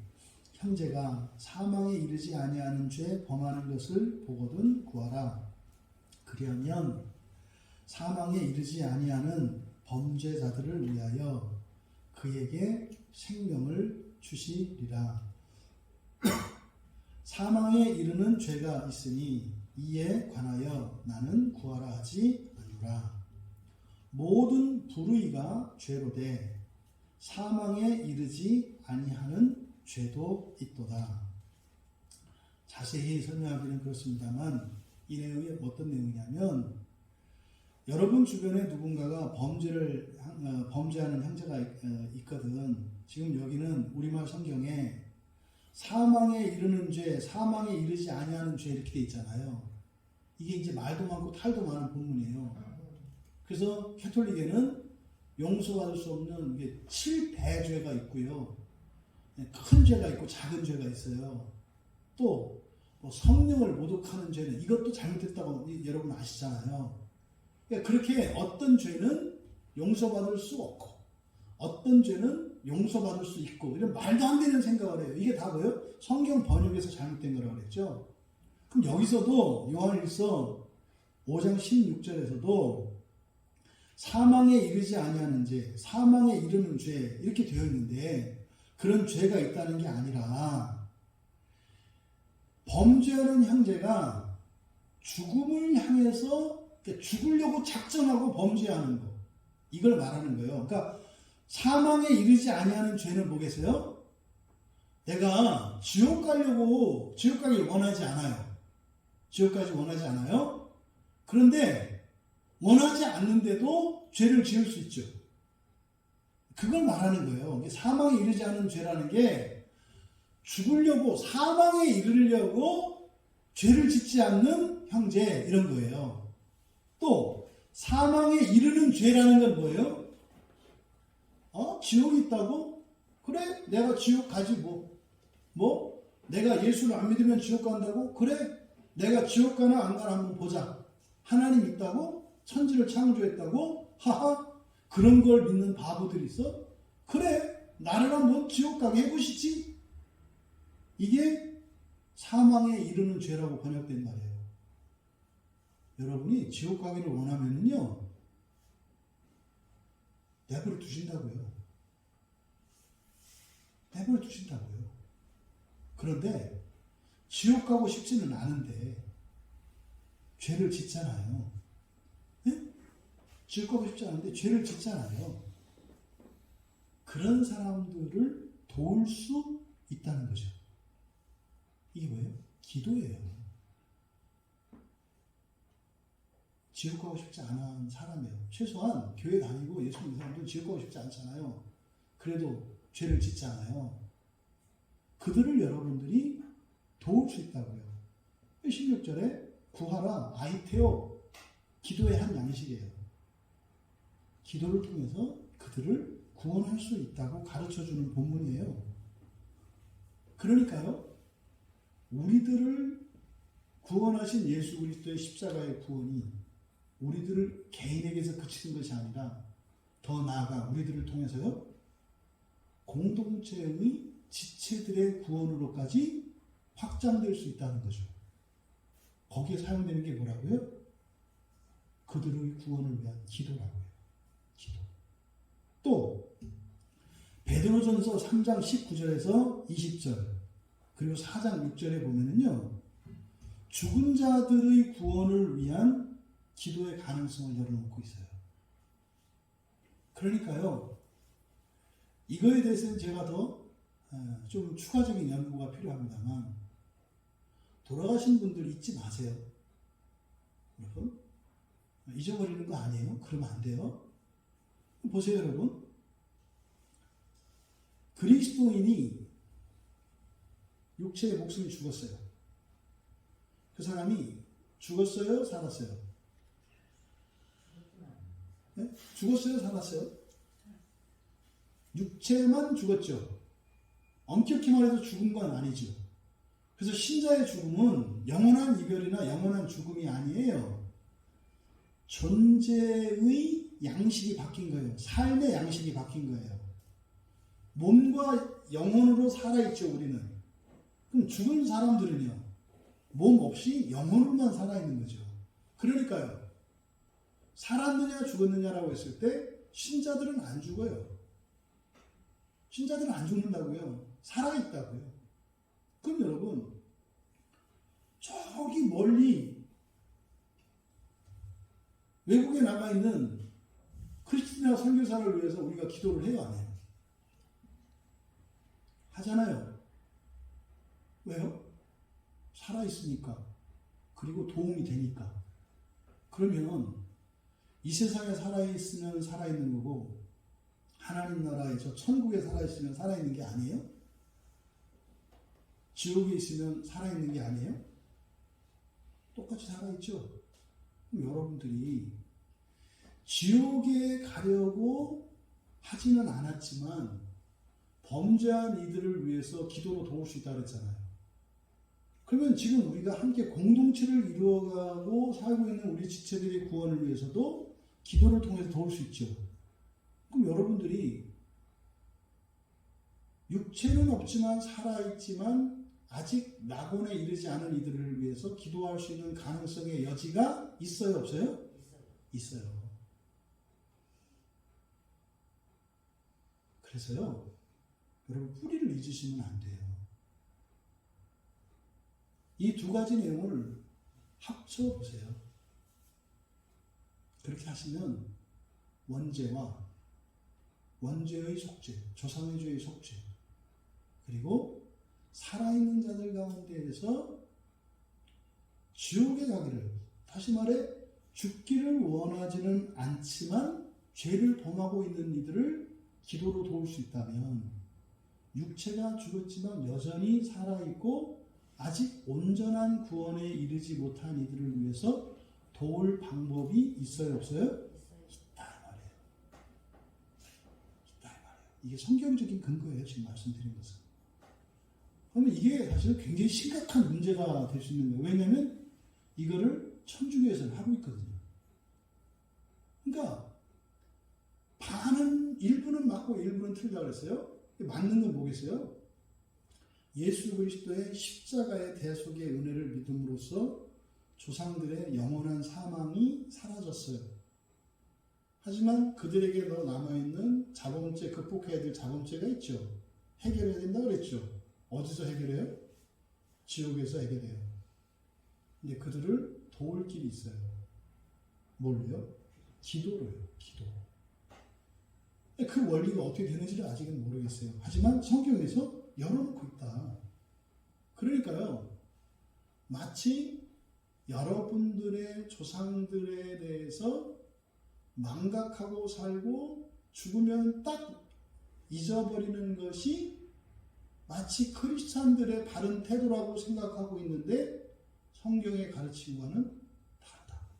형제가 사망에 이르지 아니하는 죄 범하는 것을 보거든 구하라. 그리하면 사망에 이르지 아니하는 범죄자들을 위하여 그에게 생명을 주시리라. 사망에 이르는 죄가 있으니 이에 관하여 나는 구하라 하지 아니라. 모든 불의가 죄로되 사망에 이르지 아니하는 죄도 있도다. 자세히 설명하기는 그렇습니다만 이 내용이 어떤 내용이냐면, 여러분 주변에 누군가가 범죄하는 형제가 있거든. 지금 여기는 우리말 성경에 사망에 이르는 죄, 사망에 이르지 아니하는 죄 이렇게 돼 있잖아요. 이게 이제 말도 많고 탈도 많은 본문이에요. 그래서 캐톨릭에는 용서받을 수 없는 게 7대죄가 있고요. 큰 죄가 있고 작은 죄가 있어요. 또 성령을 모독하는 죄는 이것도 잘못됐다고 여러분 아시잖아요. 그렇게 어떤 죄는 용서받을 수 없고 어떤 죄는 용서받을 수 있고, 이런 말도 안 되는 생각을 해요. 이게 다 뭐예요? 성경 번역에서 잘못된 거라고 그랬죠. 그럼 여기서도 요한일서 5장 16절에서도 사망에 이르지 아니하는 죄, 사망에 이르는 죄 이렇게 되어 있는데 그런 죄가 있다는 게 아니라 범죄하는 형제가 죽음을 향해서 죽으려고 작정하고 범죄하는 거 이걸 말하는 거예요. 그러니까 사망에 이르지 아니하는 죄는 뭐겠어요? 내가 지옥 가길 원하지 않아요. 지옥까지 원하지 않아요. 그런데 원하지 않는데도 죄를 지을 수 있죠. 그걸 말하는 거예요. 사망에 이르지 않은 죄라는 게 죽으려고 사망에 이르려고 죄를 짓지 않는 형제 이런 거예요. 또 사망에 이르는 죄라는 건 뭐예요? 지옥이 있다고? 그래 내가 지옥 가지 뭐? 내가 예수를 안 믿으면 지옥 간다고? 그래 내가 지옥 가나 안 가나 한번 보자. 하나님 있다고? 천지를 창조했다고? 하하 그런 걸 믿는 바보들이 있어? 그래 나를 한번 지옥 가게 해보시지. 이게 사망에 이르는 죄라고 번역된 말이에요. 여러분이 지옥 가기를 원하면요 내버려 두신다고요. 내버려 두신다고요. 그런데 지옥 가고 싶지는 않은데 죄를 짓잖아요. 네? 지옥 가고 싶지 않은데 죄를 짓잖아요. 그런 사람들을 도울 수 있다는 거죠. 이게 뭐예요? 기도예요. 지옥 가고 싶지 않은 사람이에요. 최소한 교회 다니고 예수 믿는 사람들은 지옥 가고 싶지 않잖아요. 그래도 죄를 짓잖아요. 그들을 여러분들이 도울 수 있다고요. 16절에 구하라 아이테오 기도의 한 양식이에요. 기도를 통해서 그들을 구원할 수 있다고 가르쳐주는 본문이에요. 그러니까요. 우리들을 구원하신 예수 그리스도의 십자가의 구원이 우리들을 개인에게서 그치는 것이 아니라 더 나아가 우리들을 통해서요. 공동체의 지체들의 구원으로까지 확장될 수 있다는 거죠. 거기에 사용되는 게 뭐라고요? 그들의 구원을 위한 기도라고요. 기도. 또 베드로전서 3장 19절에서 20절 그리고 4장 6절에 보면은요. 죽은 자들의 구원을 위한 기도의 가능성을 열어놓고 있어요. 그러니까요. 이거에 대해서는 제가 더 좀 추가적인 연구가 필요합니다만 돌아가신 분들 잊지 마세요. 여러분. 잊어버리는 거 아니에요. 그러면 안 돼요. 보세요 여러분. 그리스도인이 육체의 목숨이 죽었어요. 그 사람이 죽었어요? 살았어요? 네? 죽었어요? 살았어요? 육체만 죽었죠. 엄격히 말해서 죽은 건 아니죠. 그래서 신자의 죽음은 영원한 이별이나 영원한 죽음이 아니에요. 존재의 양식이 바뀐 거예요. 삶의 양식이 바뀐 거예요. 몸과 영혼으로 살아있죠, 우리는. 그럼 죽은 사람들은요, 몸 없이 영혼으로만 살아있는 거죠. 그러니까요, 살았느냐 죽었느냐라고 했을 때 신자들은 안 죽어요. 신자들은 안 죽는다고요. 살아있다고요. 그럼 여러분, 저기 멀리 외국에 남아있는 크리스티나 선교사를 위해서 우리가 기도를 해요, 안 해요? 하잖아요. 왜요? 살아있으니까. 그리고 도움이 되니까. 그러면 이 세상에 살아있으면 살아있는 거고 하나님 나라에서 천국에 살아있으면 살아있는 게 아니에요? 지옥에 있으면 살아있는 게 아니에요? 똑같이 살아있죠? 그럼 여러분들이 지옥에 가려고 하지는 않았지만 범죄한 이들을 위해서 기도로 도울 수 있다고 했잖아요. 그러면 지금 우리가 함께 공동체를 이루어가고 살고 있는 우리 지체들의 구원을 위해서도 기도를 통해서 도울 수 있죠. 그럼 여러분들이 육체는 없지만 살아있지만 아직 낙원에 이르지 않은 이들을 위해서 기도할 수 있는 가능성의 여지가 있어요? 없어요? 있어요. 그래서요, 여러분 뿌리를 잊으시면 안 돼요. 이 두 가지 내용을 합쳐보세요. 그렇게 하시면 원죄와 원죄의 속죄, 조상의 죄의 속죄, 그리고 살아있는 자들 가운데에서 지옥에 가기를, 다시 말해 죽기를 원하지는 않지만 죄를 범하고 있는 이들을 기도로 도울 수 있다면, 육체가 죽었지만 여전히 살아있고 아직 온전한 구원에 이르지 못한 이들을 위해서 도울 방법이 있어요, 없어요? 있다 이 말이에요. 있다 이 말이에요. 이게 성경적인 근거예요, 지금 말씀드린 것은. 그러면 이게 사실 굉장히 심각한 문제가 될 수 있는 거예요. 왜냐하면 이거를 천주교에서는 하고 있거든요. 그러니까 일부는 맞고 일부는 틀리다고 그랬어요. 맞는 건 뭐겠어요? 예수 그리스도의 십자가의 대속의 은혜를 믿음으로써 조상들의 영원한 사망이 사라졌어요. 하지만 그들에게 더 남아있는 자범죄, 극복해야 될 자범죄가 있죠. 해결해야 된다고 그랬죠. 어디서 해결해요? 지옥에서 해결해요. 근데 그들을 도울 길이 있어요. 뭘로요? 기도로요. 기도. 그 원리가 어떻게 되는지를 아직은 모르겠어요. 하지만 성경에서 열어놓고 있다. 그러니까요, 마치 여러분들의 조상들에 대해서 망각하고 살고 죽으면 딱 잊어버리는 것이 마치 크리스찬들의 바른 태도라고 생각하고 있는데, 성경의 가르침과는 다르다.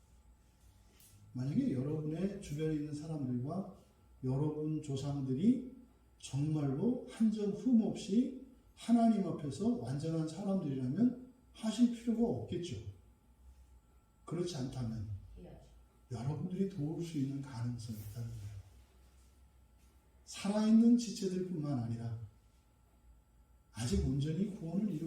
만약에 여러분의 주변에 있는 사람들과 여러분 조상들이 정말로 한 점 흠 없이 하나님 앞에서 완전한 사람들이라면 하실 필요가 없겠죠. 그렇지 않다면 여러분들이 도울 수 있는 가능성이 있다는 거예요. 살아있는 지체들 뿐만 아니라 아직 온전히 구원을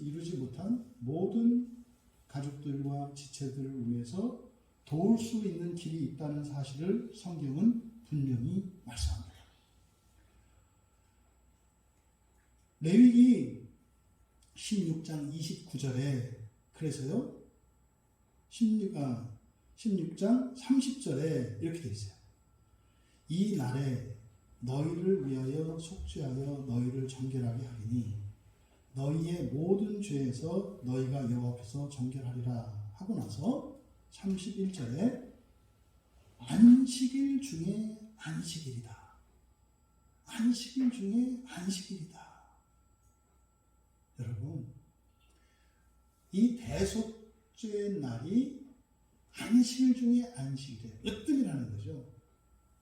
이루지 못한 모든 가족들과 지체들을 위해서 도울 수 있는 길이 있다는 사실을 성경은 분명히 말씀합니다. 레위기 16장 29절에 그래서요, 16장 30절에 이렇게 되어 있어요. 이 날에 너희를 위하여 속죄하여 너희를 정결하게 하리니 너희의 모든 죄에서 너희가 여호와 앞에서 정결하리라 하고 나서 31절에 안식일 중에 안식일이다. 안식일 중에 안식일이다. 여러분, 이 대속죄의 날이 안식일 중에 안식일이에요. 으뜸이라는 거죠.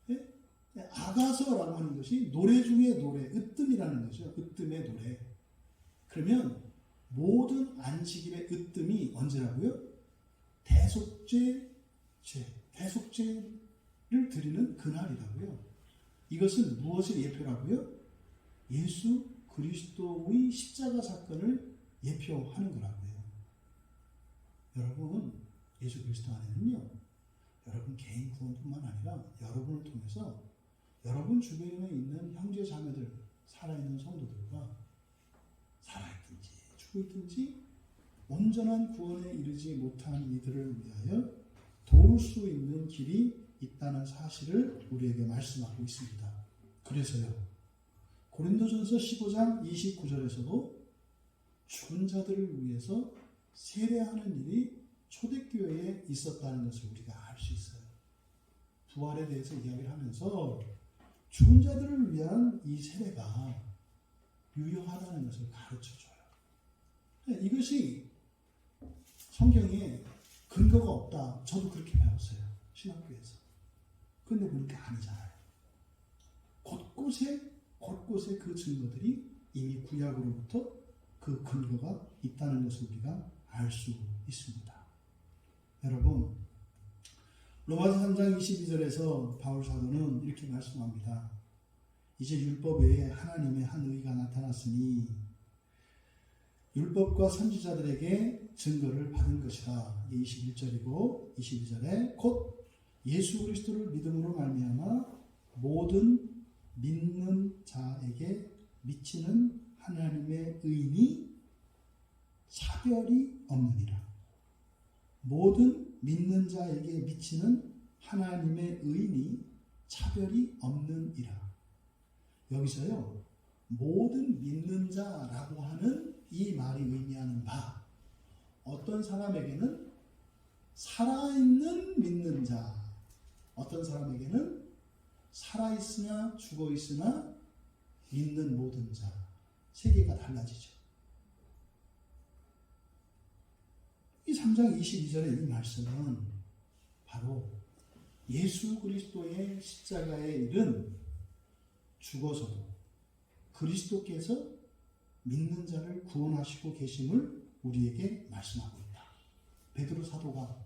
네? 아가서라고 하는 것이 노래 중에 노래, 으뜸이라는 거죠. 으뜸의 노래. 그러면 모든 안식일의 으뜸이 언제라고요? 대속죄를 드리는 그날이라고요. 이것은 무엇을 예표라고요? 예수 그리스도의 십자가 사건을 예표하는 거라고요. 여러분, 예수 그리스도 안에는요, 여러분 개인 구원뿐만 아니라 여러분을 통해서 여러분 주변에 있는 형제 자매들, 살아있는 성도들과 살아있든지 죽어있든지 온전한 구원에 이르지 못한 이들을 위하여 도울 수 있는 길이 있다는 사실을 우리에게 말씀하고 있습니다. 그래서요, 고린도전서 15장 29절에서도 죽은 자들을 위해서 세례하는 일이 초대교회에 있었다는 것을 우리가 알 수 있어요. 부활에 대해서 이야기를 하면서 죽은 자들을 위한 이 세례가 유효하다는 것을 가르쳐줘요. 이것이 성경에 근거가 없다. 저도 그렇게 배웠어요. 신학교에서. 근데 보니까 아니잖아요. 곳곳에 그 증거들이 이미 구약으로부터 그 근거가 있다는 것을 우리가 알 수 있습니다. 여러분, 로마서 3장 22절에서 바울 사도는 이렇게 말씀합니다. 이제 율법 외에 하나님의 한 의가 나타났으니 율법과 선지자들에게 증거를 받은 것이다. 21절이고 22절에 곧 예수 그리스도를 믿음으로 말미암아 모든 믿는 자에게 미치는 하나님의 의인이 차별이 없느니라. 모든 믿는 자에게 미치는 하나님의 의인이 차별이 없느니라. 여기서요, 모든 믿는 자라고 하는 이 말이 의미하는 바, 어떤 사람에게는 살아있는 믿는 자, 어떤 사람에게는 살아있으나 죽어있으나 믿는 모든 자, 세계가 달라지죠. 이 3장 22절의 이 말씀은 바로 예수 그리스도의 십자가의 일은 죽어서도 그리스도께서 믿는 자를 구원하시고 계심을 우리에게 말씀하고 있다. 베드로 사도가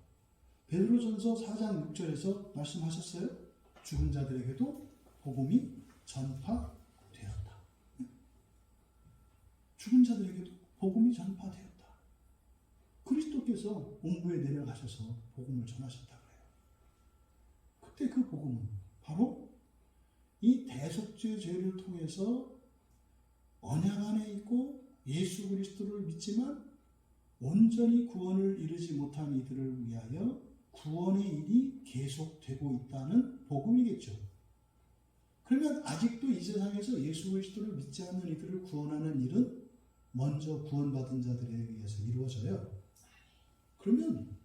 베드로전서 4장 6절에서 말씀하셨어요. 죽은 자들에게도 복음이 전파되었다. 죽은 자들에게도 복음이 전파되었다. 그리스도께서 음부에 내려가셔서 복음을 전하셨다 그래요. 그때 그 복음은 바로 이 대속죄 죄를 통해서 언약 안에 있고 예수 그리스도를 믿지만 온전히 구원을 이루지 못한 이들을 위하여 구원의 일이 계속되고 있다는 복음이겠죠. 그러면 아직도 이 세상에서 예수 그리스도를 믿지 않는 이들을 구원하는 일은 먼저 구원받은 자들에 의해서 이루어져요. 그러면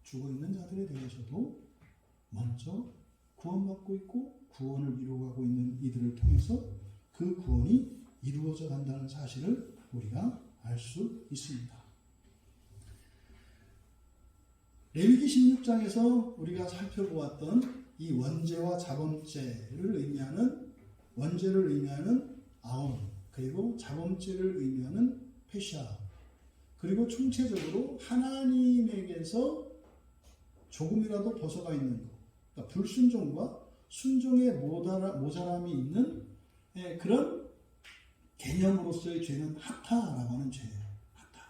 죽어있는 자들에 대해서도 먼저 구원받고 있고 구원을 이루어가고 있는 이들을 통해서 그 구원이 이루어져 간다는 사실을 우리가 알 수 있습니다. 레위기 16장에서 우리가 살펴보았던 이 원죄와 자범죄를 의미하는 원죄를 의미하는 아온, 그리고 자범죄를 의미하는 페샤, 그리고 총체적으로 하나님에게서 조금이라도 벗어가 있는 것, 그러니까 불순종과 순종의 모자람이 있는 그런 개념으로서의 죄는 하타라고 하는 죄예요. 하타.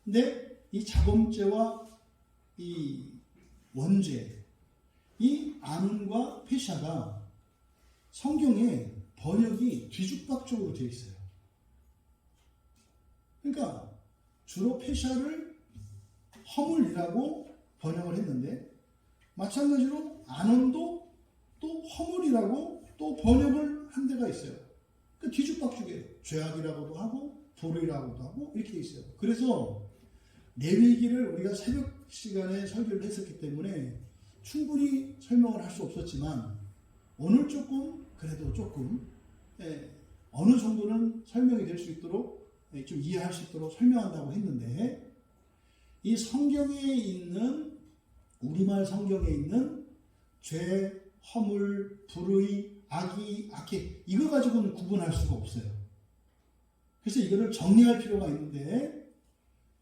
근데 이 자범죄와 이 원죄, 이 아문과 페샤가 성경에 번역이 뒤죽박죽으로 되어 있어요. 그러니까 주로 페샤를 허물이라고 번역을 했는데 마찬가지로 아논도 또 허물이라고 또 번역을 한 데가 있어요. 그 뒤죽박죽이에요. 죄악이라고도 하고 불의라고도 하고 이렇게 있어요. 그래서 레위기를 우리가 새벽 시간에 설교를 했었기 때문에 충분히 설명을 할 수 없었지만 오늘 조금 그래도 조금 어느 정도는 설명이 될 수 있도록 좀 이해할 수 있도록 설명한다고 했는데 이 성경에 있는 우리말 성경에 있는 죄, 허물, 불의, 악의, 악해 이거 가지고는 구분할 수가 없어요. 그래서 이거를 정리할 필요가 있는데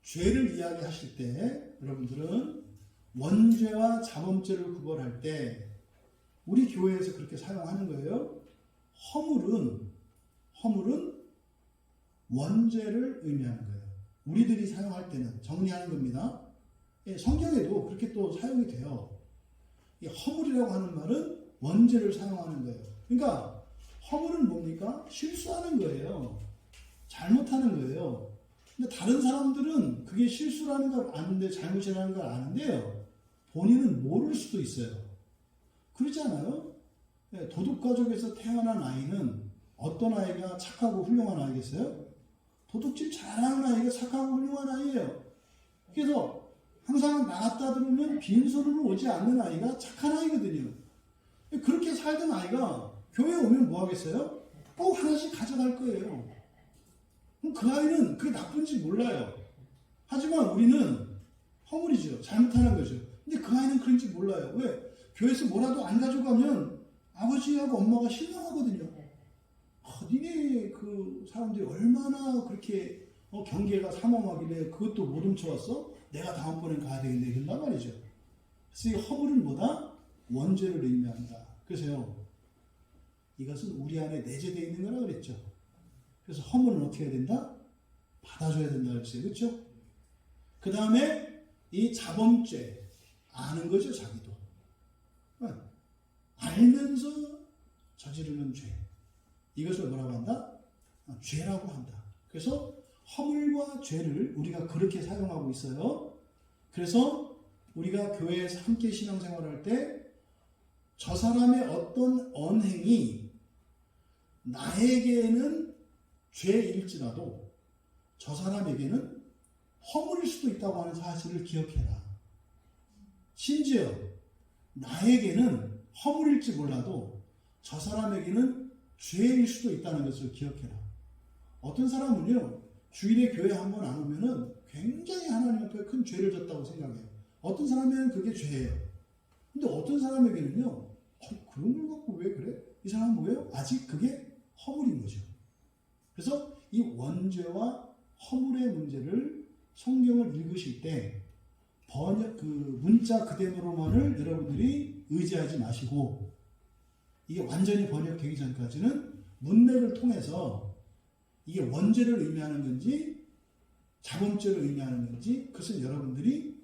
죄를 이야기하실 때 여러분들은 원죄와 자범죄를 구별할 때 우리 교회에서 그렇게 사용하는 거예요. 허물은 원죄를 의미하는 거예요. 우리들이 사용할 때는 정리하는 겁니다. 성경에도 그렇게 또 사용이 돼요. 이 허물이라고 하는 말은 원죄를 사용하는 거예요. 그러니까 허물은 뭡니까? 실수하는 거예요. 잘못하는 거예요. 근데 다른 사람들은 그게 실수라는 걸 아는데 잘못이라는 걸 아는데요. 본인은 모를 수도 있어요. 그렇지 않아요? 도둑가족에서 태어난 아이는 어떤 아이가 착하고 훌륭한 아이겠어요? 도둑질 잘하는 아이가 착하고 훌륭한 아이예요. 그래서 항상 나갔다 들으면 빈손으로 오지 않는 아이가 착한 아이거든요. 그렇게 살던 아이가 교회에 오면 뭐 하겠어요? 꼭 하나씩 가져갈 거예요. 그 아이는 그게 나쁜지 몰라요. 하지만 우리는 허물이죠. 잘못하는 거죠. 근데 그 아이는 그런지 몰라요. 왜? 교회에서 뭐라도 안 가져가면 아버지하고 엄마가 실망하거든요. 니네 그 사람들이 얼마나 그렇게 경계가 삼엄하길래 그것도 못 훔쳐왔어? 내가 다음번엔 가야 되겠네. 이런단 말이죠. 그래서 이 허물은 뭐다? 원죄를 의미한다. 그래서요. 이것은 우리 안에 내재되어 있는 거라 그랬죠. 그래서 허물은 어떻게 해야 된다? 받아줘야 된다 그랬어요. 그렇죠? 그 다음에 이 자범죄. 아는 거죠. 자기도. 알면서 저지르는 죄. 이것을 뭐라고 한다? 죄라고 한다. 그래서 허물과 죄를 우리가 그렇게 사용하고 있어요. 그래서 우리가 교회에서 함께 신앙생활할 때 저 사람의 어떤 언행이 나에게는 죄일지라도 저 사람에게는 허물일 수도 있다고 하는 사실을 기억해라. 심지어 나에게는 허물일지 몰라도 저 사람에게는 죄일 수도 있다는 것을 기억해라. 어떤 사람은요, 주일에 교회 한 번 안 오면은 굉장히 하나님 앞에 큰 죄를 졌다고 생각해요. 어떤 사람에게는 그게 죄예요. 근데 어떤 사람에게는요, 그런 걸 갖고 왜 그래? 이 사람은 뭐예요? 아직 그게 허물인 거죠. 그래서 이 원죄와 허물의 문제를 성경을 읽으실 때 번역 문자 그대로만을 여러분들이 의지하지 마시고, 이게 완전히 번역되기 전까지는 문맥을 통해서 이게 원죄를 의미하는 건지 자범죄를 의미하는 건지 그것은 여러분들이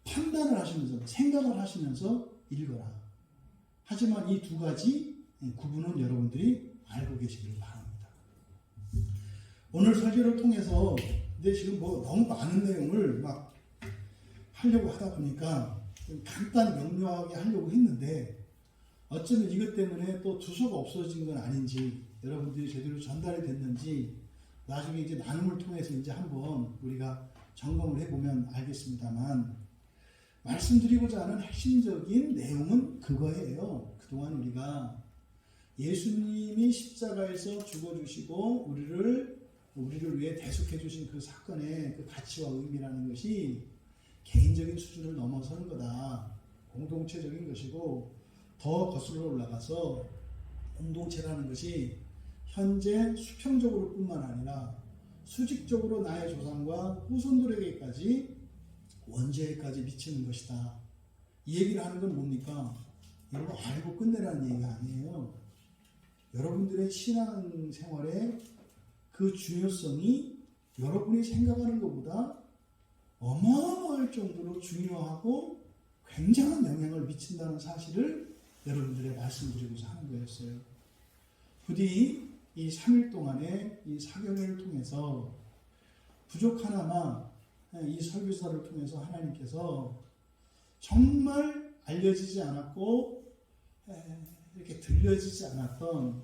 판단을 하시면서 생각을 하시면서 읽어라. 하지만 이 두 가지 구분은 여러분들이 알고 계시기를 바랍니다. 오늘 설교를 통해서 근데 지금 뭐 너무 많은 내용을 막 하려고 하다 보니까 간단 명료하게 하려고 했는데 어쩌면 이것 때문에 또 주소가 없어진 건 아닌지 여러분들이 제대로 전달이 됐는지 나중에 이제 나눔을 통해서 이제 한번 우리가 점검을 해보면 알겠습니다만 말씀드리고자 하는 핵심적인 내용은 그거예요. 그동안 우리가 예수님이 십자가에서 죽어주시고 우리를 위해 대속해 주신 그 사건의 그 가치와 의미라는 것이 개인적인 수준을 넘어서는 거다. 공동체적인 것이고 더 거슬러 올라가서 공동체라는 것이 현재 수평적으로 뿐만 아니라 수직적으로 나의 조상과 후손들에게까지 원죄까지 미치는 것이다. 이 얘기를 하는 건 뭡니까? 이거 알고 끝내라는 얘기가 아니에요. 여러분들의 신앙생활의 그 중요성이 여러분이 생각하는 것보다 어마어마할 정도로 중요하고 굉장한 영향을 미친다는 사실을 여러분들의 말씀드리고자 하는 거였어요. 부디 이 3일 동안의 이 사경회를 통해서 부족하나마 이 설교사를 통해서 하나님께서 정말 알려지지 않았고 이렇게 들려지지 않았던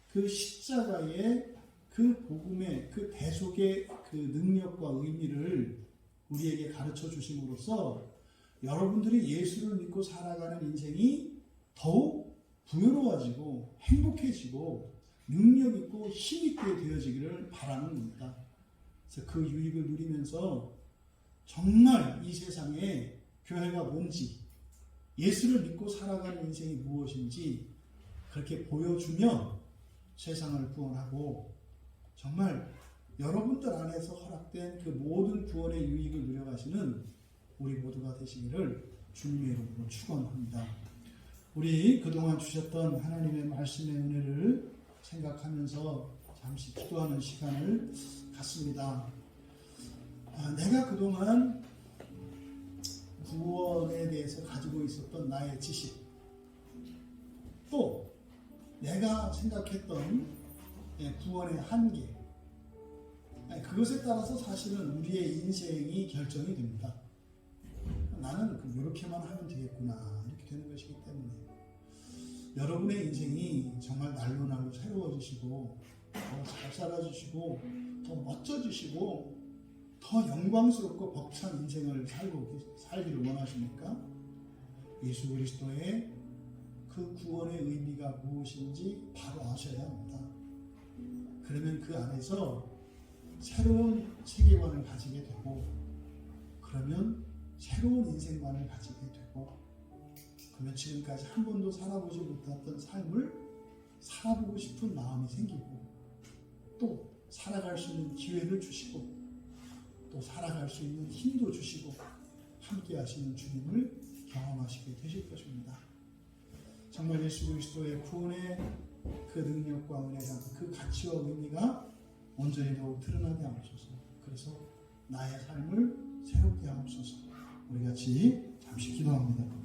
그 십자가의 그 복음의 그 대속의 그 능력과 의미를 우리에게 가르쳐 주심으로써 여러분들이 예수를 믿고 살아가는 인생이 더욱 부유로워지고 행복해지고 능력 있고 힘 있게 되어지기를 바라는 겁니다. 그래서 그 유익을 누리면서 정말 이 세상에 교회가 뭔지 예수를 믿고 살아가는 인생이 무엇인지 그렇게 보여주며 세상을 구원하고 정말 여러분들 안에서 허락된 그 모든 구원의 유익을 누려가시는 우리 모두가 되시기를 주님의 이름으로 축원합니다. 우리 그동안 주셨던 하나님의 말씀의 은혜를 생각하면서 잠시 기도하는 시간을 갖습니다. 내가 그동안 구원에 대해서 가지고 있었던 나의 지식, 또 내가 생각했던 구원의 한계, 그것에 따라서 사실은 우리의 인생이 결정이 됩니다. 나는 이렇게만 하면 되겠구나 이렇게 되는 것이기 때문에 여러분의 인생이 정말 날로 날로 새로워지시고 더 잘 살아주시고 더 멋져지시고 더 영광스럽고 벅찬 인생을 살기를 원하십니까? 예수 그리스도의 그 구원의 의미가 무엇인지 바로 아셔야 합니다. 그러면 그 안에서 새로운 세계관을 가지게 되고 그러면 새로운 인생관을 가지게 되고 그러면 지금까지 한 번도 살아보지 못했던 삶을 살아보고 싶은 마음이 생기고 또 살아갈 수 있는 기회를 주시고 또 살아갈 수 있는 힘도 주시고 함께 하시는 주님을 경험하시게 되실 것입니다. 정말 예수 그리스도의 구원의 그 능력과 은혜가 그 가치와 의미가 온전히 더욱 드러나게 하옵소서. 그래서 나의 삶을 새롭게 하옵소서. 우리 같이 잠시 기도합니다.